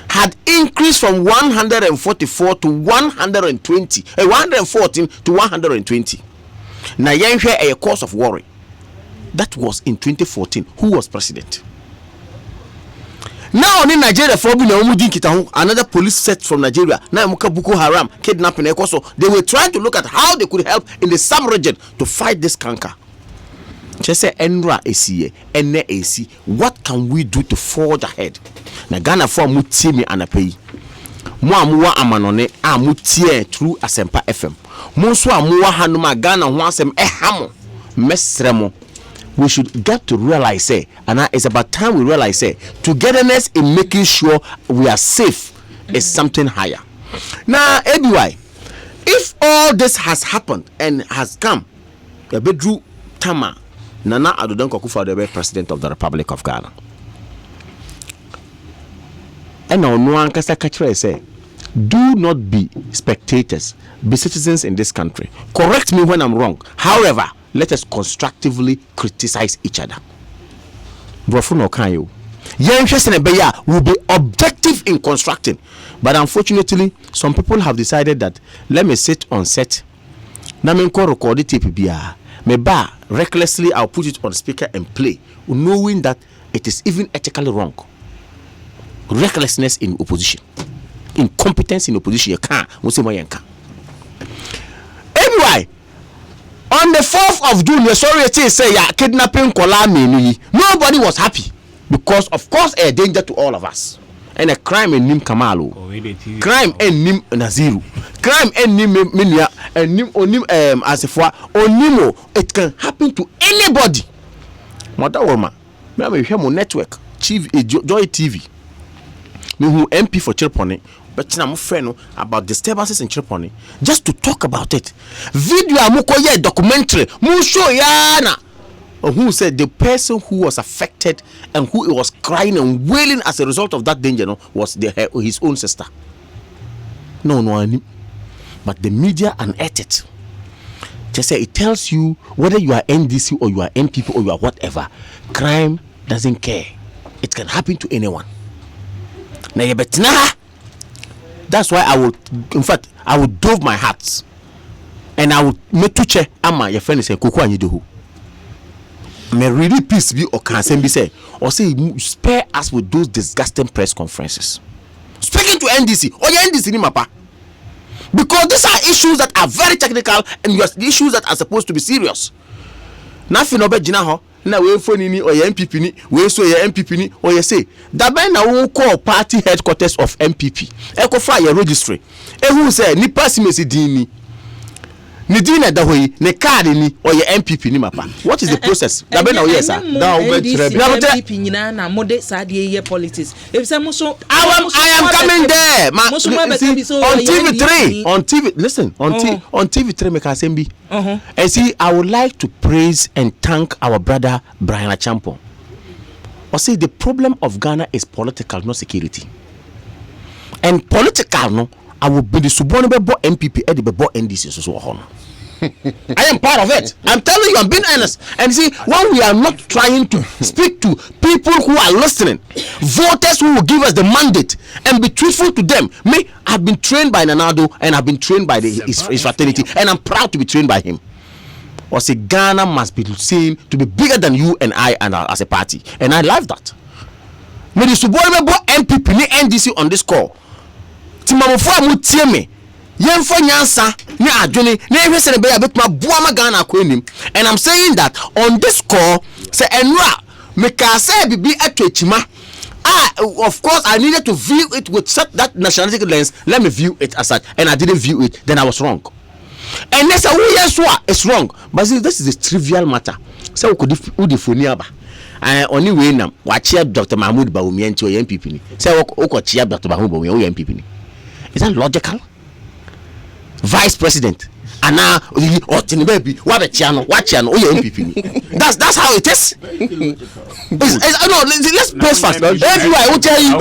S17: had increased from 144 to 120 114 to 120. Now yen share a cause of worry. That was in 2014. Who was president? Now in Nigeria for another police set from Nigeria now Boko Haram kidnapping so they were trying to look at how they could help in the sub-region to fight this canker. Just say Enra AC, Ene AC. What can we do to forge ahead? Na Ghana for mutie me anapei. Mo amuwa amanone a mutie through Asempa FM. Mo so amuwa hanuma Ghana ho asem ehamo. Mesremo. We should get to realize say, and it's about time we realize say, togetherness in making sure we are safe is something higher. Now, ABY, if all this has happened and has come, the bedroom Tama. Nana Addo Dankwa-Akufo-Addo the President of the Republic of Ghana. And now no one can say, do not be spectators, be citizens in this country. Correct me when I'm wrong. However, let us constructively criticize each other. Brofuno Kanyo. Will be objective in constructing. But unfortunately, some people have decided that let me sit on set. Namenko record it TPBR. Meba recklessly I'll put it on speaker and play, knowing that it is even ethically wrong. Recklessness in opposition, incompetence in opposition. You can't. Anyway, On the 4th of June, sorry to say, kidnapping Kolami, nobody was happy because, of course, a danger to all of us. And a crime in Nim Kamalu, crime in Nim Naziru, crime in Nim Minia, and Nim Onim Asifwa, Onimo. It can happen to anybody. Mother woman, we have a network, Chief Joy TV. Me who MP for Chirponi. But I'm friend about disturbances in Tripoli just to talk about it. Video amukoye documentary mu show yana who said the person who was affected and who was crying and wailing as a result of that danger was his own sister. No, but the media unearthed it. Just say it tells you whether you are NDC or you are MPP or you are whatever. Crime doesn't care. It can happen to anyone. Now you bet nah. That's why I would dove my heart and I would make tuche ama your friend say kuku anyido. May really peace be or can be say or say spare us with those disgusting press conferences. Speaking to NDC or your NDC ni mapa. Because these are issues that are very technical and issues that are supposed to be serious. Nothing about Jinaho. Na we phone ni or your MPP ni we so your MPP ni or you say that by na won call party headquarters of MPP e ko fa your registry e who say ni pass me si din ni din na da hoyi ne card ni or your MPP ni mapa. What is the process? That by na yes sir that we MPP
S1: nyina na mode sad ye politics if say so
S17: I am coming there on TV3 on TV listen on TV3 make assembly and see I would like to praise and thank our brother Brian Achampo. Or say the problem of Ghana is political, not security. And political no I will be the subordinate MPP and the NDC so I am part of it. I'm telling you, I'm being honest. And see, when we are not trying to speak to people who are listening, voters who will give us the mandate and be truthful to them. Me, I've been trained by Nanado and I've been trained by his fraternity, and I'm proud to be trained by him. Or say Ghana must be seen to be bigger than you and I and as a party, and I love that. Me the subordinate MPP ni NDC on this call. Timamofo amutie me. Yemfo nyansa ni adwene na ehwese ne be ya betuma boama Ghana akwanim. And I'm saying that on this call say enra me ka say bibi atwechima of course I needed to view it with such that nationalistic lens. Let me view it as such, and I didn't view it, then I was wrong. And that's how it's wrong. But see, this is a trivial matter. So we could udifoniaba only way now watch Dr. Mahmoud Bawumia into MPP ni say okochia Dr. Mahmoud Bawumia MPP ni. Is that logical? Vice President and now baby what a channel watch channel MPP. That's how it is. No, let's press fast. Everywhere will tell you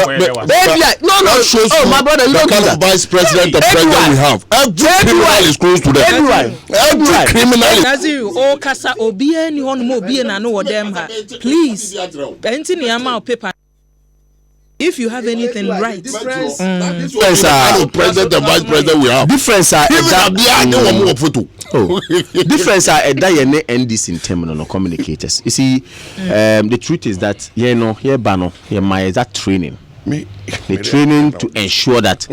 S17: no shows my brother, you don't do that. Vice President, the president we have, every criminal is close to them. Every criminal is
S1: Naziru kasa obi ani hon mo obi na no them ha. Please enti ni ama paper. If you have anything right,
S16: difference president and vice president we have.
S17: Difference difference are NDC in terminal no communicators. You see, the truth is that my that training. The training to ensure that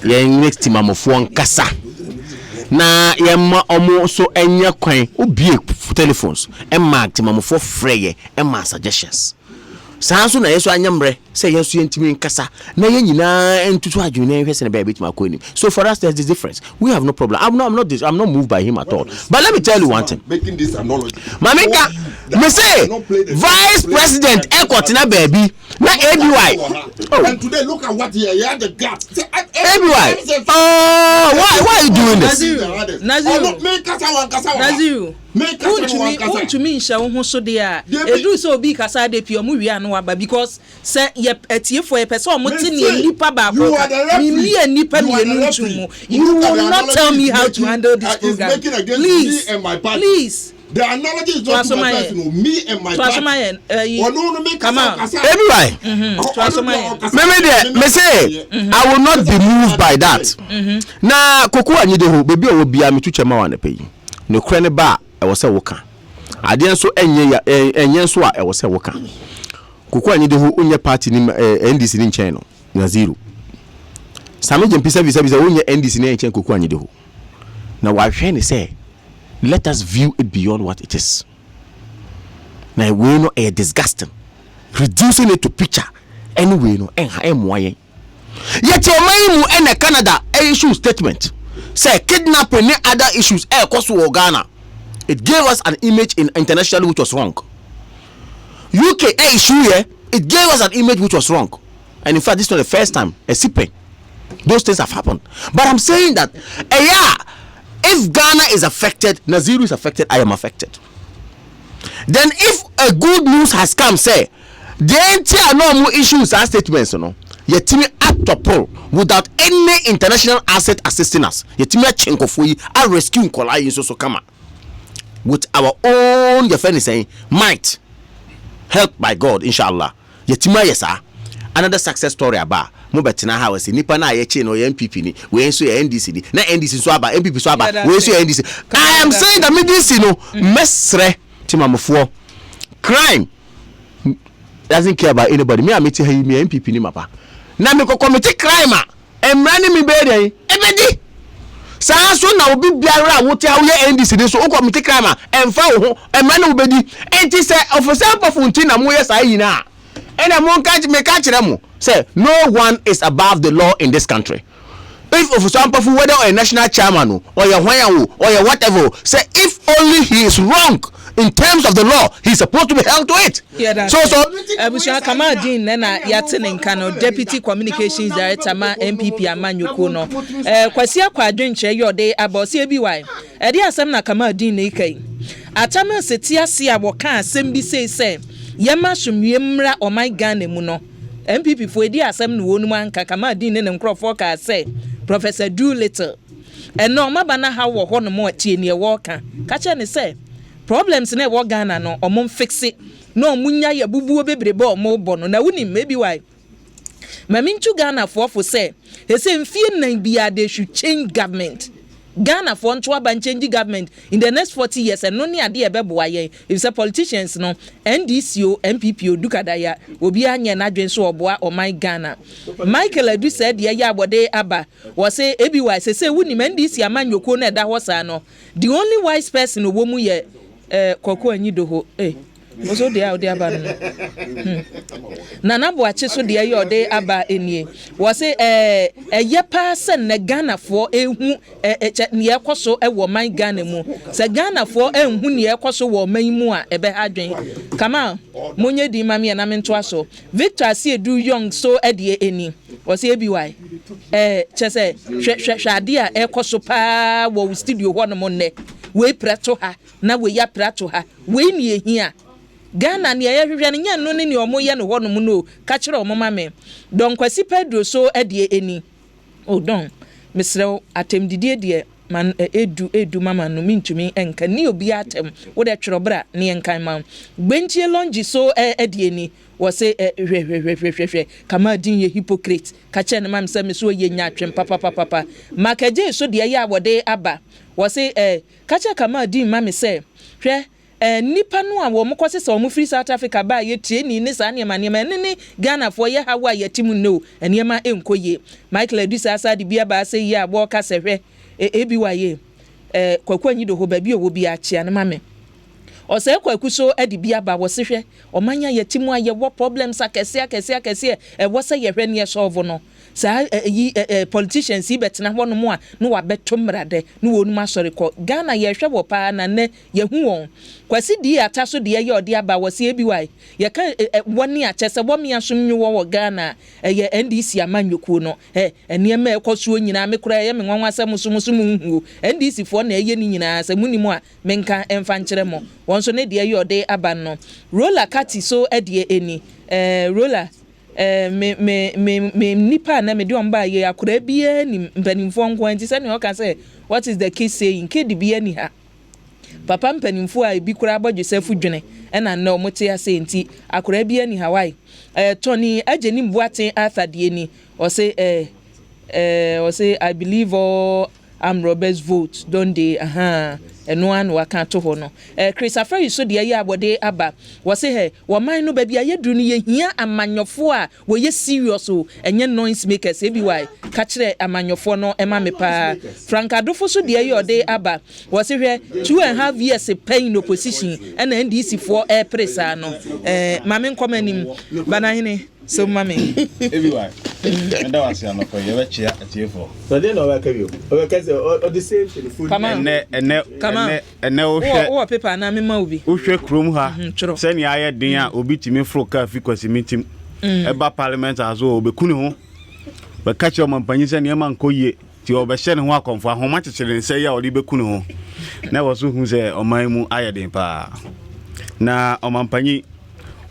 S17: next time I'm for kasa. Na yema omo so enya kwan obie telephones and mark timam for frey and my suggestions. Sanso na yeso anyamre say yeso yentimi nkasa na ye nyina entutu adwene hwese na baby to makonim. So for us there's this difference. We have no problem. I'm not moved by him at all. But let me tell you one thing.
S16: Making this analogy.
S17: Mamika me say vice president Ekotina baby na ABY.
S16: And today look at what he had the gap.
S17: ABY. Why are you doing this?
S1: Naziru. To me sha wo so de a edu so obi kasa de pio mu wi anu aba because say ye etie for a person mo ti ni nipa ba ko mi nipa ni enu ntumu. You will not tell me how to handle this program. Please.
S16: The analogy is not to my personal, me and my party.
S17: Come on. Everybody. Me say, I will not be moved by that. Na koku anyideho baby o bi a metu chema wa na peyi. No krene ba e wo se woka. Ade nso enye nso a e wo se woka. Koku anyideho onye party ni NDC ni nchen no na zero. Same jempisa bisa onye NDC ni nchen koku anyideho. Na wa hwe ne say let us view it beyond what it is. Now we know a disgusting, reducing it to picture. Anyway, no, yet your mind and a Canada issue statement say kidnapping and other issues cost to Ghana. It gave us an image in international which was wrong. UK issue here, it gave us an image which was wrong. And in fact, this is not the first time a sipping. Those things have happened. But I'm saying that if Ghana is affected, Naziru is affected, I am affected. Then if a good news has come, say the entire normal issues and statements, yet me at top without any international asset assisting us. Yet me chinkofui are rescuing Kolai so come with our own, your friend is saying, might, helped by God, inshallah. Yet me yes, sir. Another success story about mo betina ha we nipa na ye che no ye MPP ni we nso ye NDC ni na NDC so aba MPP so aba we nso ye NDC. I am saying that NDC no mesre timamfo crime doesn't care about anybody. Me ameti ha me MPP ni mapa na me ko committee crime a emra ni me be dey ebedi saa so na obi biara wo te ha ye NDC ni so o committee crime a emfa wo ho emra na obedi enti say officer pafunti na mo ye saa yina and I'm going to catch them. Say, no one is above the law in this country. If for some people, whether a national chairman or your whatever, say if only he is wrong in terms of the law, he's supposed to be held to it.
S1: Yeah, that's so. Abusha Kamadin, Nana Yatin Kano, Deputy Communications Director, MPP, Amanyuko no. Kwasia Kwadrinche, your day about CBY. Edia Samna Kamadin Neke. Atama Setia Sia Waka, Sembi say. Yama shumyemra o my Ghana mu no MPP for edi asem no wonu man kakama din ne nkrofo ka say Professor Do Little no mabana ha wo ho no mo atie ne wo ka che ne say problems na wo Ghana no o mo fix it no munya ya bubuo bebrebe o mo bo no na wuni maybe why maminchu Ghana for say he say mfie nan bia they should change government. Ghana for nto change government in the next 40 years and no ni ade ebeboa yen if say politicians no NDC o MPP o dukadaya obi anya na dwen so oboa o my Ghana. Michael Adu said ye ya bode aba was say ebi wise say wuni NDC amanyoko na da hosa no the only wise person wo mu ye koko anyido ho oso de aba no nana boache so de ye ode aba enie wo say ye person na Ghana for ehu ne ekoso wo man Ghana mu se Ghana for ehu ne ekoso wo man mu a ebe hadwen kama monye di mame na mento aso Victor Asiedu Young so ede eni wo say ebi why chese hwade a ekoso pa wo studio ho no mo ne we prato ha na we ya prato ha we ni ehia Ghana ni ayehwehwe ne nya no ne omo ye no ho no mu no ka kire omo mame don Kwasi Pedro so ede eni o don mesrew atemdidie de man edu mama no mintumi enka ni obi atem wo de twirobra ne enkan ma gbenchie longi so ede eni wo se hwehwehwehwehwe kama din ye hypocrite ka kire ne mam se me so ye nya atwem papa makaje so de ye abode aba wo se ka kire kama din mame se hwe nipa no a wo mokose se wo free South Africa ba ye tie ni ne sa ne ne Ghana for ye hawa ye timu no enema enkoye Michael Adusa asa de bia ba se ye abo ka se hwe ebi waye kwakwanyi do ho ba bi owo bi a chia ne mame o se kwaku so ade bia ba wo se hwe o manya ye timu a ye wo problems akese wo se ye hwe ne ye solve no sa politicians betena ho no mo a no wa betomrade no wonu masori ko Ghana ye hwe wo pa na ne ye hu won Kwasi di ataso de ye ode aba wo se ebi wai ye ka woni a chese wo me asomnyu wo Ghana ye NDC amanyoko no eniema ekoso nyina me kura ye me nwanwa asem so mu NDC fo na ye ni nyina se munimu a menka emfa nkere mo won so ne de ye ode aba no roller kati so ede eni roller me nipa na me de omba ye akura bia ni mpanimfo nko anti se ne o ka say what is the kid saying kid bia ni ha papa mpanimfo a bi kura abɔ Joseph dwene na na omote ase enti akura bia ni Hawaii Tony Ageni Buaten Arthur de ni o say I believe all Robert's vote don't they and one waka to hono Chris Afari so dia ya bode aba wo se he wo man no ba bia ye duru ne hia amanyofo a wo ye serious o enye noise makers e bi why ka kire amanyofo no ema me pa Frank Adofo so dia ye ode aba wo se hwe 2.5 years pain opposition and NDC for air pressa no mame nkomanim bana hene so mame
S15: everywhere and that was no for you chia atiefo so then no work you o ka say o the same to the food
S1: and o paper na me ma obi
S18: o hwe krom ha se ne aye den a obi timi fro ka fi kwasi mitim eba parliament azo obekuni ho be ka che o mampanyi se ne ma nkoye ti o be hye ne ho akonfo ahoma chechele se ya o di bekuni ho na wo so hu se o man mu aye den pa na o mampanyi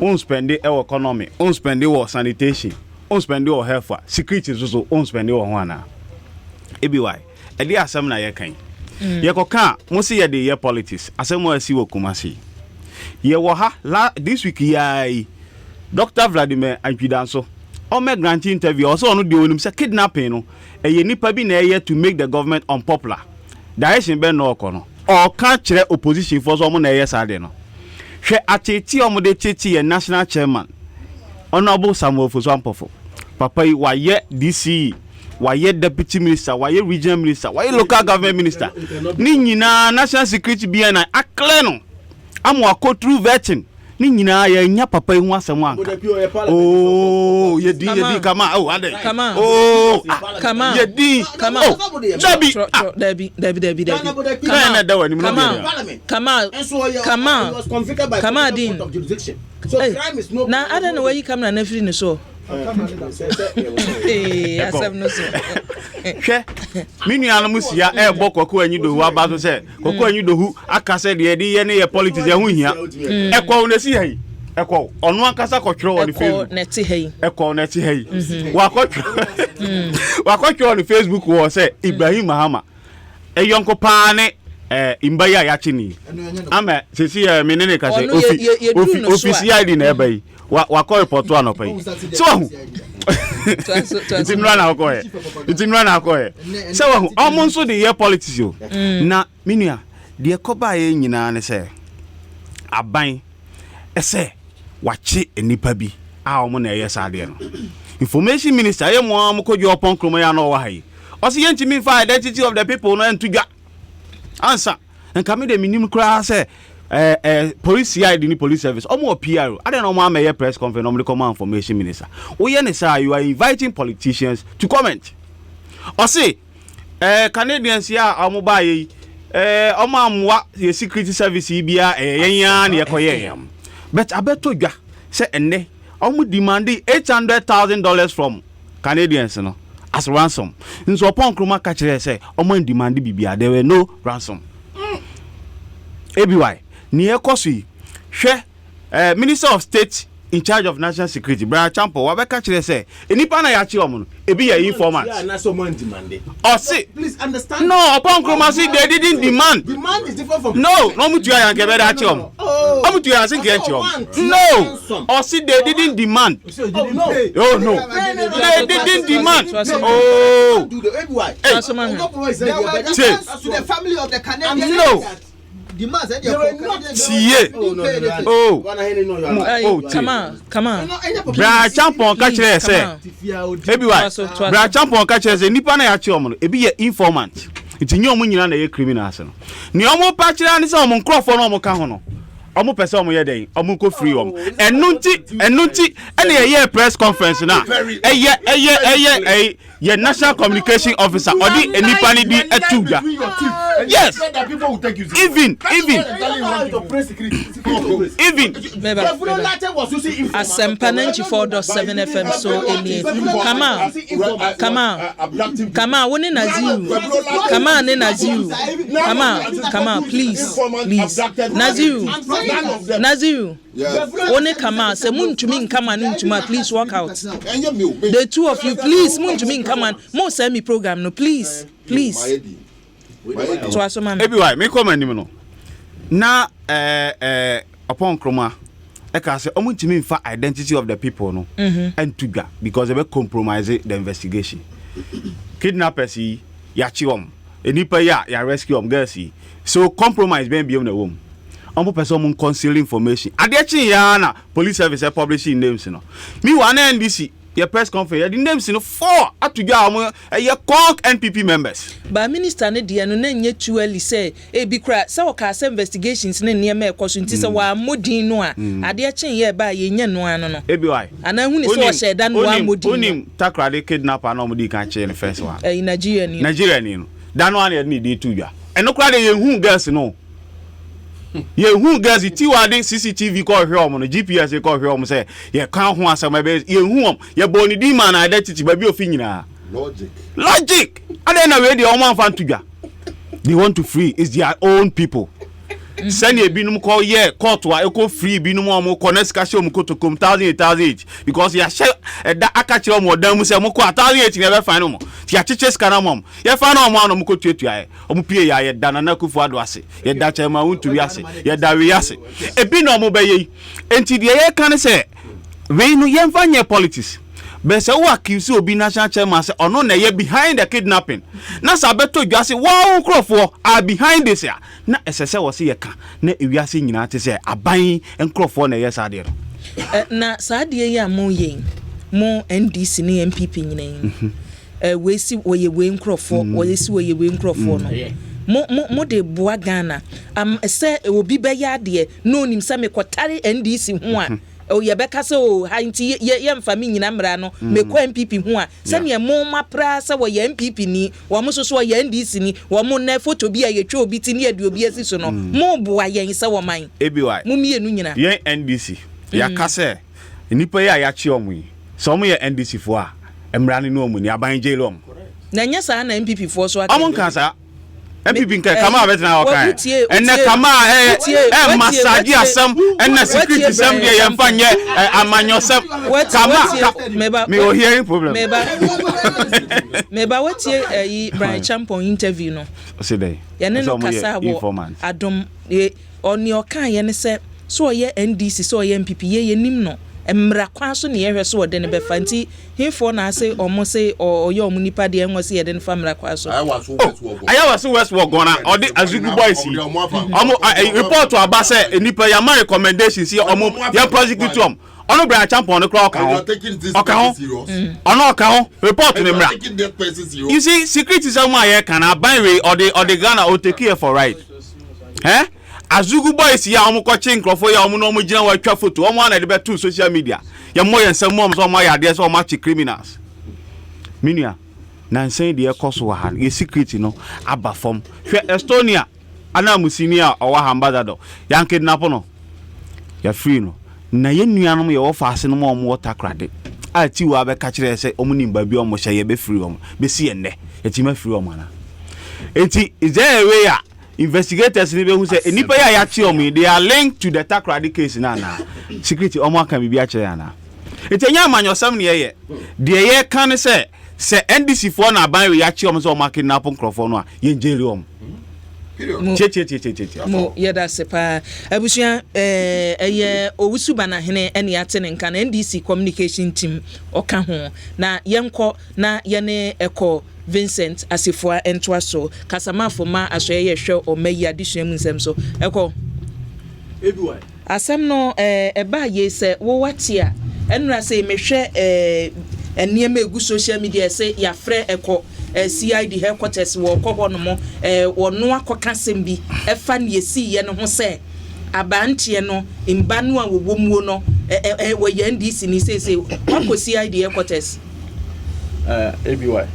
S18: on spend it our economy, on spend it our sanitation, on spend it our health, security so on spend it our wana. Ebi why? Edi asem na ye kan. Ye ko kan, mo se ye de ye politics. Asem mo asi wo Kumasi. Ye wo ha this week yai Dr. Vladimir Antwidanso. O me grant interview also no de onum se kidnapping no. Ye nipa bi na ye to make the government unpopular. Direction be no ko no. O kan kire opposition for so mo na ye sade no. She ateti omode teti ye national chairman honorable Samuel Fosuampofo papa yi waye DC waye deputy minister waye regional minister waye local government minister ni nyina national security bia na akle no amwa ko through vetting ni nyina ya nya papa yi ho asem anka oh ye di kama oh ade oh kama ye di kama Debbie kama da wani kama din so crime is no na ada na wayi kamera na free ni so asem no so hwe minua no musia e bo kokko anyi do hu aba so se kokko anyi do hu aka se de ye ne ye politics ye hu hia e kwa na si hai e kwa onu akasa kotwero on Facebook e kwa na ti hai wa kotwero on Facebook wo se Ibrahim Mahama e yonko pa ne imbaya ya chini ama sisi menene ka se office ID na ebai wa call report one opai so Itimra na akoye se wa omonso de year politics yo na minua de koba ye nyina ne se aban ese wachi enipa bi a omo na ye sade no information minister ye mo amkodwo opon kromo ya no wa hai o se yentimi fa identity of the people no entudwa answer nka me de minim kra se police ID ni police service omo PR I don't know ma me press conference no come information minister we ye ne say you are inviting politicians to comment or say Canadians ya omo ba ye omo amwa ye security service bia yenya na ye koye but abeto dwa say enne omo demand $800,000 from Canadians no as ransom nso upon kroma ka kire say omo demand bibia there were no ransom ABY ni ekosi hwe Minister of State in charge of national security Brian Champo wa beka kire say enipa na ya chi omo no ebi ya informant
S15: yeah na so man demand
S18: or say
S15: please understand
S18: no upon kromasi they didn't demand
S15: is different from
S18: no mutu ya nke be da chi omo mutu ya sin ke chi omo no or say they didn't demand oh no they didn't demand oh
S15: to the family of the Canadians
S18: no
S15: demands and
S1: come on
S18: Bra Champon catch there say everywhere Bra Champon catch say nipa na ya chi omo ebi ye informant itinye omo nyina na ye criminals no ni omo pa kire ni say omo nkrofo no omo ka ho no omo pese omo ye den omo ko free omo enunti ene ye press conference na ye national communication officer odi enipa ni di etuga yes even
S1: Asempa 94.7 FM so eni come on woni Naziru come on please Naziru woni come on se muntumi nkama ntuma please walk out the two of you please muntumi nkama mo send me program no please to asoma
S18: everywhere me come anim no na upon kroma e ka say omuntimi mfa identity of the people no and tuga because they be compromise the investigation kidnappers ya chi enipa ya rescue girls. So compromise be on the womb. On person conceal information. Adechi yana police service publishing names no. Me one NDC your press conference the names no 4 atuja your conk NPP members.
S1: Ba minister ne de no na nye tuali say e bi kra say waka investigations ne ne me ekoso nti say wa modin no a adechi ye ba ye nya no ano no.
S18: Ebi why?
S1: Ana hu ni say o sheda no wa modin.
S18: Onim takrade kidnapper na omudi kan che ne first one.
S1: Nigeria ni.
S18: Nigeria ni no. Da no an need dey tuja. Eno kra de ye hu girls no. Ye hu girls ti wade CCTV call hwe omo no GPS call hwe omo say ye kan ho asama be ye hu om ye boni di man identity ba bi ofi nyina. Logic. Ade na we dey omo anfa tuja. They want to free is their own people. Send ye binum call ye court wa e ko free binum omo connect cash omo ko to come 1,000 each because ya share da aka kire omo dan mu say mo ko 1,000 each na be fine omo ti ya chiche scanner mom ye fa na omo no mo ko tuatua ye omo pie ya ye da na kufu ado ase ye da chema wuntu wi ase ye da wi ase e bi no omo be ye enti de ye kan say we no ye mfa nye politics. But say who accuse obi national chairman say ono na ye behind the kidnapping. Na sabeto dwase wow nkrofo are behind this ya. Na esese wo se ye ka na ewiase nyina te say aban nkrofo na ye sade no.
S1: Na sade ye amon ye. Mo NDC ni MPP nyina yin. We si wo ye we nkrofo, wo ye si wo ye we nkrofo no. Mo de boa Ghana. Say obi be ya de no nim say me kwotare NDC ho a. O ye beka so ha nti ye mfa mi nyina mra no me kwa MPP ho a se ne mo mapra se wo ye MPP ni wo mo so ye NDC ni wo mo na photo bi a ye twa obi ti ni adu obi asi so no mo boa ye se wo man
S18: ebiwai
S1: mo mienu nyina
S18: ye NDC ya ka se nipa ya ya chi omu so mo ye NDC fo a emra ni no omu ni aban jail omu
S1: na nya sa na MPP fo so aka
S18: amon kan sa MPP nke kama betina okan enne kama massage asem enne security sem de yemfa nye amanyosem kama me o hearing problem
S1: meba wetie Brian Champon interview no
S18: say dey
S1: ye ne no kasa wo adom oni okan ye ne se so ye NDC so ye MPP ye nim no emra kwa so ne yehwe so de ne be fanti himfo na ase omo se oye omo nipa de enwo se ye de ne famra kwa so
S18: aya so west wo gona odi azugu boys omo report to abase nipa ya ma recommendations see omo ya prosecute om ono bra champion no clock oka ho report to mra you see security some aye can aban we or the Ghana o take care for right Azugu boys ya omo kwache nkrofo ya omo no omo gina wa twa photo omo na de betu social media ya moye nsam mo so omo ya de so omo chi criminals minia na nsen de ekoso wa han ye secret no aba form hwe Estonia ana musini a owa ambassador ya kidnap no ya free no na ye nuanom ye wo faase no mo omo takrade a ti wa be ka kire se omo nimba bi omo hye ye be free omo be si enne etima free omo na enti is there a way investigators ni be hu say enipa ya chi omo they are linked to the takrade case na security omo aka bi a kire yana etenya amanyosam ne ye de ye kan se NDC for na ban we ya chi omo so omo kidnap nkrofo no a ye njeri omo
S1: mo yeda sepa abusia eye owusuba na hene ene atene nka na NDC communication team oka ho na yenko na yene eko Vincent Asifua entwaso kasamafo ma asoye yehwe o mayi adisua mu nsem so eko
S14: ebiwai
S1: asem no eba ye se wo watia enura se mehwe eniema egu social media se ya frɛ eko CID headquarters wo kɔ no mo wono akoka sem bi efa ne yesi ye no ho se abantie no imba no a wo mu no wo ye NDC ni se wako CID headquarters
S14: ebiwai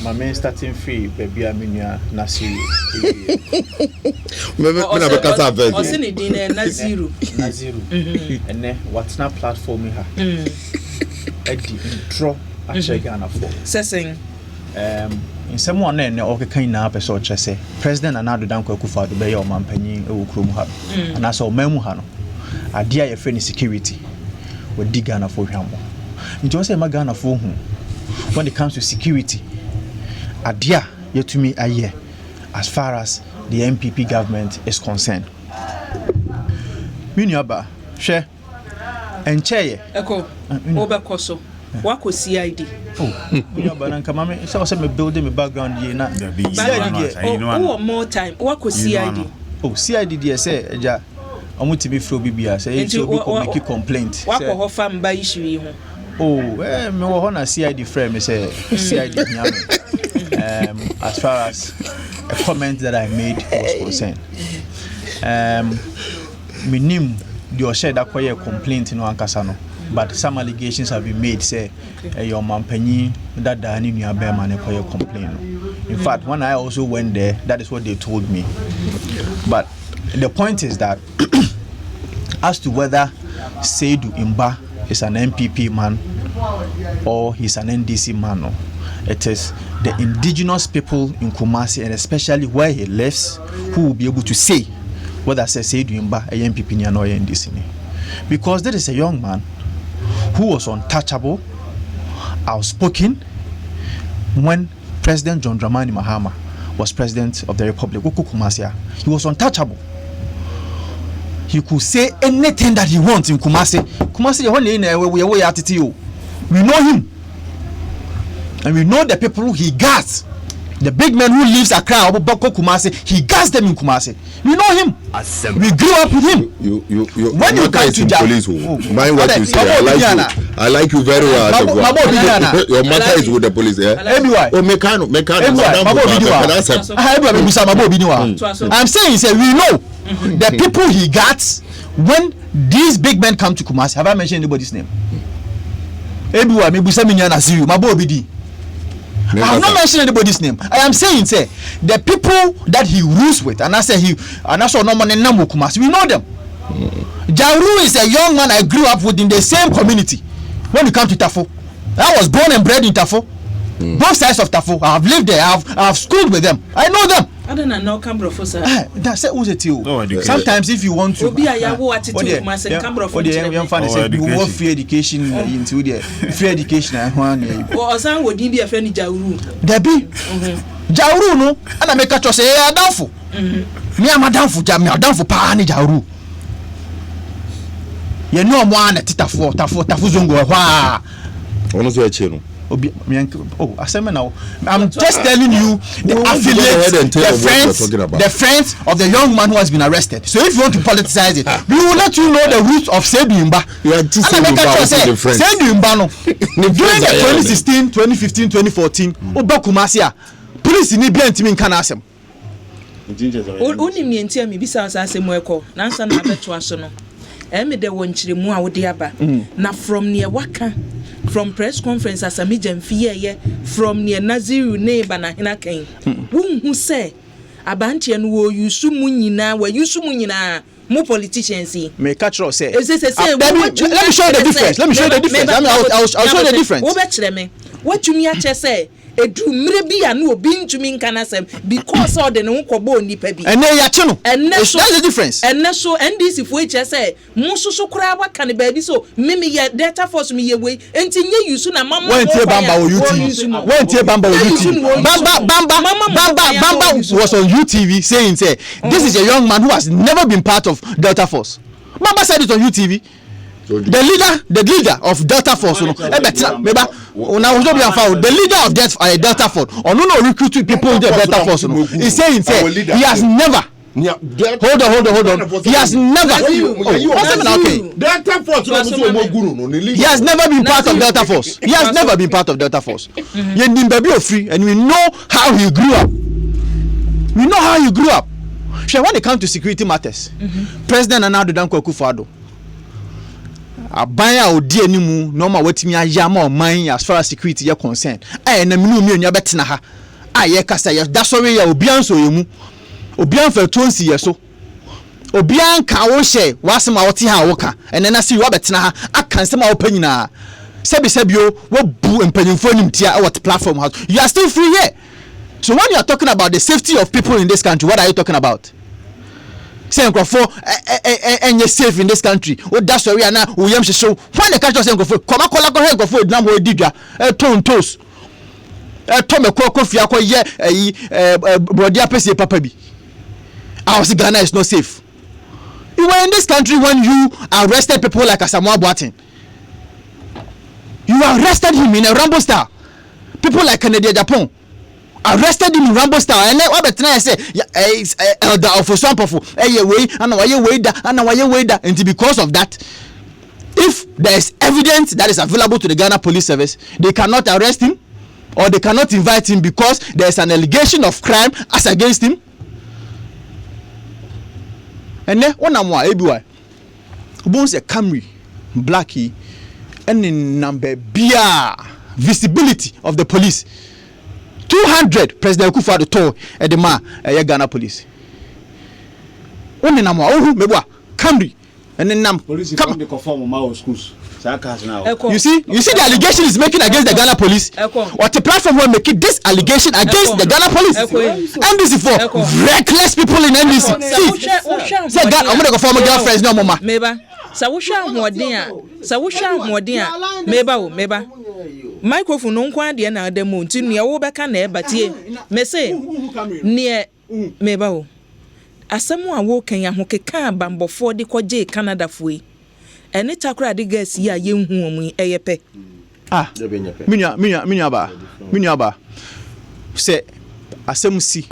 S14: my main starting fee baby aminia na zero
S16: me na be kasa verse
S1: o se ni din na zero
S14: ene what's na platform ha edi intro actually Ghana for
S1: sesing
S14: in someone na okeka ina pese o chese president Anado Dankwa Akufo-Addo be ye o mampanyin e wo krom ha na so o mamu ha no ade a ye free security we di Ghana for hwamo nti o se ma Ghana for hu when it comes to security adia yetumi aye as far as the MPP government is concerned miniaba hwe encheye
S1: eko obekoso Wako CID.
S14: Yeah, but I'm coming. So I building my background here now.
S1: Oh, more time. Wako CID.
S14: Oh, CID there say ja. I'm to be from BBA. Say so people make a complaint.
S1: Wako ho fam ba issue ho.
S14: Oh, me wo na CID frame say CID nyame. As far as a comment that I made was concerned. Minim the said that quite a complaint in Ankasano. But some allegations have been made, say, your mampenyi, that Dani Niaberman, a complaint. In fact, when I also went there, that is what they told me. But the point is that, as to whether Seydou Imba is an MPP man or he's an NDC man, it is the indigenous people in Kumasi, and especially where he lives, who will be able to say whether Seydou Imba a MPP or NDC. Because there is a young man who was untouchable, outspoken, when President John Dramani Mahama was president of the Republic. He was untouchable. He could say anything that he wants in Kumasi. Kumasi, we know him, and we know the people he guards. The big man who lives Accra, Kumasi, he guards them in Kumasi. We know him. We grew up with him.
S16: When you come to police, mind what you say. I like you very well. Your mother is with the police, yeah? Oh, mechanic.
S14: I'm saying, we know the people he guards when these big men come to Kumasi. Have I mentioned anybody's name? I have not mentioned anybody's name. I am saying, say, the people that he rules with, and I say no man in Kumasi, we know them. Jauru is a young man I grew up with in the same community. When you come to Tafo, I was born and bred in Tafo. Both sides of Tafo. I have lived there. I have schooled with them. I know them.
S1: I don't know Professor.
S14: That's it. Sometimes if you want to, you want free education into the free education.
S1: Or some would be a friend Jauru.
S14: Debbie Jauru no, and I make a choice. I downful. Me am a downful. Jam me a downful. Pani Jauru. You know one at Tafo Zongo.
S16: Honestly,
S14: Asempa now. I'm just telling you the affiliates, the friends of the young man who has been arrested. So if you want to politicize it, we will let you know the roots of Seydou Imba. Seydou Imba no. During the 2016, 2015, 2014, Oba Kumasia, police ni bi antimi nka na asem.
S1: Oni mi entia mi bisa asem eko. Nansa na abeto aso no. Me de wonchiremu a wode aba. Na from near waka. From press conference as a medium fear from near Naziru neighbor na hina ken. Who say Abanti and wo you sumunina where you sumunina more politicians see.
S14: May catch us say.
S1: Let me show
S14: the difference. I'll show the difference.
S1: What you mean say? Edu mrebi anu obi ntumi nkanasem because all the no kobo nipa bi.
S14: And that's the difference.
S1: And so NDC for each say mususu kura waka ne baby so mimi ye data force mi ye we enti nye yusu na mama
S14: when tie bamba on UTV. When tie bamba on UTV. Bamba was on UTV saying say this is a young man who has never been part of Delta Force. Bamba said it on UTV. The leader of Delta Force, the leader of Delta Force, or no recruiting people in the Delta Force, is saying he has never. Hold on. He has never.
S16: Delta Force.
S14: He has never been part of Delta Force. He has never been part of Delta Force. And we know how he grew up. When it comes to security matters, President Nana Danko Akufo-Addo. Abaya odi animu no ma watimi ayama oman as far as security is concerned. Na minu mi onya betina ha. Aye kasa ya da sorry ya obian so yemu. Obian fa tonsi yeso. Obian ka wo hye wasema wote ha woka. Na si wo betina ha aka nsema wo panyina. Sebio wo bu empanyimfo nimtia at platform house. You are still free here. So when you are talking about the safety of people in this country, what are you talking about? Say Nkrofo enye safe in this country. O da sorry na o yam hyehyw. When the catch say Nkrofo, koma kola ko he Nkrofo edinam ho edidwa. Tontos. Tomeko fia ko ye brody apese papa bi. Our Ghana is not safe. You were in this country when you arrested people like Asamoah Boateng. You arrested him in a Rambo style. People like Canada, Japan arrested him in Rambo style. And then what I say, elder of Oswampofu, and because of that, if there is evidence that is available to the Ghana Police Service, they cannot arrest him or they cannot invite him because there is an allegation of crime as against him. And then one more, ABY, bones a Camry, Blackie, and in number beer visibility of the police. 200 President Akufo-Addo told at the man Ghana police. One in more, oh, Camry, and then
S18: police come to conform my schools.
S14: You see the allegation is making against the Ghana police. What the platform will make this allegation against the Ghana police? NDC for reckless people in NDC. Say God, I'm gonna go for my girlfriends no mama.
S1: Meba. Sawusha modern. Meba. Microphone no kwa de na demo ntinu ya wo beka na ebatie. Me say ne meba o. Asemu a wo kan ya ho keka bambofo de kwaje Canada foi. Ene takra de gas ya yenhu omu eyepe. Minya ba. Say asemu si.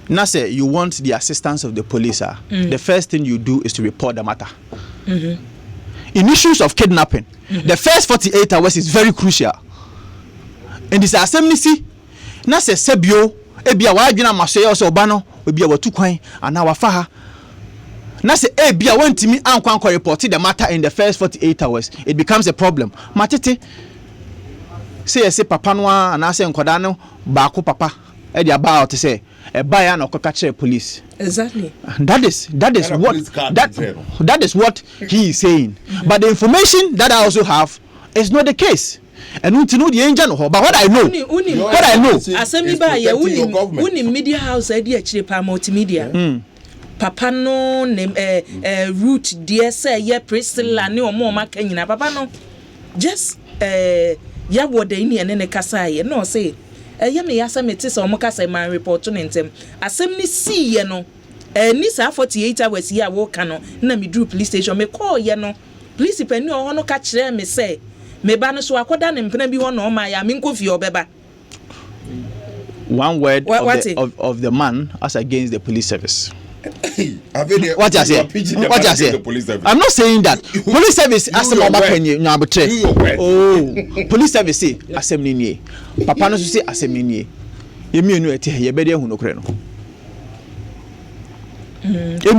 S1: Now say you want the assistance of the police. The first thing you do is to report the matter. In issues of kidnapping, the first 48 hours is very crucial. And this assembly see, now say sebio ebia wa adwena masoye so obano ebia watu kwan ana wafa. Now say ebia wantimi ankwan report the matter in the first 48 hours, it becomes a problem. Matete say papa no ana say nkoda no baako papa e dia ba out say e ba ya na okaka police. Exactly.
S14: That is what he is saying. But the information that I also have is not the case. And we know the angel, but what I know,
S1: Assembly by uni media house idea chipa multimedia. Papa no name root dear say ye Priscilla no more makanyina papa no just ya wode ni ene kasa no say ye me yasa mete so mo kasa man report to ntem asem ni see ye no ni sa 48 hours ya wo ka no na me drew police station me call ye no police pani o no ka kire me say me ba no so akoda ne mpena bi ho no ma ya me nkofi obeba.
S14: One word of the man as against the police service. What I say? I'm not saying that police service as police service say assembly nie papa no say assembly nie ye mienu eti ye bede hu no kre no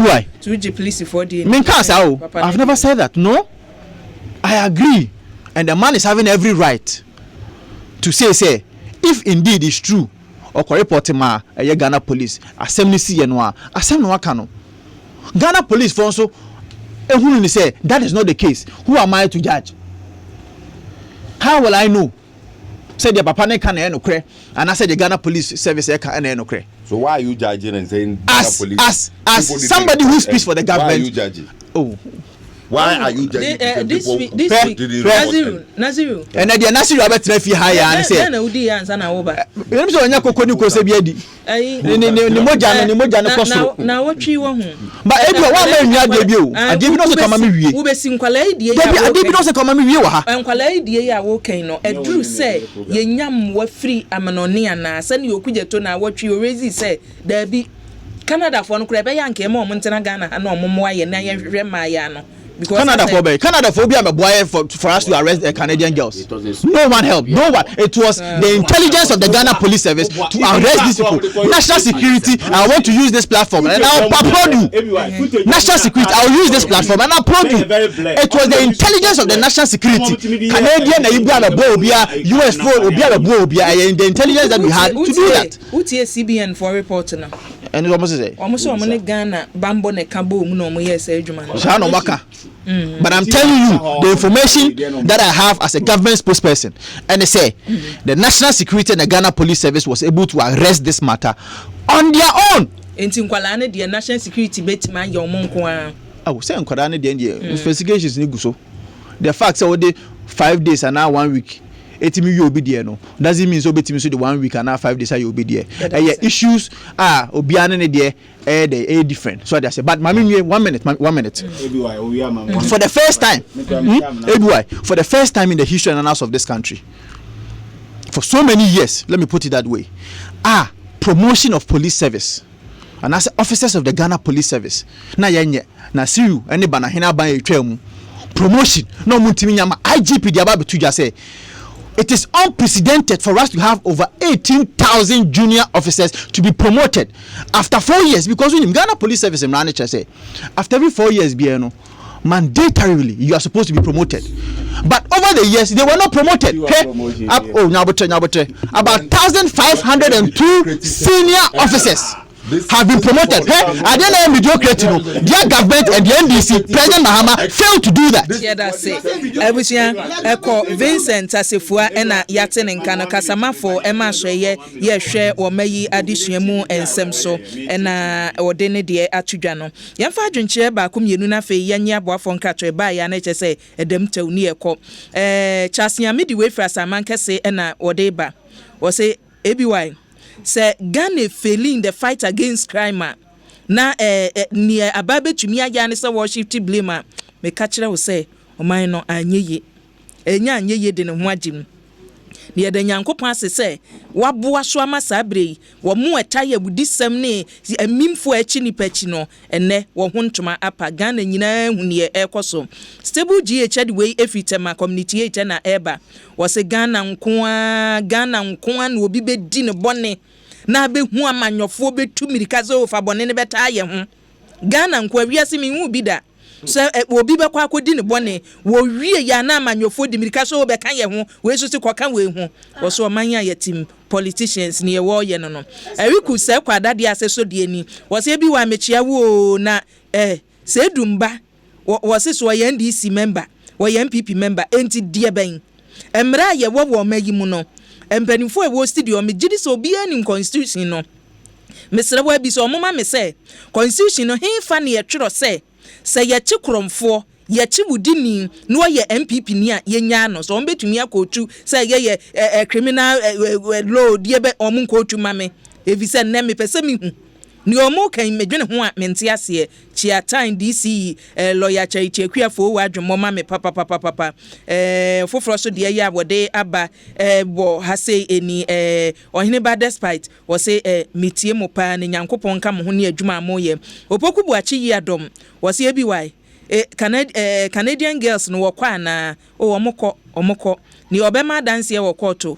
S14: why
S1: to the police for the
S14: I've never said that. No, I agree, and the man is having every right to say if indeed it's true or report ma Ghana police assembly see no assembly waka no Ghana police for so ehunu ni say that is not the case. Who am I to judge? How will I know? Say the papa ne can no kre and I said the Ghana police service can no kre.
S16: So why are you judging and saying
S14: as somebody who speaks for the government?
S16: Why are you judging? Why are you judging
S1: this week Naziru
S14: and the Naziru abet refi higher and say
S1: na udi answer na wo ba
S14: you so nya kokoni ko se bi adi ni moja no koso
S1: na wotwi wo hu
S14: ba ebi wa ma nwa de bi o ade bi no se kama me wie
S1: wo be si nkwala idie
S14: ya ade bi no se kama me wie wa ha
S1: nkwala idie ya wo kan no edru se ye nyam wa free amanoni ana se ne okujeto na wotwi o rezi se da bi Canada for no kura be yanke ma o ntena Ghana ha na o mo aye na ye hwehwe ma ya no. Canada for be a boy for us to arrest Canadian girls. No one helped. No one. It was the intelligence of the Ghana Police Service to arrest these people. National security. I want to use this platform and I'll applaud you. National security. I'll use this platform and I'll applaud you. It was the intelligence of the national security. Canadian US the intelligence that we had to do that. CBN for reporting now.
S14: And it almost say.
S1: Almost Ghana Bambo ne Kabo no mo yes ejuma.
S14: But I'm telling you the information that I have as a government spokesperson, and they say the national security and the Ghana Police Service was able to arrest this matter on their own.
S1: The national security betman your monko.
S14: I will say the investigations ni guso. The facts are 5 days and now 1 week. etimi you obi there no doesn't mean so betimi so the 1 week and now 5 days you obi there issues obiane ne there they different so they say but mami 1 minute for the first time for the first time in the history and annals of this country for so many years, let me put it that way, promotion of police service and as officers of the Ghana Police Service na yenye na siu any bana hina ban etwam promotion no muntimi nyama IGP dia ba betu ja say it is unprecedented for us to have over 18,000 junior officers to be promoted after 4 years because when Ghana Police Service in Ranicha say after every 4 years no mandatorily you are supposed to be promoted, but over the years they were not promoted. About 1,502 senior officers have been promoted. I don't know mediocrity. Their government and the NDC, President Mahama, failed to do that.
S1: Yeah, that's it. Ebusia, Eko Vincent Asefua ena yaten nkano kasama for Emma Sheye ye share or meyi additional ensem so ena odene de atudwa no. Yemfa adwenche ba kum yenu na fe yenya aboafo nkatwe ba ya na chese edem tawni eko. Chasia midi we fra samankese ena odeba. Wose ABY say Ghana failing the fight against crime na near ababe tumi agya ne say worship to blame me ka kire wo say o man no anyeye anyeye de ne ho agim ne de nyankopon ase say waboa so ama sabre wo mu etaye budisem ne amimfo achi ni pachi no enne wo ho ntoma apa Ghana nyina hu ne ekoso stable GH way efitema community ete na eba wo say Ghana nkoa na obi be di ne bone na be hu amanyofo be tu mirikaze ofa bone ne beta aye ho Ghana nkoa wiase mi hu bi da so obi be kwa akodi ne bone wo wie ya na amanyofo di mirikaze o be kan ye ho we so si kokan we hu wo so manya ye team politicians ne wo ye no ewiku se kwa dade ase so de ani wo se bi wa mechia wo na se dumba wo se so ye NDC member wo ye MPP member enti die ben emra ye wo mayi mu no empanifo e wo studio me gidi so bia ni constitution no mesere wa bi so moma me say constitution no he fa ne ye twero say ye chikromfo ye chiwudini no ye MPP ni a ye nya no so betumi akotu say ye criminal law die be omun kotu mame evise ne me pese mi hu ni omo kan medwene ho a mente ase chia time DC lawyer Chekwiafo wa adwemo ma me papa foforo so de ya wode aba bo ha say eni ohene ba despite wo say metie mo pa ne nyankopon ka mo ho ne adwuma mo ye opoku bu achi yi adom wo say bi why Canadian girls no wo kwa na omoko ni obema dance ye wo koto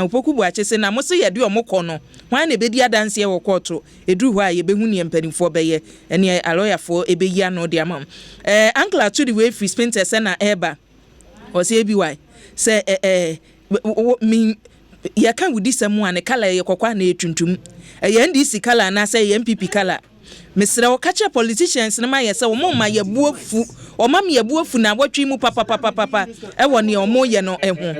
S1: opoku bu achi se na mo se ye de omoko no wan na bedi adanse wo koto edru ho a ye behu ne mpanimfo beye ene aloyafo ebeyi ano de amam ankla to the way free spinter se na eba o se ebi se mi ye kan wudi samu ane kala ye kokwa na etuntum ye NDC kala na se ye MPP kala mesra wo kache politicians na ma ye se wo ma ye buofu o ma me ye buofu na watwi mu papa e wo ne o mo ye no eho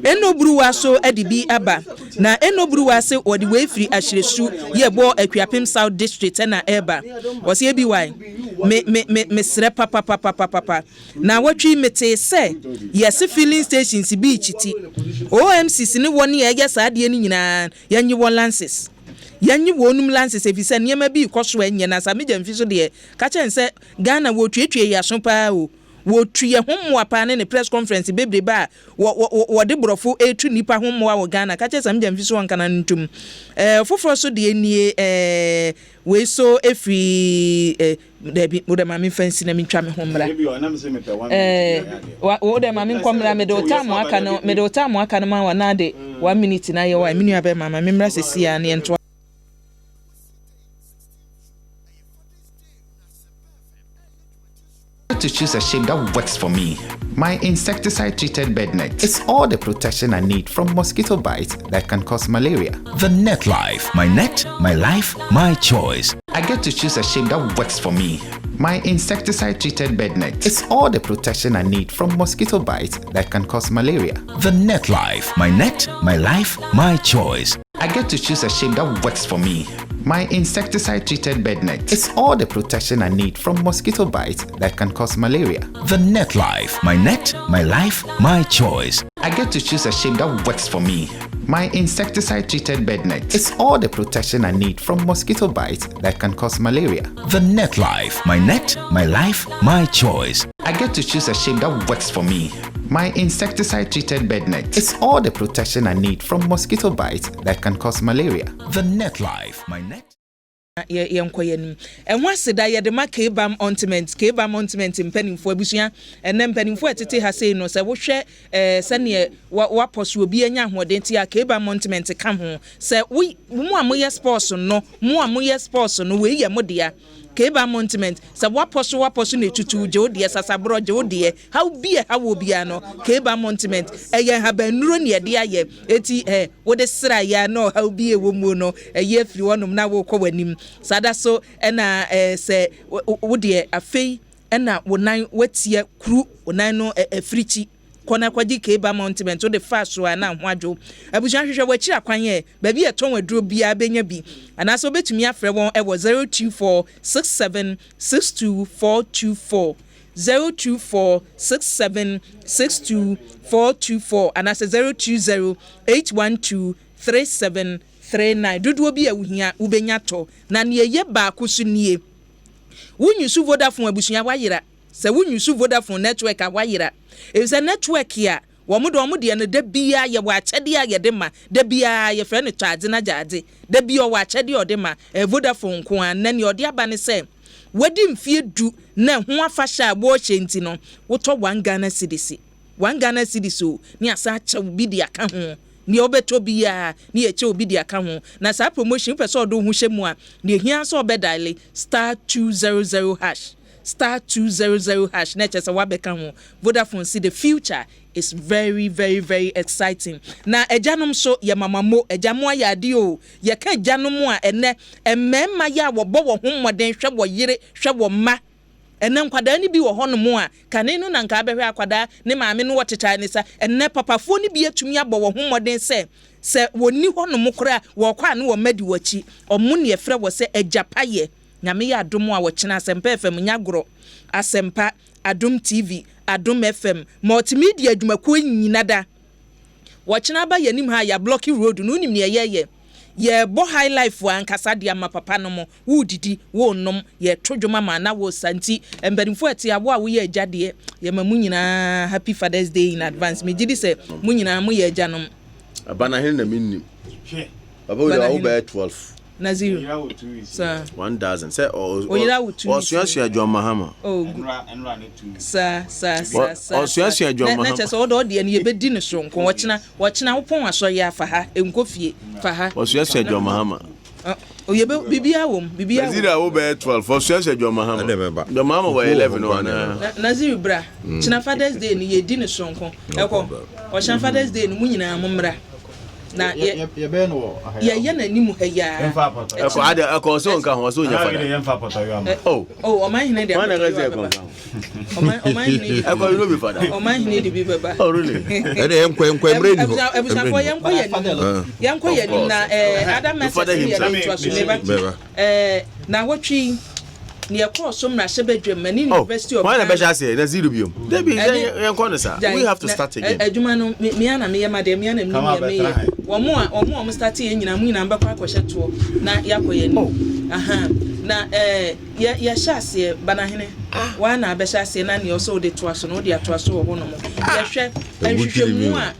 S1: enobruwa so edibi aba na enobruwa se odi we free ahyeresu ye bo Akuapem South District na eba wo se ebi me mesre papa na watwi mete se yes filling stations bi chiti OMCs ni woni ye sa ade ni nyina yanyi won lances yanyi wonum lances efisa niema bi koso enye na sa meja mfiso de ka chense Ghana wo twetwe ya so pa o wo tue homwa pa ne press conference bebre ba wo de brofo etu nipa homwa wo Ghana ka chense meja mfiso wanka na ntum foforo so de enie we so efri debi wo de mami fancy na mitwa me homra wo de mami nkomra me de otamu aka no ma wa na de 1 minute na ye wa minu abe mama memra sesia ne ento
S19: to choose a shape that works for me. My insecticide-treated bed net is all the protection I need from mosquito bites that can cause malaria.
S20: The Net Life. My net, my life, my choice.
S19: I get to choose a shape that works for me. My insecticide-treated bed net is all the protection I need from mosquito bites that can cause malaria.
S20: The Net Life. My net, my life, my choice.
S19: I get to choose a shape that works for me. My insecticide-treated bed net is all the protection I need from mosquito bites that can cause malaria.
S20: The Net Life. My net, my life, my choice.
S19: I get to choose a shape that works for me. My insecticide-treated bed net is all the protection I need from mosquito bites that can cause malaria.
S20: The Net Life. My net, my life, my choice.
S19: I get to choose a shape that works for me. My insecticide-treated bed net is all the protection I need from mosquito bites that can cause malaria.
S20: The Net Life. My net.
S1: Yenkoyenim and once the ya de make bam ointment mpanimfo abusua ene mpanimfo etete ha sei no se wo hwe sene wa poso obi anya hoden ti ya kebam ointment ka ho se mu amoye sports no we ye modea keba monument sa waposo na etutu je odie sasabro je odie how bia how obia no keba monument eye habanuro ne de aye eti wo de sra ya no how bia wo mu no eye firi wonom na wo kwanim sada so na se wo de afei na wonan watie kru wonan no afirichi kona kwaji keba monument o de faso na ho adwo abujan hwehwe wachi akwan ba bi eton waduro bia benya bi anaso betumi afre won e wo 0246762424 0246762424 anaso 0208123739 dodo bi awuhia ubenya to na ne ye ba kusu nie wunyusu Vodafone abusunya wayira se wunyusu Vodafone network awayira is a network ya womo de no da bia ye wa achede ya de ma da bia ye frɛ no charge na jade da bia wa achede o de ma Vodafone ko an na ne ode aba ne sɛ wadi mfie du na ho afa hya bo hyenti no wotɔ 1 Ghana cedis o ni asa acha bi de aka ho ni obeto bia ni eche obi de aka ho na sa promotion pɛ sɛ ɔdo ho hyɛ mu a ne hia sɛ obedale *200# *200# na chesa wabeka ho Vodafone see the future is very very very exciting na ejanom so ye mamamo ejamo ayade o ye ka ejanom a ene emmemma ya wo bo wo homoden hwe wo yire hwe wo ma ene nkwada ni bi wo honom a kane no na nka abehwe akwada ne maame no woteta ne sa ene papafo ni bi atumi abo wo homoden se woni honom kora wo kwa ne wo madi wachi omo ne efre wo se ejapaye nyame ya adom a wɔkyena Asempa FM nyagoro Asempa Adom TV Adom FM multimedia adwumakuo nyina da wɔkyena ba yanim ha ya blocky road no nim ne ye bo high life wa ankasa de ama papa no mo wo didi wo nom ye todwoma ma na wo santi embanimfo ati abo a wo ye agade ye ma mu nyina happy Father's Day in advance me gidi se mu nyina mu ye ajanom
S17: abana hen na minnim baba wo 12
S1: na 0 sir
S17: 1000 say o suasu adwo mahama
S1: enra ne 2 sir
S17: o suasu adwo mahama
S1: na chese odo de ne yebedi ne sonko wɔkyena wopon aso ya fa ha enkofie fa ha
S17: o suasu adwo mahama
S1: o yebe bibia wom
S17: Nazira wo be 12 o suasu adwo mahama do mahama wo 11 wana
S1: Nazira bra kyena Father's Day ne yedi ne sonko ekɔ o kyena Father's Day ne mu nyina momra na ye be no ye na nimu ha ya
S17: ko ada ko so nka ho so nya fada
S1: o man hine de
S17: man na gaze ko
S1: o man hine
S17: e ko no be fada
S1: o man hine de bi baba
S17: oh really
S16: e de enkwemre ni ho
S1: ebusafo yenko ye ni na adam message ye ni to so meba na wotwi ne cross so mra shebedwem mani University of
S17: why na be say na 0 biom dey be yenko no sir we have to start again
S1: adwuma no me ana me yema de me ana me me omo start ye nyina mu nyina mbakwa akohye to na yakoye ni aha na ya shase banahene wa na be shase na ne oso de to aso no de ato aso wo no mo ya hwe enhwehwemu a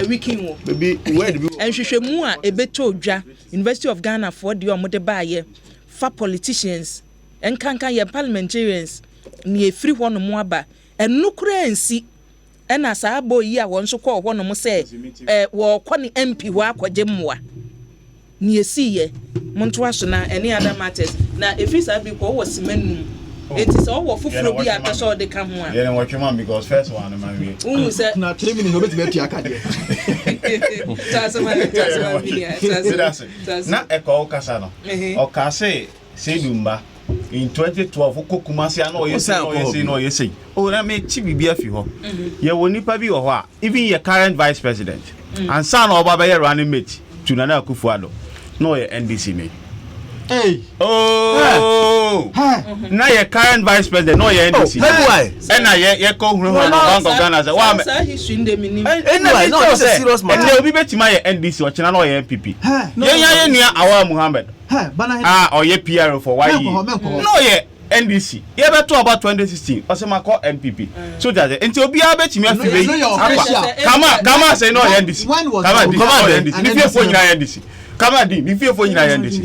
S1: weekend wo
S17: baby where be
S1: enhwehwemu a ebeto odwa University of Ghana for de omo de baaye fa politicians enkanka ye parliamentarians ni efiri ho no mo aba enukura ensi ena saa boy yi a won so kɔ ho no mo se wo kɔ ni MP ho akɔgye mmoa ni esiye monto aso na any other matters na efiri saa bi kɔ wo simanum eti sɛ wo fufuro bi ata so de ka ho a
S18: ye na watchman because first one man we
S1: se
S14: na 3 minutes obeti be tia ka de
S1: tasama
S18: na ekɔ kasa no o ka se Sedumba in 2012 kokumasi ano yesi o na me chi bibia fi ho ye woni pa bi wo ho a even your current vice president and son oba be running mate to Nana Akufo-Addo no ye NDC me
S14: hey
S18: no na ye current vice president no ye NDC
S17: why
S18: na ye ko huru Bank of Ghana say wa me
S1: history ndem ni
S18: anyway no that's a serious matter na obi betima ye NDC o chena no ye MPP ye nua Awa Muhammad or ye PR for why no ye NDC ye beto about 2016 o say mako MPP so that enti obi abetimi afiwe kama say no ye NDC kama NDC ni fie fo nyina NDC kama di ni fie fo nyina NDC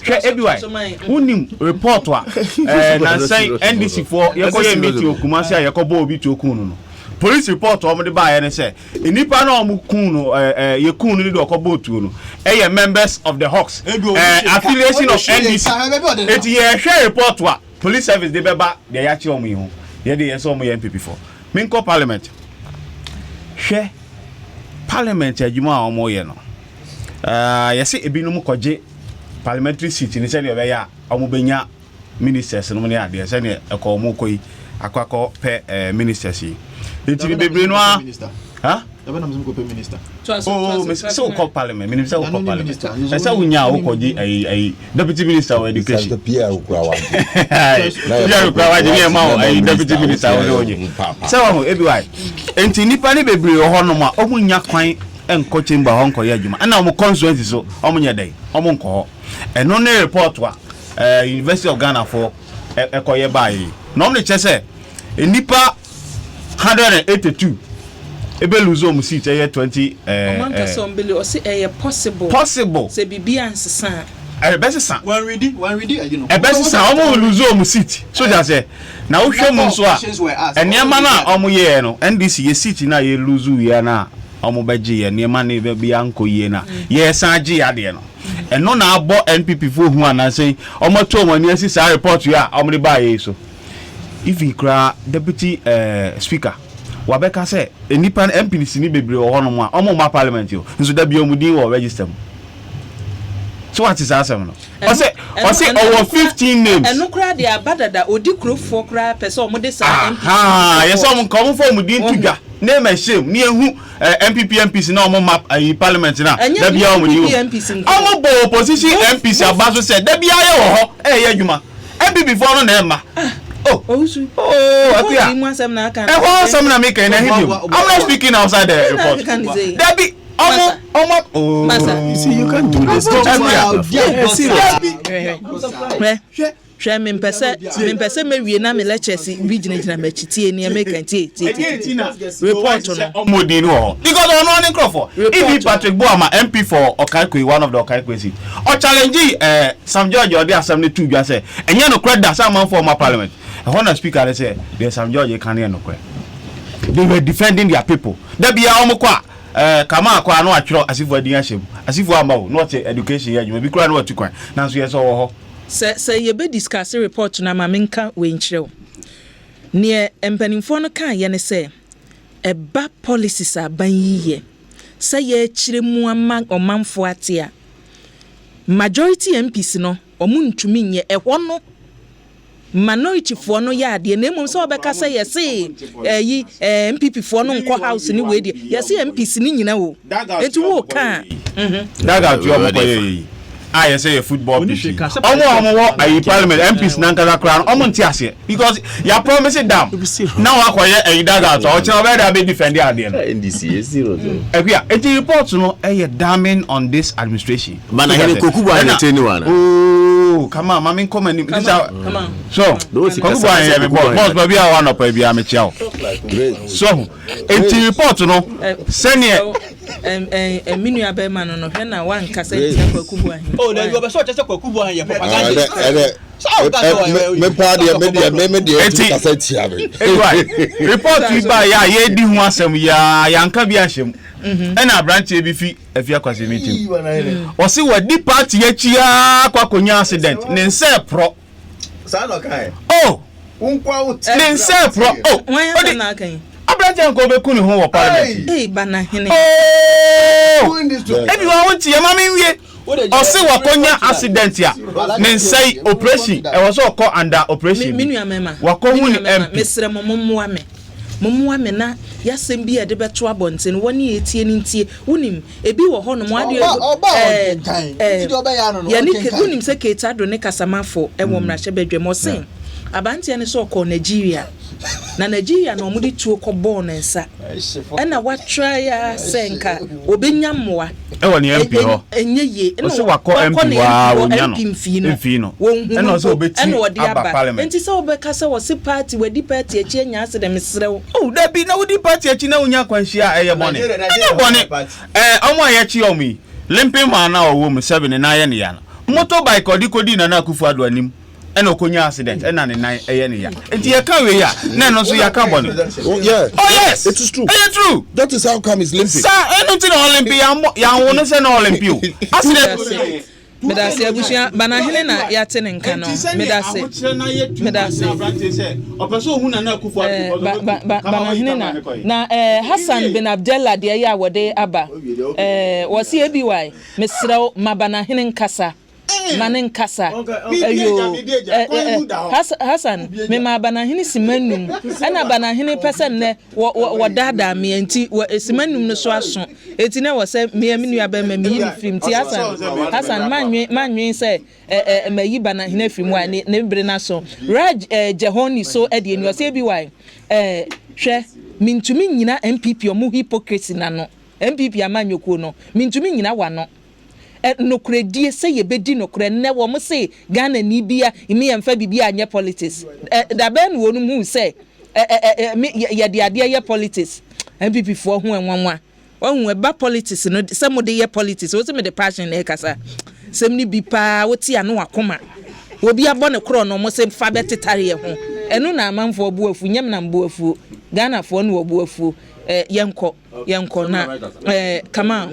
S18: hwe everywhere unim report wa na say NDC for ye ko ye meeting okumasi ye ko bo obi to okunu no police report o mo de ba ye ne say enipa na o mu kun no ye kun no ni do ko bo tu no ye members of the Hawks affiliation of NDC it ye share report wa police service de beba de ya chi o mu yi ho ye de ye so mo ye MPP for min ko parliament hwe parliament adwuma a o mo ye no yesi ebinum koje parliamentary seat ni se ne be ya o mo benya ministers no ne ade se ne e ko mo koyi akwakọ pe ministers yi enti bebre no ha ebe na mzum ko pe minister so ko parliament minister ko parliament esa unya o koji ai deputy minister of education
S16: PR ukura wa
S18: PR ukura wa je ma ai deputy minister o onye se wa ho ebi wai enti nipa ni bebre ho no ma o munya kwan enko chamber ho nko ya adwuma na o mo constituency so o munya dai o mo nko ho eno ne report wa University of Ghana for ekoye bayi normally chese nipa 182 ebe lose om seat 20
S1: omanka so mbele o say possible say bibia ansesa
S18: best
S14: one ready you know
S18: best omo lose om seat so just say na wo hwem nso a eniema na omo ye no NDC ye seat na ye lose ye na omo beje ye eniema na be bia nko ye na ye san je ya de no eno na abo NPP fo hu ana say omo to omo ni asisa report ya omo de ba ye so if he cry deputy speaker wabeka say enipa MPC ni bebre o hono mu a omo ma parliament yo nso da bia omudin wo register mu so what is asem no o say over 15 names
S1: eno cry dey abadada odi krofo cry person omo de sa MPC
S18: yes omo come for omudin tudwa name and shame ni ehu MPC na omo map parliament na da bia omudin omo bo opposition MPC abaso say da bia ye wo ho ye adwuma MPP for no na e ma
S1: I'm not
S18: speaking outside the report. Debbie,
S17: you see, you can't do this.
S1: Share me pese me wie na me lectures bi gina machitie ni make report no
S18: omodi no because ono ni crofo if Patrick Boama MP for Okaikwe one of the Okaikwe seat or challenge Sam George or the assembly two just say enye no credit some man for my parliament and when the speaker they say there's Sam George can hear no credit they were defending their people there be a omokwa kama akwa no atwero asifo adin ahyem asifo amawo not education ya maybe kura no atukwan na so yes ho
S1: se ye be discuss report na ma menka we nkyerɛw ne empanimfo no kan ye ne se eba policies aban yiye se ye kyire mu ama omanfo atia majority MPs no omuntumi nye ehɔ no minority fo no ya ade na emom se obeka se ye se MPP fo no nko house ni we de ye se MPs ni nyina wo etu wo kan
S18: daga tu omokoye I say a football pitch. Omo ayi parliament MPs nankasa crown omo nti ase because you promise it down. Now akoye ayi daga to o che be be defend the ade.
S17: NDC is zero.
S18: Ekwia eti report no damning on this administration.
S17: Mana hele kokubu an anyone.
S18: Oh, come on, mama come and come on. So, kokubu an boss ba bia one up bia me chia. So, eti report no senior
S1: minu abema no hwe na wan kasa eti kokubu an.
S14: Oh, na you be so chese kwakubu an ye propaganda.
S16: Me party me kasa ti ave.
S18: Report we ba ya ye di hu asem ya yanka bi ahyem. Na branch e bi fi afia kwase meeting. O se wadi party ya chia kwakonya accident. Ne nse pro.
S14: Sa no kai.
S18: Oh,
S14: unkwa ut.
S18: Ne nse pro. Oh,
S1: wan na kan.
S18: Abranche ko be kunu ho wo parliament.
S1: Bana hene.
S18: Oh. Everyone want to mama wie. O se wakonya accident ya. Ne nse operation. E was so call under operation.
S1: Minu amema.
S18: Wakohu ni MP.
S1: Mesre mommo ame. momoa me na yasem bi ade beto abonten woni etie ni ntie wonim ebi wo ho no mo ade yani wonim se keta do ne kasamafo e wo mrahye badwem sen abantia ne so ko Nigeria na Nigeria no omudi tuo ko ball na nsa na wa try ya senka obenya mmoa
S18: e woni MP ho
S1: enye ye
S18: no so wakọ MP wa wonya no MP no e no so obeti aba parliament
S1: enti so obeka se wo se party wadi party echi enya ase dem serew
S18: da bi na wadi party echi na wonya kwanhia eye bone omo aye chi omi limping man na owo mu 7 na aye ne ya no motorbike odikodi na akufu ado anim and okonya accident and an aya enti ye ka we ya na no so ya ka bone yes
S16: it is true
S18: true
S16: that is how come it's limping
S18: sir anything Olympia ya wonu se na Olympia accident
S1: medase abusia banahene na yate ne nka no medase
S18: opeso hu na akufu
S1: banahene na Hassan bin Abdullah de ya wode aba wo se ebiwai mesrew mabanahene nkasa manen kasa ayo Hassan me ma banahini simanum ana banahini person ne wo dada me enti simanum no so aso eti na wo se me nua ba ma mi film ti Hassan manwe se mayi banahini film wa ne bre na so Raj Jehoni so e de ni se bi wan hwe mintumi nyina MPP omu hypocrisy na no MPP amanyoko no mintumi nyina wa no nokure die se ye bedi nokure ne wo mo se Ghana ni bia imi yemfa bibia anye politics da ben wo nu hu se ye de ade ye politics MPP fo hu enwanwa hu eba politics no se mo de ye politics wo se me de passion e kasa sem ni bi pa wo ti anu akoma wo bia bo ne kro no mo se fa betetare ye ho enu na amanfo buafu nyem na mbuafu Ghana fo no buafu yenko na kama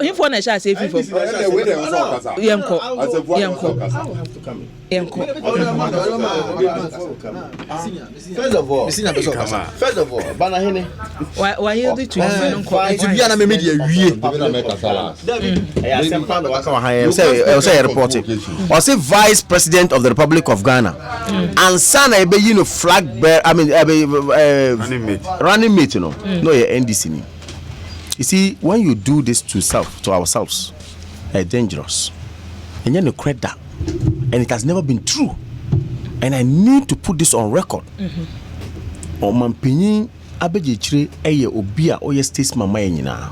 S1: hifo na sha se fifo yenko
S17: first of all banahene
S1: why you do to yenko
S16: bia na me media wie
S17: Asempa no waka wa say report or say vice president of the Republic of Ghana and son e be flag bearer running mate no NDC ni. You see, when you do this to ourselves, it's dangerous. And you know credit, and it has never been true. And I need to put this on record. On my opinion, abejichire eye obia oye statesman ma nyina.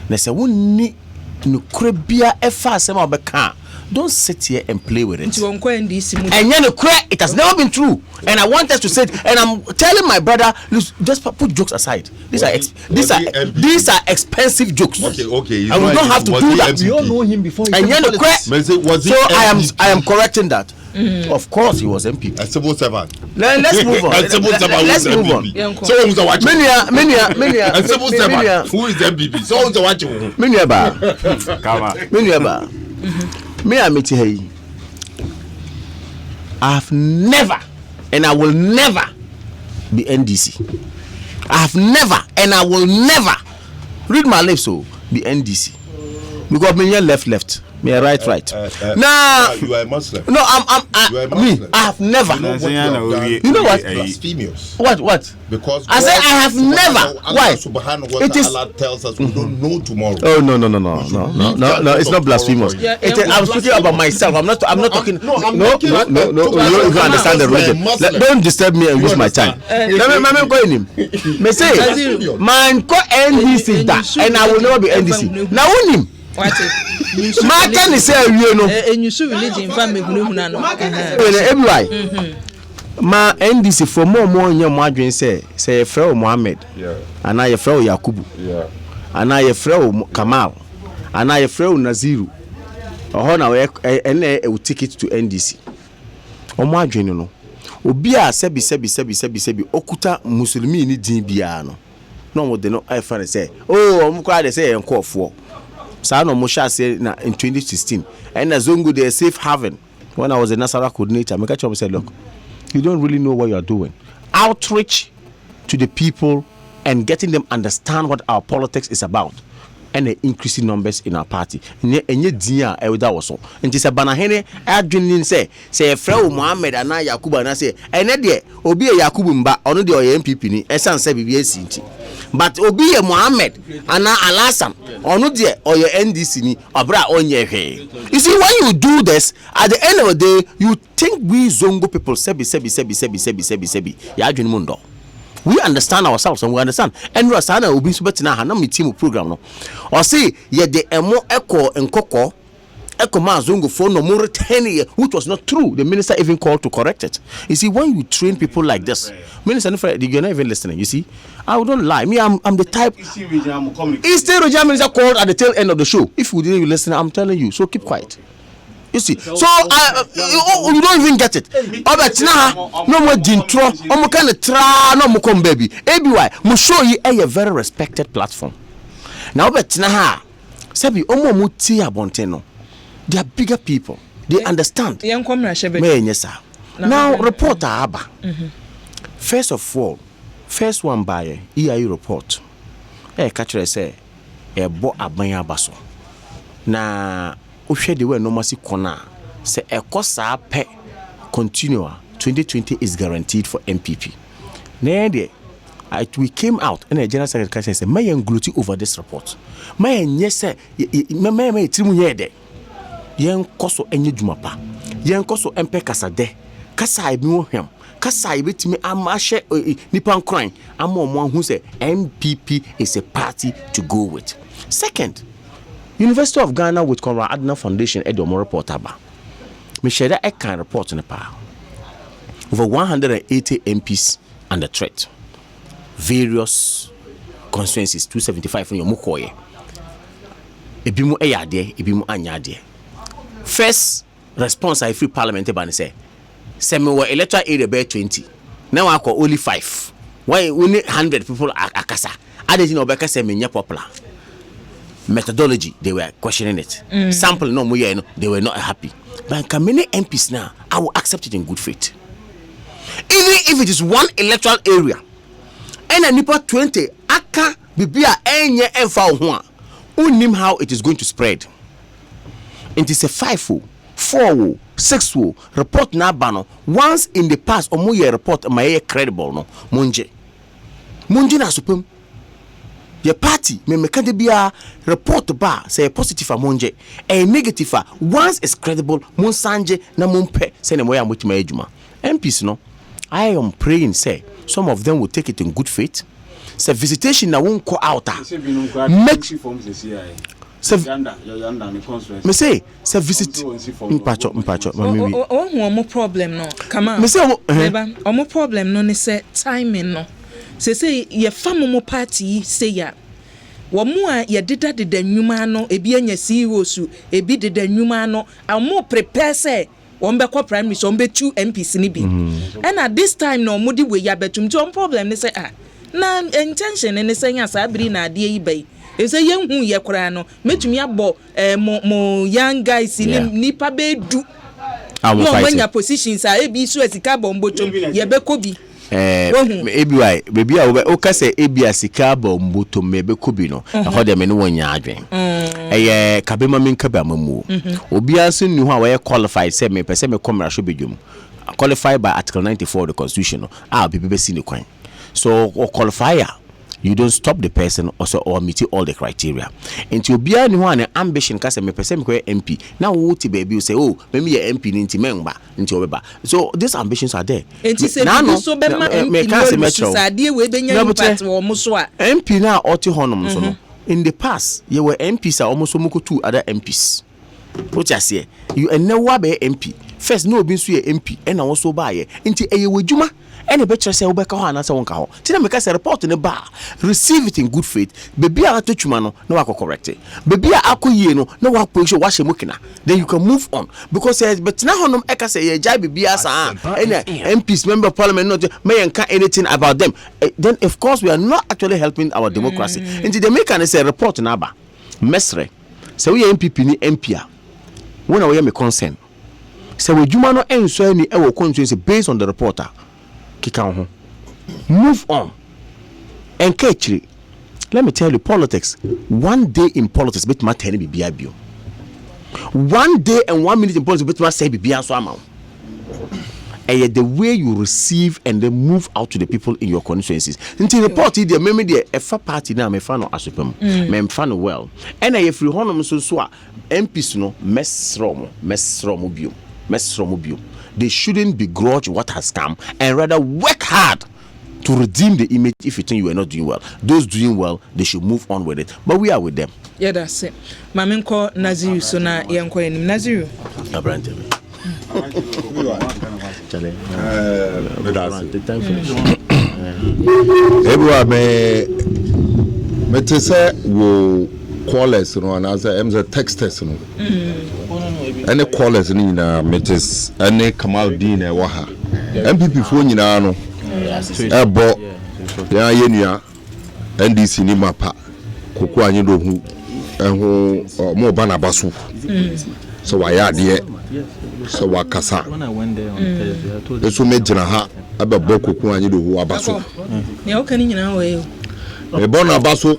S17: Na se wonni no krebia efa asema obeka. Don't sit here and play with it. And it has never been true. And I want us to say it. And I'm telling my brother, just put jokes aside. These are expensive jokes. Okay. And we don't have to do that.
S16: We all know him before.
S17: And so I am correcting that. Of course, he was MP.
S16: A civil servant.
S17: Let's move on. Let's move on.
S16: So who's watching?
S17: Many.
S16: A civil servant. Who is MP? So who's watching?
S17: Many. Me amiti hey. I have never and I will never be NDC. I have never and I will never read my lips so be NDC. Because me left. Me right. Now
S16: you are a Muslim.
S17: No, me. I have never. You know what?
S16: Blasphemous.
S17: What?
S16: Because
S17: I say I have never. Why?
S16: It is. Allah tells us we don't know tomorrow.
S17: Oh no! It's not blasphemous. I'm speaking about myself. I'm not talking. No. You don't understand the religion. Don't disturb me and use my time. Let me go in him. Me say, man, go NDC that, and I will never be NDC. Now on him. Ma can say you know
S1: enyusu religion fa mehunahuna no
S17: everywhere ma NDC for more nya mo adwen say Efreo Mohammed ana Efreo Yakubu ana Efreo Kamal ana Efreo Naziru oho na ene e ticket to NDC o mo adwen no obi a sebi okuta muslimi ni din bia no mo de no I find say o mo kwa de say enkofo Sano Mosha said in 2016, and Zongo they safe haven. When I was a Nasara coordinator, I catch up and said, look, you don't really know what you are doing. Outreach to the people and getting them understand what our politics is about. and increasing numbers in our party. Enye dia that was so. And this a banahene adwin say Frau Mohammed and Yakubu and say ene de obi e Yakubu mba ono de oye MPP ni esan say bibia sinti. But obi e Mohammed and Alasam ono de oye NDC ni obra onye hwe. You see, when you do this, at the end of the day, you think we Zongo people sebi ya adwin mundo. We understand ourselves and we understand. And we understand that we'll be super tina na team program no. Or say ye the emo echo and koko echo ma zongo phone no more 10 years, which was not true. The minister even called to correct it. You see, when you train people like this, minister, you're not even listening. You see, I wouldn't lie. Me, I'm the type. Eastern Regional Minister called at the tail end of the show. If you didn't even listen, I'm telling you. So keep quiet. You see, so you don't even get it. No more dintro, no kind of tra, no more come baby. ABY, mo show you a very respected platform. Now, but now, Sabi, omo muti abonteno. They are bigger people. They understand. Now, reporter Abba. First of all, first one by EIU report. Catcher say, bo abanya baso. Na. The way no mercy corner say a cost pe continua 2020 is guaranteed for MPP. We came out and the general secretary said, "May engluti over this report. May yes say may trimu yede. Yen koso enye jumapa. Yen koso empe kasa de. Kasa ibi wo hwem. Kasa ibi timi amashe nipan crime. Amo who say MPP is a party to go with." Second, University of Ghana with Conrad Adna Foundation Edomo report aba. Me share that can report in the power. Over 180 MPs under threat. Various constituencies 275 from your mukoye. Ebimu eyade, ebimu anyade. First response I free parliament ban say me were electoral area bear 20. Now I call only 5. Why only 100 people akasa. I didn't know because say me popular. Methodology, they were questioning it. Sample, no, they were not happy. But many MPs now, I will accept it in good faith. Even if it is one electoral area, and a nipa 20, aka bibia enye enfa ho unim how it is going to spread. It is a 5-0, 4-0, 6-0 report na bano. Once in the past, omoye report my credible no munje na supem. Your party me kande bia report ba say positive amonje a negative once is credible mon sanje na monpe say na moya motima adwuma. MPs no, I am praying say some of them will take it in good faith. Say visitation na won't go out. Make me say visit mpacho
S1: omo problem no come on me say omo problem no ne say timing no say ye famomo party say ya wo mu a ye deda nnwuma no ebi anya CEO su ebi deda nnwuma no amo prepare say won be ko prime minister won be 2 MPs ni bi and at this time no mo di we ya betum to problem ne say na intention ne say nya sa biri na ade yi bai e say ye hu ye kora no metumi abo mo young guys ni pa be du no when your positions are ebi su esika bombo chom ye be ko bi ABY baby o ka say ABY sika ba mboto mebe kobi no ho de me no wonya adwen kabema min ka ba mamu obi anso ni ho a we qualified say me pese me komra sho bedwum qualified by article 94 of the constitution be see the kwan so qualifier you don't stop the person or meet all the criteria. Into obi ani ho an ambition ka say me pese me ko MP na wo ti baby you say oh me ye MP ni nti memba nti obeba. So these ambitions are there. Now so be ma MP sadie we benya impact wo mo so a MP na oti honom so no in the past you were MPs are almost muko 2 other MPs. What you say you never be MP first no obi so ye MP and na wo so ba ye nti eye wadwuma any better say obeka ho anasa wonka ho tina make say report ne ba receive it in good faith baby a atotwuma no na wa correct it baby a akoyie no na wa position wa shemukina then you can move on because but na honom eka say ye jai baby asa any MPs member of parliament not may enka anything about them then of course we are not actually helping our democracy until they make an say report na ba mesre say we MPP ni MP when we me concern say we dwuma no enso ani e wo constituency based on the reporter kika ho move on enkechiri
S17: let me tell you, politics, one day in politics, bet my 10 BBIBO. 1 day and 1 minute in politics, bet my say BBI so amount. And the way you receive and then move out to the people in your constituencies. Until the party, the memory, the FA party now, me fan of Asupem, me fan well. And I free honor so MPs no mess romobio. They shouldn't begrudge what has come and rather work hard to redeem the image if you think you are not doing well. Those doing well, they should move on with it. But we are with them.
S1: Yeah, that's it. Mamenko Naziru so na yanko enim Naziru.
S17: Abrante.
S16: Everyone me te say wo callers no and as I'm the texters no. Any callers ni na metes any Kamaldeen e wa ha. MPP fo nyina no. Ebo ya yenua NDC ni mapa koku anyi do hu ehu mo ba na baso. So wa ya de so wa kasa. Eso me gina ha abebo koku anyi do hu abaso.
S1: Ne o kan nyina wo e.
S16: Me bo na baso.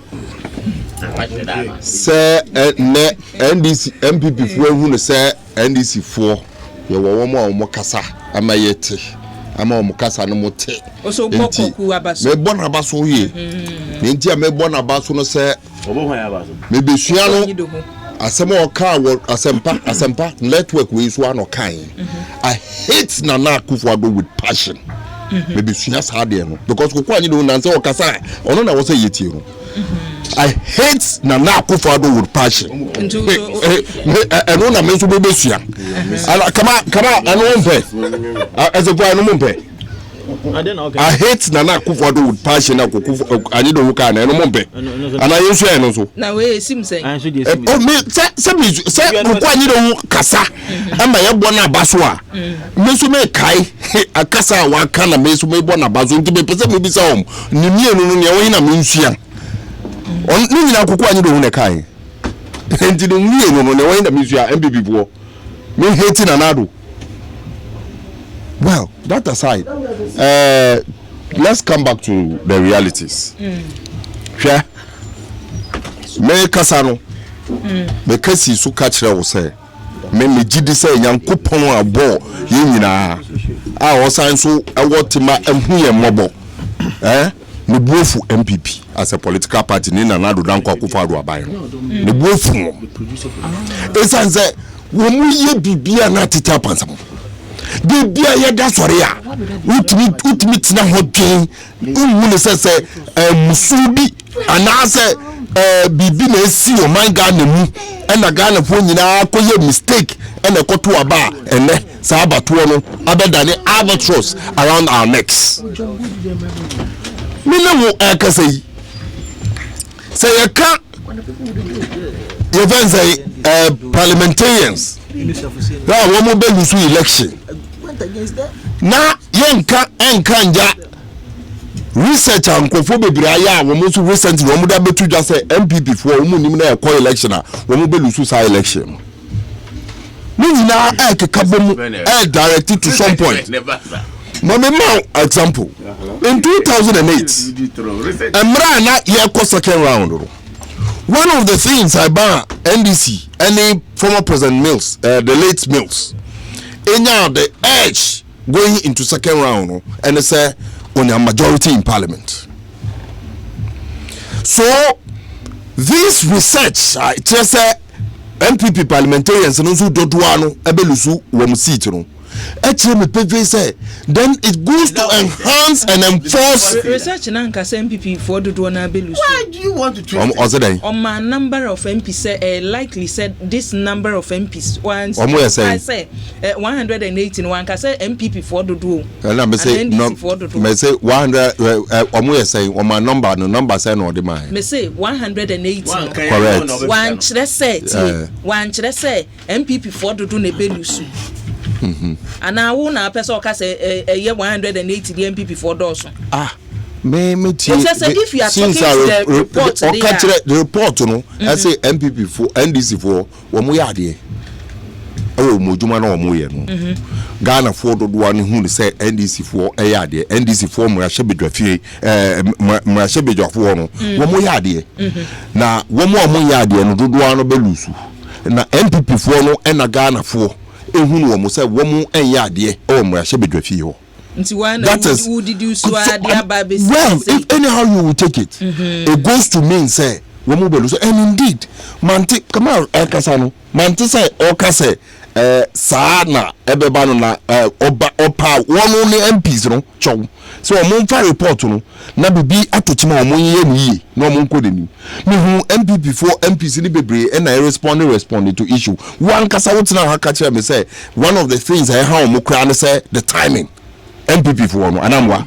S16: Say ne NDC MPP fo hu no say NDC fo ye wo mo kasa amayete ama omukasa no mote
S1: oso bokoku abaso
S16: me bona abaso ye ne ntia me bona abaso no se obo hwan abaso me besua no asema oka wo asempa network we so ano kan I hate Nana Akufo-Addo with passion me besua sa de no because kokwa anyi do nanse okasa ono na wo se yeti no I hate Nana Akufo-Addo with passion eno na me so besua kama eno mpe as a boy no mpe I hate Nana Akufo-Addo with passion akufo ani do wuka na eno mpe ana yesu eno so
S1: na we sim say
S16: oh me say kokwa ani do kasa ama ye bo na abaso a me so me kai akasa wa kana me so me bo na abaso nti me pese me bisa om ni mienu no ne wo hina me nsua on ni nyina kokwa ani do hu ne kai nti do mienu no ne wo hina me nsua MPP bo me hate Nana do. Well, that aside, let's come back to the realities. Sure. Me kasano. Me kasi su kachira wo say. Me jidi say Nyankopon abo ye nyina. A wo san so awotima emhu ye mobo. Ne buofu MPP as a political party ni Nana do Dankwa Akufo-Addo aban. Ne buofu. Esanze wo mu ye bibia na tita pansam. Bibia ye da sori a utimi tina hodwen unwu se musubi anase bibi na esi o man ga na mu na ga na fo nyina akoye mistake na koto aba ene sa abato no abedane albatross around our necks mina wo akasa yi say ye ka ye fancy parliamentarians now we mo be lose election na yenka enkanja research ankofo bebraya wo mo so recently wo mo da betu dwa say MPP fo wo mo nim na e election a wo mo be lose sa election ni na ekekabom directed to some point mama example in 2008 emra na ye ko second round. One of the things I ban NDC, any former President Mills, the late Mills, the edge going into second round, and they say on a majority in Parliament. So this research, just say MPP parliamentarians and also Doduano, Ebelusu, Womsitro. Actually, then it goes to enhance and enforce
S1: research and MPP for the Belusu.
S15: Why do you want to twist
S1: on my number of MPs likely said this number of MPs once I say 118 one can say MPP for the duo
S16: and I say no may say 100 saying on my number say no the man
S1: may say 118
S16: correct
S1: one say MPP for the duo ne Belusu. And I won't a person can say a year 180 the MPP for those.
S16: Me
S1: if you are talking the report,
S16: the report, I say MPP for NDC for when we are there. o mojuma na omo ye no Ghana for dodoa ne hu say NDC for eyade NDC for mo ahye bedwafie mo ahye bedwafo no wo mo yade na wo mo yade no dodoa no belusu na MPP for no na Ghana for ehunu wo mo say wo mo eyade o mo ahye bedwafie ho. That is
S1: who did you swear
S16: well, if anyhow you will take it, it goes to mean say and indeed, Manti come out Ekasano, Manti say Okase Sana Ebebano Opa one only MPs no chow. So a monfa report no na bibi atochima omonye no monkodeni. Me who MPP for MPs in bebre and I responded to issue. One kasa wotina hakache me say one of the things I how mo kra say the timing. MPP for one anamwa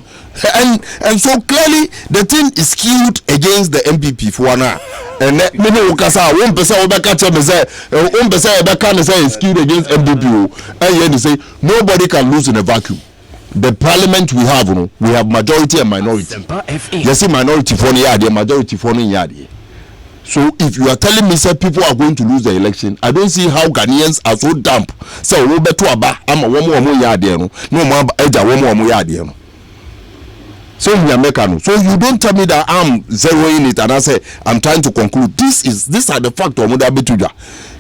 S16: and so clearly the thing is skewed against the MPP for one and maybe ukasa one person obeka tell me say one person obeka say is skewed against MPP and you say nobody can lose in a vacuum. The parliament we have majority and minority. You see minority for the majority for the so if you are telling me say people are going to lose the election, I don't see how Ghanaians are so damp. So we better aba ama wo mo yade no mo eja wo mo yade no. So we are making so you don't tell me that I'm zeroing it and I say I'm trying to conclude these are the factors mo da betuja.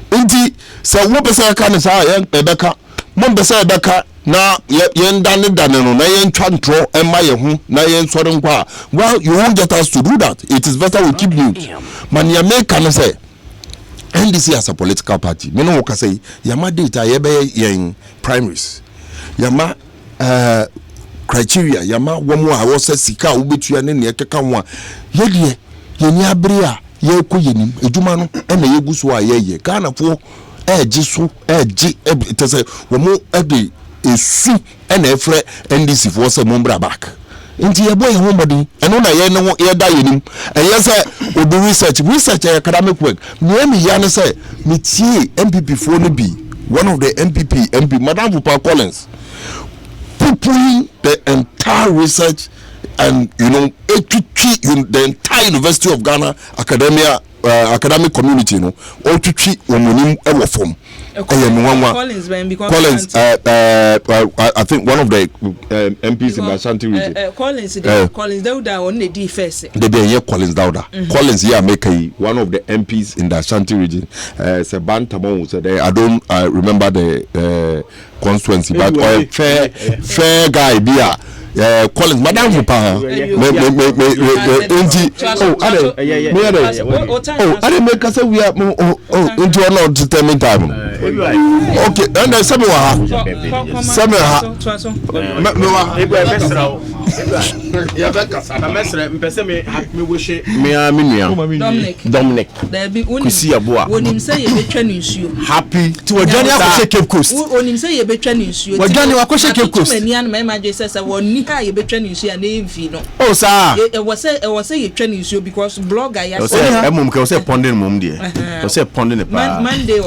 S16: Enti say wo person ka ne say ebeka mo besa ebeka na yen dane no na yen twantro ema ye hu na yen sore nkwa. Well, you won't get us to do that. It is better we keep news. Man ya make can say NDC as a political party. Me no ka say yama data ye be yen primaries. Yama criteria yama womo a wo se sika obetua ne ne keka ho a ye de ye ni abere a ye ko yenim eduma no e na ye guso a ye Ghana fo eji it say womo e esu ena efre NDC for say mombra back nti ye boy homody eno na ye no ye da yenim and ye say obi research academic work me ya ne say me tie MPP for no be one of the MP Madam Vupa Collins putting the entire research and the entire University of Ghana academic community all to treat women ever from Collins, I think one of the MPs in the Ashanti region. Collins
S1: Dauda on the defense.
S16: The Collins Dauda. Collins make one of the MPs in the Ashanti region. Seban Tamon said I don't remember the constituency, but fair guy beer. Collins, Madam Vupa. I didn't make us say we are into a lot to tell me time. Okay, and then some Dominic. Happy to a journey of Cape Coast.
S1: Onim say ye betwa ne nsuo.
S16: Wa journey wa ko Cape Coast.
S1: Mani an my maje say woni ha ye betwa ne nsuo na emfi no.
S16: Oh sir.
S1: E was say ye twa ne nsuo because blogger ya
S17: say emum ke say ponding mum de. O say ponding ne pa.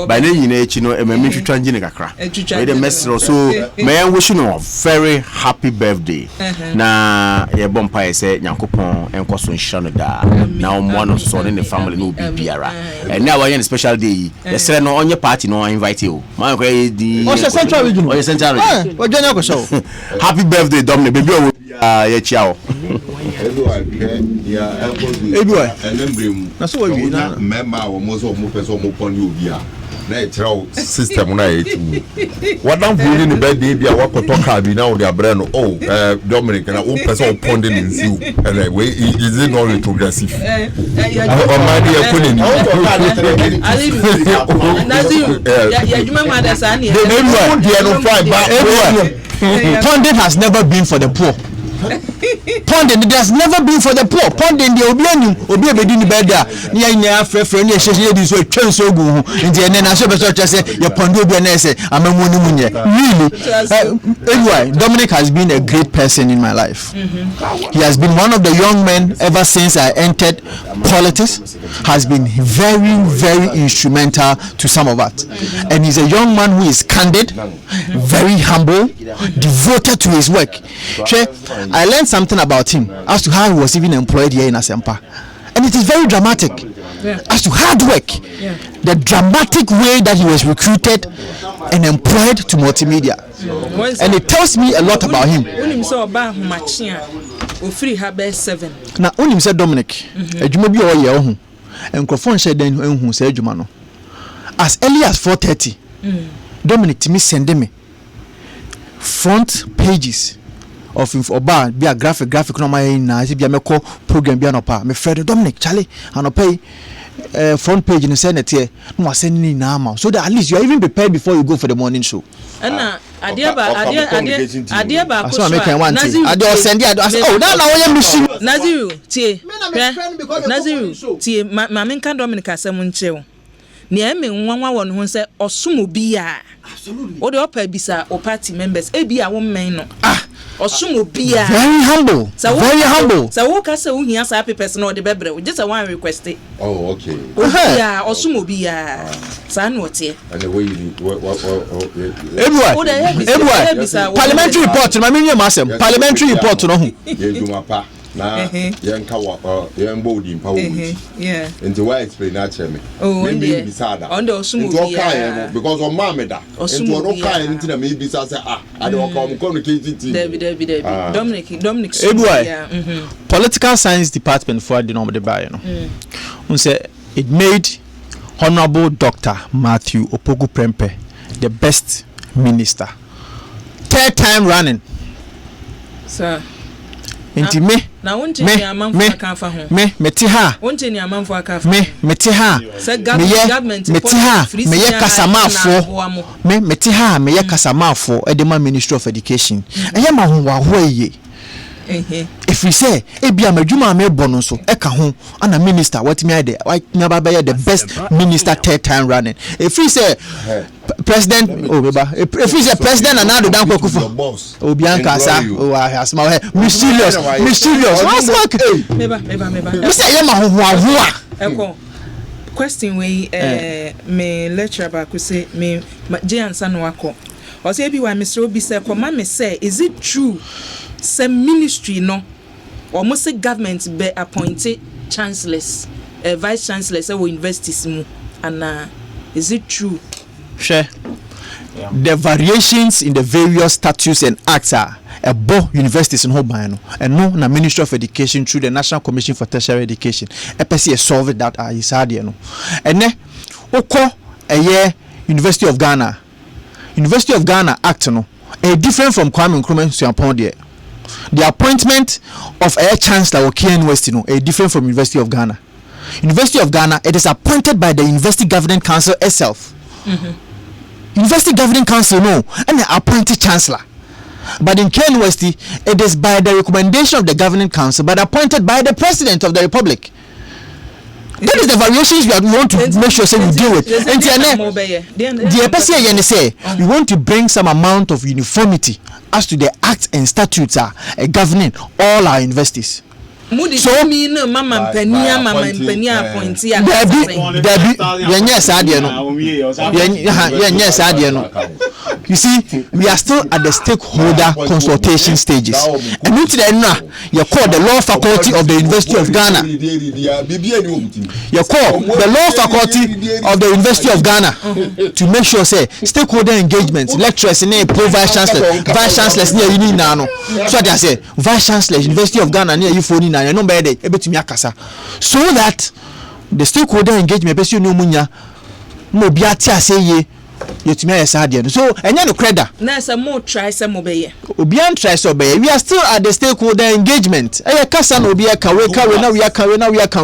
S17: By na nyina echi no emami twitwa ngine kakra. We the message so may I wish you a very happy birthday. Na ye bompa say Nyankopon enkoso nhia no da. Na omo no so ne family no bibiara. And now we special day. Yes no onye party no invite you. Man ko di
S14: Central Region.
S17: Oh, Central Region.
S14: We join show.
S17: Happy birthday Dominic. Baby o ye chiao.
S16: Everywhere. Na so we na member o mo so mo person mo pon you bia. Na e traw system na e tu. Wadam funi ni birthday bia wakoto ka bi na o dia bre no. Oh, Dominic na o person pon de nsiu. And we is it not progressive? O mani e kuni ni.
S14: Ponding has never been for the poor. Ponding it has never been for the poor. Ponding the obi ebedi ni beda ni ya nya frefre ni ehye di so twen so gu hu nti ene na so be so say ye pondo obi na say amemu ni munye really anyway Dominic has been a great person in my life. He has been one of the young men ever since I entered politics, has been very, very instrumental to some of us. And he's a young man who is candid, very humble, devoted to his work. I learned something about him as to how he was even employed here in Asempa. And it is very dramatic. as to hard work, the dramatic way that he was recruited and employed to multimedia. And it tells me a lot about him. Now, only said Dominic, a Jumobi or Yahu, and Crofon said then who said Jumano. As early as 4:30, Dominic to me send me front pages of Oba, be a graphic no my na be a meko program be anopa. Me Fred Dominic Charlie anopa front page in the Senate here. No sending now, so that at least you are even prepared before you go for the morning show.
S1: Naziru tie ma men kan Dominic asem nchew ne eme nwanwa won ho se osumo bia o de opa bisa o party members e bia wo men no osumo bia
S14: very humble
S1: so wo ka se wo hia sa papers no de bebre wo just one request
S16: okay
S1: bia osumo bia sa no tie
S16: and the way you
S14: parliamentary report ma menye masem parliamentary report no ho
S16: na yanka yambo di mpa wo nti why explain that to me maybe bisada
S1: on the osumo bia
S16: because on mameda nti ono kai nti na me bisa say I dey come communicate team
S1: David Dominic
S14: political science department for the normal buy no un say it made Honorable Dr. Matthew Opoku Prempeh the best minister 3rd time running,
S1: sir.
S14: Inti me
S1: na wonte ni amanfo aka fa ho
S14: me ti ha
S1: wonte ni amanfo aka fa
S14: me ti ha
S1: government
S14: me ti ha me ye kasamafo me ti ha me ye kasamafo edema Ministry of Education eye ma ho wa ho eye if we say e bia madwuma me bono so e ka ho ana minister what me ade the best minister 3rd time running if we say president if we say president anado dan kwakufo obianka sa asma mysterious what's like
S1: meba
S14: me say ye ma ho
S1: eko question we me lecture ba ko say me je ansa no akọ o say bi wa Mr. Obi say come me say is it true some ministry no or most government be appointed chancellors vice chancellors or universities mu and is it true?
S14: Sure. The variations in the various statutes and acts are above universities in Hobano and no na Ministry of Education through the National Commission for Tertiary Education EPC solve that is hard no and ne oko a University of Ghana act no a different from Kwame Nkrumah Nsuapon there. The appointment of a chancellor or Kenya University no a different from University of Ghana. University of Ghana it is appointed by the University Governing Council itself. University Governing Council no and the appointed chancellor. But in Kenya University it is by the recommendation of the Governing Council but appointed by the President of the Republic. That is the variations we want to make sure we deal with. And the EPC say we want to bring some amount of uniformity as to the acts and statutes are governing all our universities.
S1: So me no mama mpania appointee
S14: you see we are still at the stakeholder consultation stages and into the you call the law faculty of the University of Ghana to make sure say stakeholder engagement lecturers in vice chancellors near you now so they say vice chancellor University of Ghana near you for no better ebetumi akasa so that the stakeholder engagement be no munya mo bia ti aseye yetumi ayesade so enya no creda
S1: na say mo try say mo be ye
S14: obian try so be we are still at the stakeholder engagement kasa na obi aka we na we aka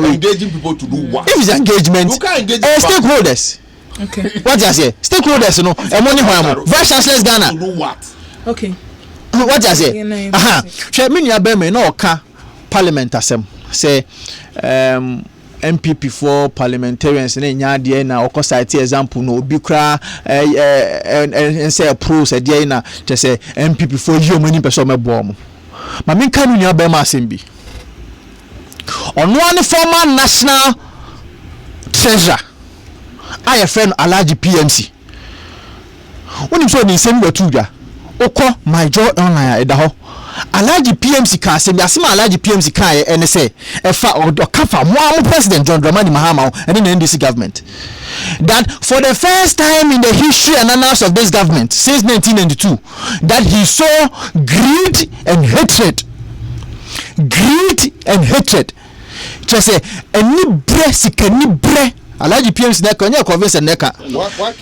S16: engaging people to do what
S14: if it's engagement stakeholders
S1: okay
S14: what you say stakeholders no money ho vice chancellors Ghana
S16: to do what
S1: okay
S14: what you say she me nua be me na oka Parliament asem say MPP for parliamentarians na nya de na oko cite example no obi kra and say pro say de na je say MPP for you many person mebo mo ma me kan nua be ma asem bi ono an former national treasurer I friend Alaji PMC oni so ni sem wetu dwa oko my joy online edaho Alaji PMC ka se me asema Alaji PMC ka ene say efa okafa mo president John Dramani Mahama and the NDC government that for the first time in the history and annals of this government since 1992 that he saw greed and hatred just say any bre sika ni bre Alaji PMC na kanya convince neka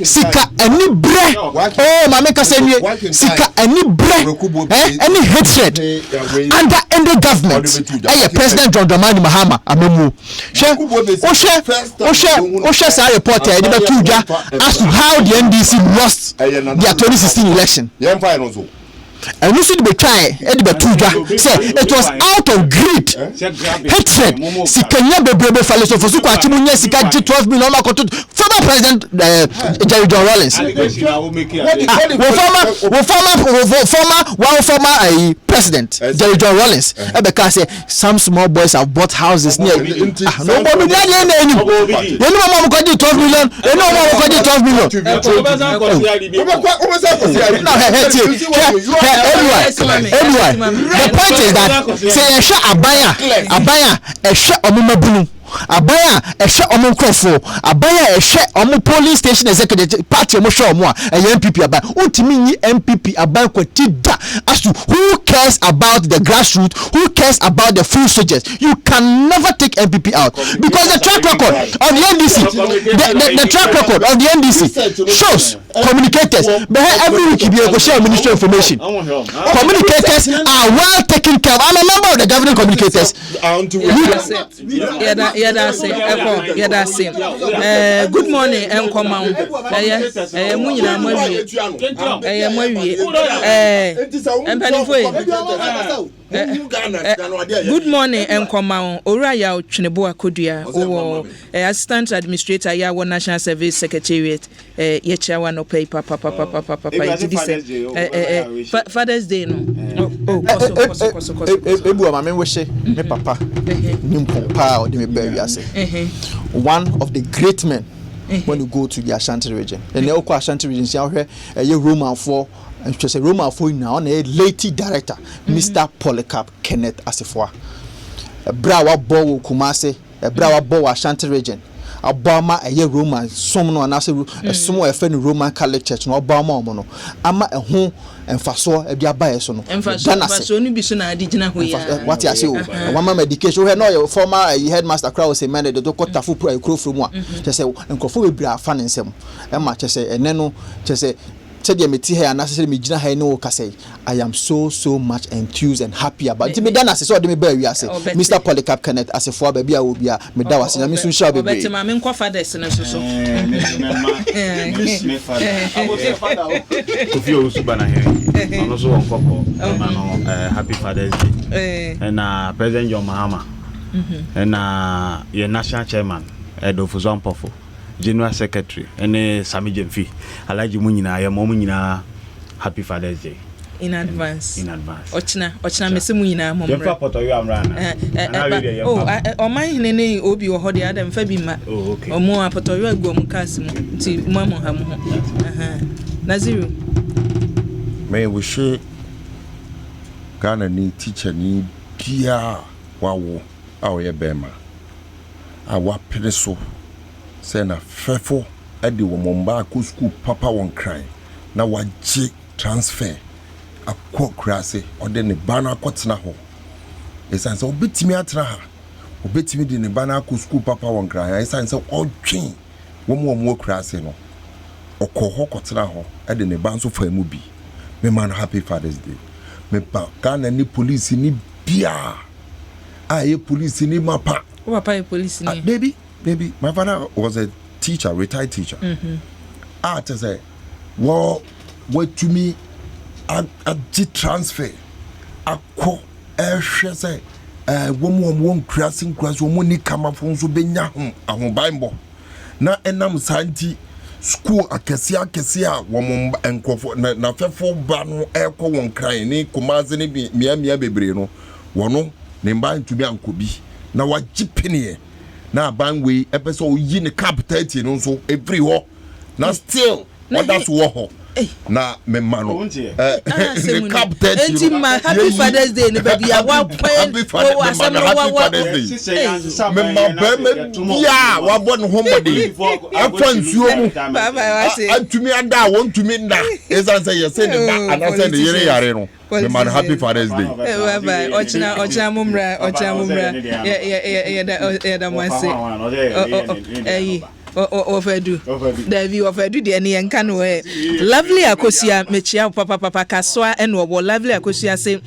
S14: sika any bre oh mama ka say sika any bre any hatred under any government president John Dramani Mahama amemu o share say report e dey tuja as to how the NDC lost their 2016 election and you should be try say it was out of greed hatred sikanya bebrebe faleso for suko achimunye sika 12 million makoto former president Jerry John Rawlings former president Jerry John Rawlings because say some small boys have bought houses near nobody you know mama ko 12 million you know mama ko 12 million anyway, the point is that say abaya omumabunu abaya omunkrofo abaya police station executive party omusho omo a MPP abaya untimi nyi MPP abaya kwatida as to who cares about the grassroots, who cares about the full soldiers. You can never take MPP out because the track record of the NDC the track record of the NDC shows communicators but every week you go share ministry information. Communicators are well taken care of. I'm a member of the governing communicators. Good morning and come on. Good morning and come on. Oraya Chineboa Kodia or Assistant Administrator Yawa National Service Secretariat Yechawa no pay papa Father's Day no. Me papa one of the great men when you go to the Ashanti region. And the Ashanti region, see how a Roman for and just a Roman for now, a late director, Mr. Polycarp Kenneth Asifwa. A Brawa Bo Kumase, a Brawa Bo Ashanti region. Obama a year Roman, some no anase a small offend Roman Catholic Church, no Obama mono. Ama a home and faso a diabae sono. And faso only be soon I did not what I say. One man medication, we no former headmaster crowd say man, the doctor tafu pro a crew from one. Just say and Kofu be a fan in some. Emma just say and neno just say. I am so much enthused and happy about it. Mr. Polycarp Kenneth as a for baby, I will be a Medawas and I miss you shall be better. My main fathers and so.
S18: Happy Father's Day. And President John Mahama and your national chairman, Edo Fuzampofo. General Secretary and Sami Jemfi. Alaji Munina, I am Momunina. Happy Father's Day. In advance. Ochina Messimuna, Momma. Oh, my nene, Obi or Hodi Adam Fabima. Oh, okay. Or more Potoyo Gomukasim to Mamma Hamu. Naziru.
S16: May we share Ghana need teacher need Pia Wawo, our Bema. Our pencil. Send a fefo Eddie Womba ku school papa won cry. Na waje transfer a quote crassy or then the banner quotna ho. It's an so bitimi atra. Obetimi di ne banner ku school papa won cry. It's an so all chain. One crassy no. Okoho quotna ho. Eddie ne banso for a movie. Me man happy Father's Day. Me pa Ghana ni police ni bia. Aye police ni mapa.
S1: What papa police ni?
S16: Baby, my father was a teacher, retired teacher. I just say, well, what to me, I did transfer. I call say, one crossing class, one come up from Subenya, I won't buy more. Now, and I'm Santi school, a Cassia, woman, and Crawford, na faithful ban, echo one crying, Kumazini, Mia Bebrino, one, name buying to be Uncle B. Now, what Jippany. Now, bang we episode yin cap 30 so every war. Now, still, others wo ho na me ma no the captain
S1: enti ma happy Father's Day no baby wa kwen wo asem no wa
S16: me ma be ya wa bo no homody afa nsuo mu atumi ada won tumi nda esan say yes ne ba anase ne yere yare no me ma happy Father's Day
S1: bye ochina mumra ya da mwanse ofedu David ofedu de ne yanka no lovely akosia mechia papa kaswa eno obo lovely akosia se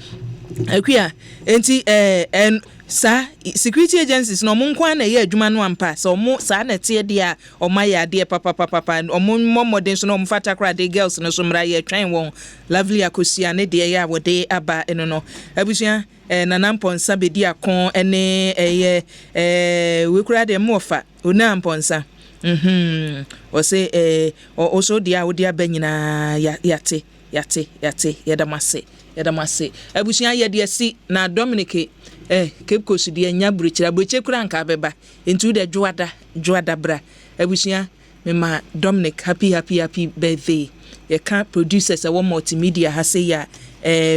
S1: akua enti en sa security agencies no monkwa na ye adwuma no ampa so mo sa na tie dia o maya de papa o modern so no mfata kra de girls no so mra ye twan won lovely akosia ne de ya wode aba eno no abusua nanamponsa bedi akon ene we kura de mofa onamponsa o say also dia wo dia banyina yate yadamase abusua ye de si na Dominic Cape Coast de anya bruchira kura nka beba entu de joada bra abusua me ma Dominic happy birthday ye can producers a multimedia ha say ya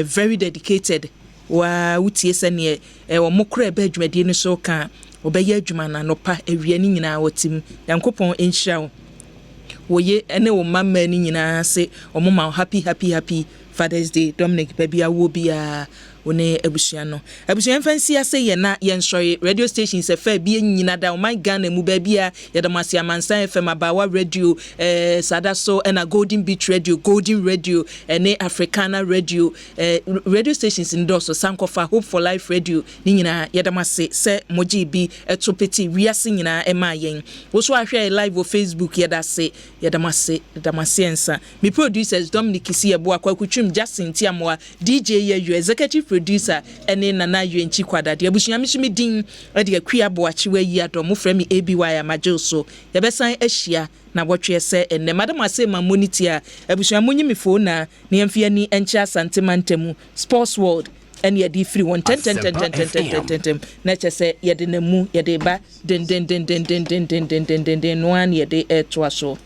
S1: very dedicated wa wutie sene wo mokra ba adwumade ni so ka obeye adwuma na nopa awia ni nyina wotim yankopon enhia wo ye ene wo mamma ni nyina se omoma happy Father's Day Dominic baby awo bia one abusua no abusua fancy ase ye na ye nsoye radio stations efa bia nyina da o my Ghana mu babia ye da masia Amansan FM Abawa radio Sadaso and a Golden Beach radio Golden radio ene Africana radio radio stations indoors so Sankofa Hope for Life radio ni nyina ye da mase se moji bi etopeti wiase nyina ema yen wo so ahwe live o Facebook ye da se ye da mase ensa me producers Dominic si ebo akwa Justin Tiamwa DJ ye executive producer ene nana yuenchi kwada de abusua misumi din de akua boachi wa yi adom frame ABY amajoso ye besan ahia na botwe se ene madam asema monitor abusua munyimi phone na ne yemfia ni enchi asantemantemu sports world and ye di free 110 na chese ye de namu ye de ba den no an ye de to aso